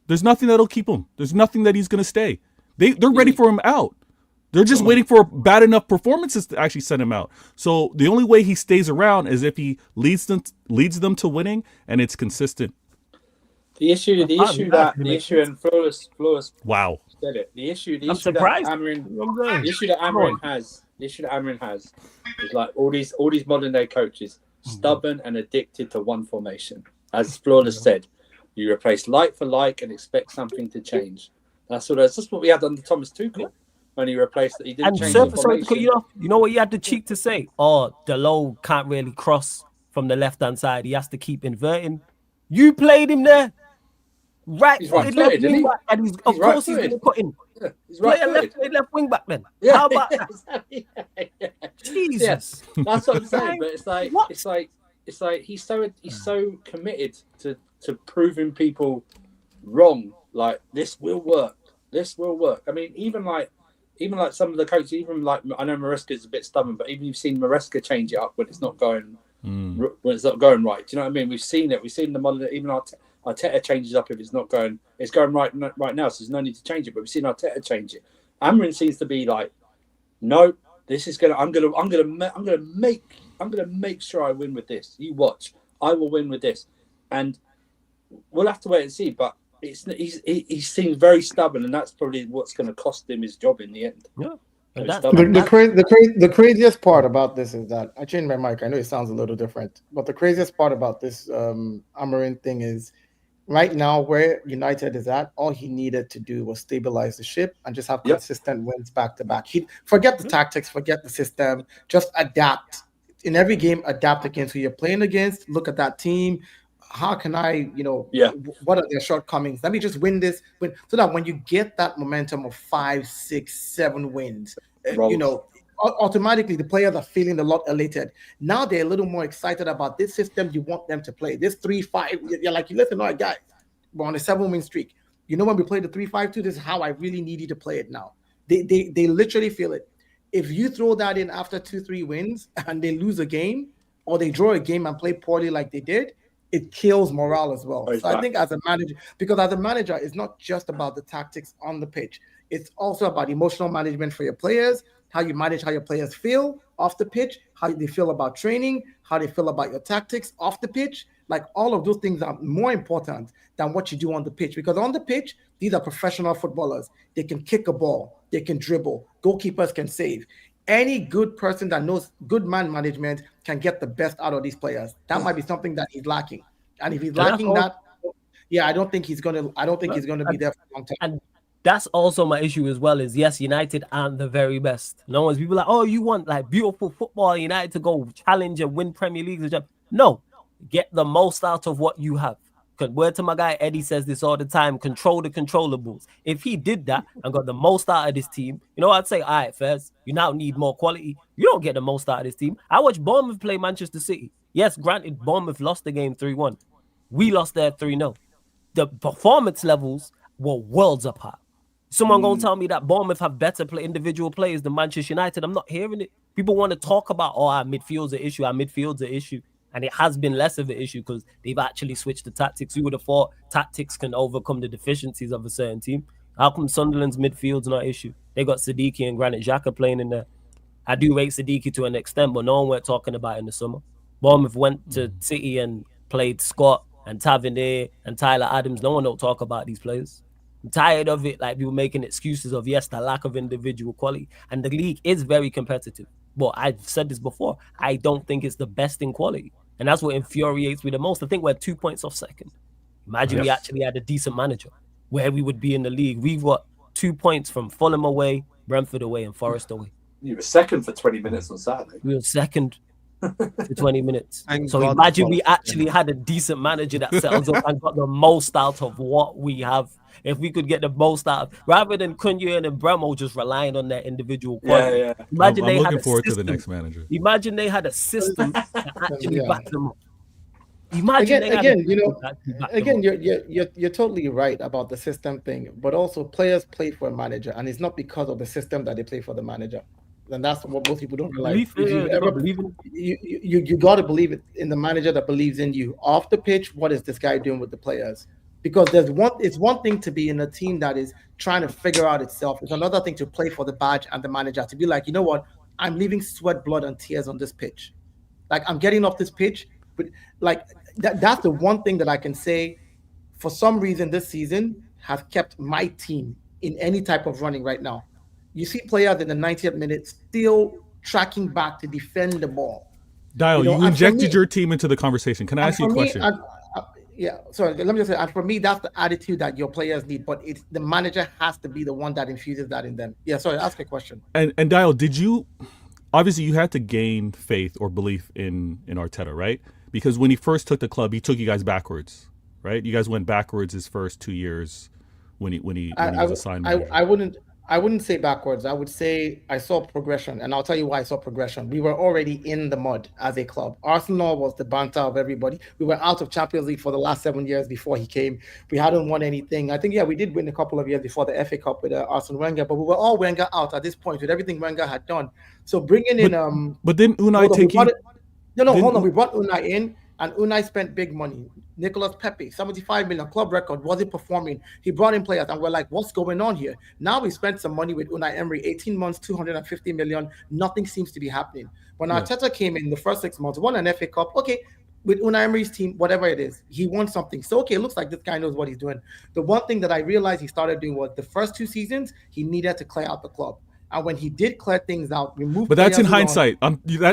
there's nothing that'll keep him. There's nothing that he's going to stay. They're ready for him out. They're just waiting for bad enough performances to actually send him out. So the only way he stays around is if he leads them to winning and it's consistent. The issue, and Flawless. Wow. Said it. The issue that Amorim has is like all these modern day coaches stubborn and addicted to one formation. As Flawless said, you replace like for like and expect something to change. That's what we had under Thomas Tuchel when he replaced it. He didn't change the formation. You know what he had the cheek to say? Oh, Delo can't really cross from the left-hand side. He has to keep inverting. You played him there. Right, he's right-footed, isn't he? And he's of course he's going to put in. Yeah, he's Play a right-footed. left wing back then. Yeah, How about that? yeah. Jesus. Yeah, that's what I'm saying. But What? it's like he's so committed to proving people wrong. Like this will work. This will work. I mean, even like some of the coaches, even like I know Maresca's a bit stubborn, but even you've seen Maresca change it up when it's not going when it's not going right. Do you know what I mean? We've seen it. We've seen the model. Even Arteta changes up if it's not going. It's going right now, so there's no need to change it. But we've seen Arteta change it. Amarin seems to be like, no, this is gonna. I'm gonna make sure I win with this. You watch, I will win with this, and we'll have to wait and see. But he seems very stubborn, and that's probably what's going to cost him his job in the end. Yeah. The craziest part about this is that I changed my mic. I know it sounds a little different, but the craziest part about this Amarin thing is right now where United is at, all he needed to do was stabilize the ship and just have consistent wins back to back. He forget the tactics, forget the system, just adapt. In every game, adapt against who you're playing against. Look at that team. How can I, what are their shortcomings? Let me just win this, so that when you get that momentum of 5, 6, 7 wins, automatically the players are feeling a lot elated. Now they're a little more excited about this system you want them to play. This 3-5, you're like, listen, all right, guys, we're on a 7-win streak. You know when we play the 3-5-2, this is how I really need you to play it now. They literally feel it. If you throw that in after 2-3 wins and they lose a game or they draw a game and play poorly like they did, it kills morale as well. So I think as a manager, it's not just about the tactics on the pitch. It's also about emotional management for your players, how you manage how your players feel off the pitch, how they feel about training, how they feel about your tactics off the pitch. Like all of those things are more important than what you do on the pitch. Because on the pitch, these are professional footballers. They can kick a ball. They can dribble. Goalkeepers can save. Any good person that knows good man management can get the best out of these players. That might be something that he's lacking. And if he's lacking that, I don't think he's gonna be there for a long time. And that's also my issue as well. Is yes, United aren't the very best. No one's people like, oh, you want like beautiful football, United to go challenge and win Premier Leagues. No, get the most out of what you have. Word to my guy Eddie says this all the time: control the controllables. If he did that and got the most out of this team, I'd say, all right, Fez, you now need more quality. You don't get the most out of this team. I watched Bournemouth play Manchester City. Yes, granted, Bournemouth lost the game 3-1. We lost there 3-0. The performance levels were worlds apart. Someone gonna tell me that Bournemouth have better individual players than Manchester United. I'm not hearing it. People want to talk about, our midfield's an issue, and it has been less of an issue because they've actually switched the tactics. You would have thought tactics can overcome the deficiencies of a certain team. How come Sunderland's midfield's not an issue? They got Siddiqui and Granit Xhaka playing in there. I do rate Siddiqui to an extent, but no one weren't talking about it in the summer. Bournemouth went to City and played Scott and Tavernier and Tyler Adams. No one don't talk about these players. I'm tired of it, like people making excuses of, yes, the lack of individual quality. And the league is very competitive. But I've said this before, I don't think it's the best in quality. And that's what infuriates me the most. I think we're 2 points off second. Imagine we actually had a decent manager, where we would be in the league. We've got 2 points from Fulham away, Brentford away, and Forest away. You were second for 20 minutes on Saturday. We were second for 20 minutes. Thank So God imagine for we Forest. actually had a decent manager that settles up and got the most out of what we have. If we could get the most out of, rather than Cunha and Bremo just relying on their individual quality. Yeah. Imagine I'm they had looking a forward to system. the next manager. Imagine they had a system that actually Yeah. backed them up. Imagine they had a Again, system that actually backed them up. you're totally right about the system thing, but also players play for a manager, and it's not because of the system that they play for the manager. And that's what most people don't realize. You got to believe it in the manager that believes in you. Off the pitch, what is this guy doing with the players? Because it's one thing to be in a team that is trying to figure out itself. It's another thing to play for the badge and the manager, to be like, you know what, I'm leaving sweat, blood, and tears on this pitch. Like, I'm getting off this pitch, but like that's the one thing that I can say for some reason this season has kept my team in any type of running right now. You see players in the 90th minute still tracking back to defend the ball. Dio, You know, you and for injected me- your team into the conversation. Can I and ask you a for me, question? yeah, sorry, let me just say, and for me, that's the attitude that your players need, but it's the manager has to be the one that infuses that in them. Yeah, sorry, ask a question. And Dio, did you obviously you had to gain faith or belief in Arteta, right? Because when he first took the club, he took you guys backwards, right? You guys went backwards his first 2 years when he was assigned manager. I wouldn't say backwards. I would say I saw progression, and I'll tell you why I saw progression. We were already in the mud as a club. Arsenal was the banter of everybody. We were out of Champions League for the last 7 years before he came. We hadn't won anything. I think, yeah, we did win a couple of years before the FA Cup with Arsene Wenger, but we were all Wenger out at this point with everything Wenger had done. So bringing in But didn't Unai take you? Hold on. We brought Unai in, and Unai spent big money. Nicolas Pepe, 75 million, club record, wasn't performing. He brought in players, and we're like, what's going on here? Now we spent some money with Unai Emery, 18 months, 250 million. Nothing seems to be happening. When Arteta came in the first 6 months, won an FA Cup, okay, with Unai Emery's team, whatever it is, he won something. So, okay, it looks like this guy knows what he's doing. The one thing that I realized he started doing was the first 2 seasons, he needed to clear out the club. And when he did clear things out, remove. But that's in hindsight.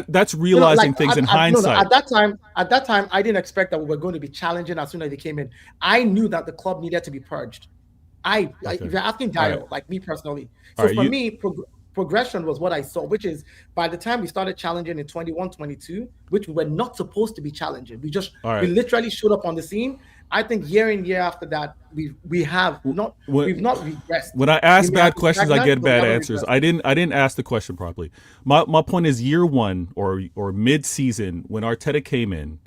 That's realizing things in hindsight. At that time, I didn't expect that we were going to be challenging as soon as he came in. I knew that the club needed to be purged. If you're asking Dio, like me personally, so for me, progression was what I saw, which is by the time we started challenging in 21-22, which we were not supposed to be challenging. We literally showed up on the scene. I think year in, year after that, we've not regressed. When I ask bad questions, I get bad answers. I didn't ask the question properly. My point is year one or mid-season when Arteta came in,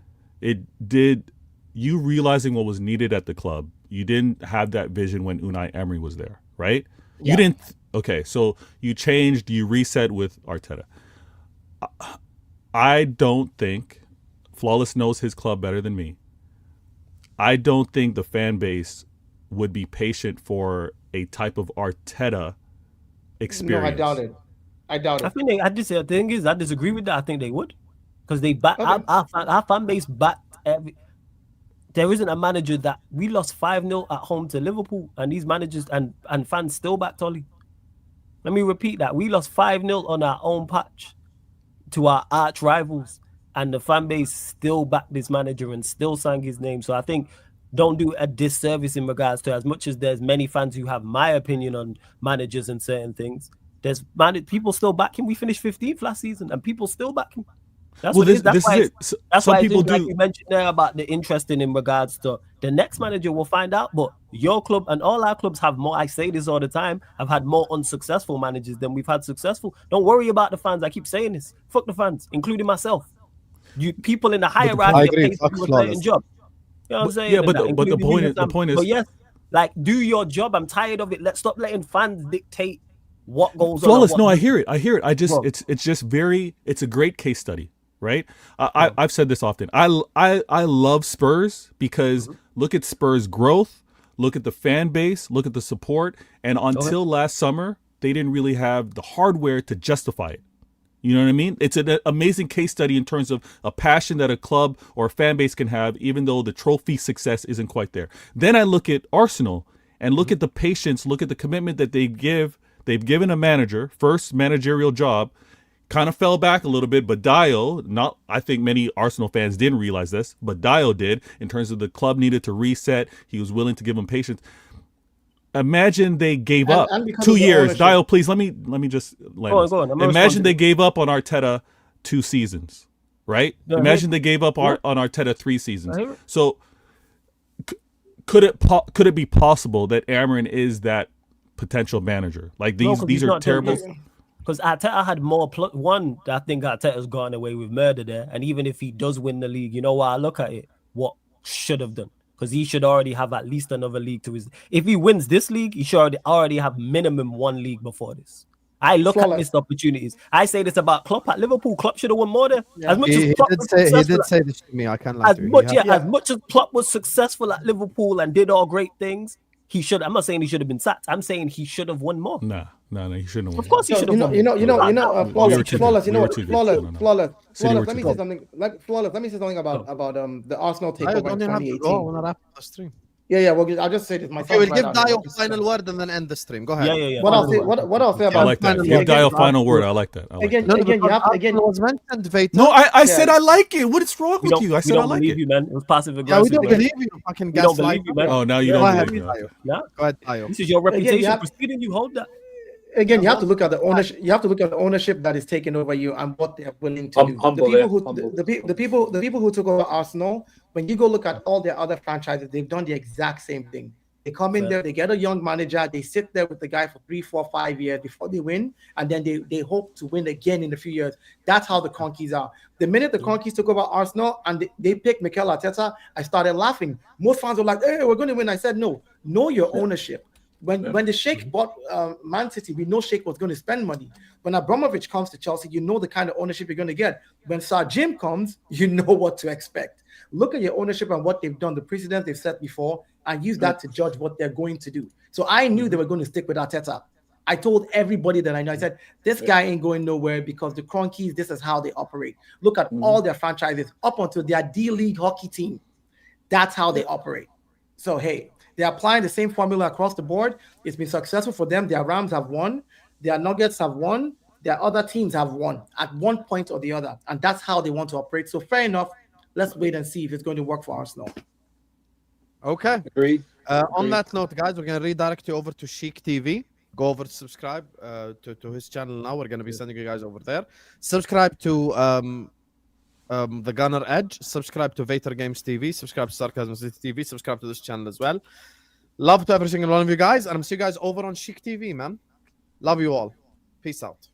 it did you realizing what was needed at the club. You didn't have that vision when Unai Emery was there, right? Yeah. You didn't. Okay, so you changed, you reset with Arteta. I don't think Flawless knows his club better than me. I don't think the fan base would be patient for a type of Arteta experience. No, I doubt it. I think the thing is, I disagree with that. I think they would, because they back our fan base backed every. There isn't a manager that we lost 5-0 at home to Liverpool, and these managers and fans still backed Ollie. Let me repeat that: we lost 5-0 on our own patch to our arch rivals. And the fan base still backed this manager and still sang his name. So I think don't do a disservice in regards to, as much as there's many fans who have my opinion on managers and certain things, there's people still back him. We finished 15th last season and people still back him. That's what it is. That's why people do. Like you mentioned there about the interest in regards to the next manager, we'll find out. But your club and all our clubs have more. I say this all the time. Have had more unsuccessful managers than we've had successful. Don't worry about the fans. I keep saying this. Fuck the fans, including myself. You people in the hierarchy are paid to do a certain job. You know what I'm saying? Yeah, but the point is, but yes, like do your job. I'm tired of it. Let's stop letting fans dictate what goes Flawless, on. No, I hear it. I just it's just it's a great case study, right? I've said this often. I love Spurs because look at Spurs' growth, look at the fan base, look at the support, and until last summer, they didn't really have the hardware to justify it. You know what I mean? It's an amazing case study in terms of a passion that a club or a fan base can have, even though the trophy success isn't quite there. Then I look at Arsenal and look at the patience, look at the commitment that they give. They've given a manager, first managerial job, kind of fell back a little bit, but I think many Arsenal fans didn't realize this, but Dio did, in terms of the club needed to reset. He was willing to give them patience. Imagine they gave up 2 years. Dio, please let me just land. Go on. Imagine they gave up on Arteta 2 seasons, right? Imagine they gave up on Arteta 3 seasons. So could it be possible that Amarin is that potential manager? Like these are terrible. Because Arteta had more. One, I think Arteta's gone away with murder there. And even if he does win the league, you know what I look at it? What should have done? Because he should already have at least another league to his. If he wins this league, he should already have minimum 1 league before this. I look at missed opportunities. I say this about Klopp at Liverpool. Klopp should have won more there. Yeah. He did say this to me. I can't lie to you. As much as Klopp was successful at Liverpool and did all great things, he should. I'm not saying he should have been sacked. I'm saying he should have won more. No, he shouldn't have won. Of course, he should have won. Flawless. Let me say something. Flawless. Let me say something about the Arsenal takeover in 2018. Yeah. Well, I'll just say this. My Okay, we'll son's give right now. Dio final word and then end the stream. Go ahead. Yeah. What I'll say. What I'll say I about like that. final Give word. Dio a final word. I like that. I like again. that. Again, you have again. Arsenal was mentioned, Vader. No, I said Yeah. I like it. What is wrong We with you? I said I don't like believe it. you, man. It was passive Yeah, aggressive. we don't man. believe you. Fucking We don't gaslight. believe you, man. Oh, now you Yeah, don't Go ahead, believe me. Dio. Yeah. Go ahead, Dio. This is your Again, reputation you have- preceding you. Hold that. Again, you have to look at the ownership. You have to look at the ownership that is taking over you and what they're willing to do. Humble, The people yeah, who humble. the people who took over Arsenal, when you go look at all their other franchises, they've done the exact same thing. They come in Fair. there, they get a young manager, they sit there with the guy for 3, 4, 5 years before they win, and then they hope to win again in a few years. That's how the Conkeys are. The minute the Conkeys took over Arsenal and they picked Mikel Arteta, I started laughing. Most fans were like, "Hey, we're going to win." I said, "No, know your ownership." When the Sheikh bought Man City, we know Sheikh was going to spend money. When Abramovich comes to Chelsea, you know the kind of ownership you're going to get. When Sir Jim comes, you know what to expect. Look at your ownership and what they've done, the precedent they've set before, and use that to judge what they're going to do. So I knew they were going to stick with Arteta. I told everybody that I know. I said, this guy ain't going nowhere because the Cronkies, this is how they operate. Look at all their franchises up until their D-League hockey team. That's how they operate. So, hey, they're applying the same formula across the board. It's been successful for them. Their Rams have won. Their Nuggets have won. Their other teams have won at one point or the other. And that's how they want to operate. So fair enough. Let's wait and see if it's going to work for Arsenal. Okay. Agreed. On that note, guys, we're going to redirect you over to Sheik TV. Go over to subscribe to his channel now. We're going to be sending you guys over there. Subscribe to The Gunner Edge. Subscribe to Vader Games TV. Subscribe to Sarcasm City TV. Subscribe to this channel as well. Love to every single one of you guys. And I'm see you guys over on Sheik TV, man. Love you all. Peace out.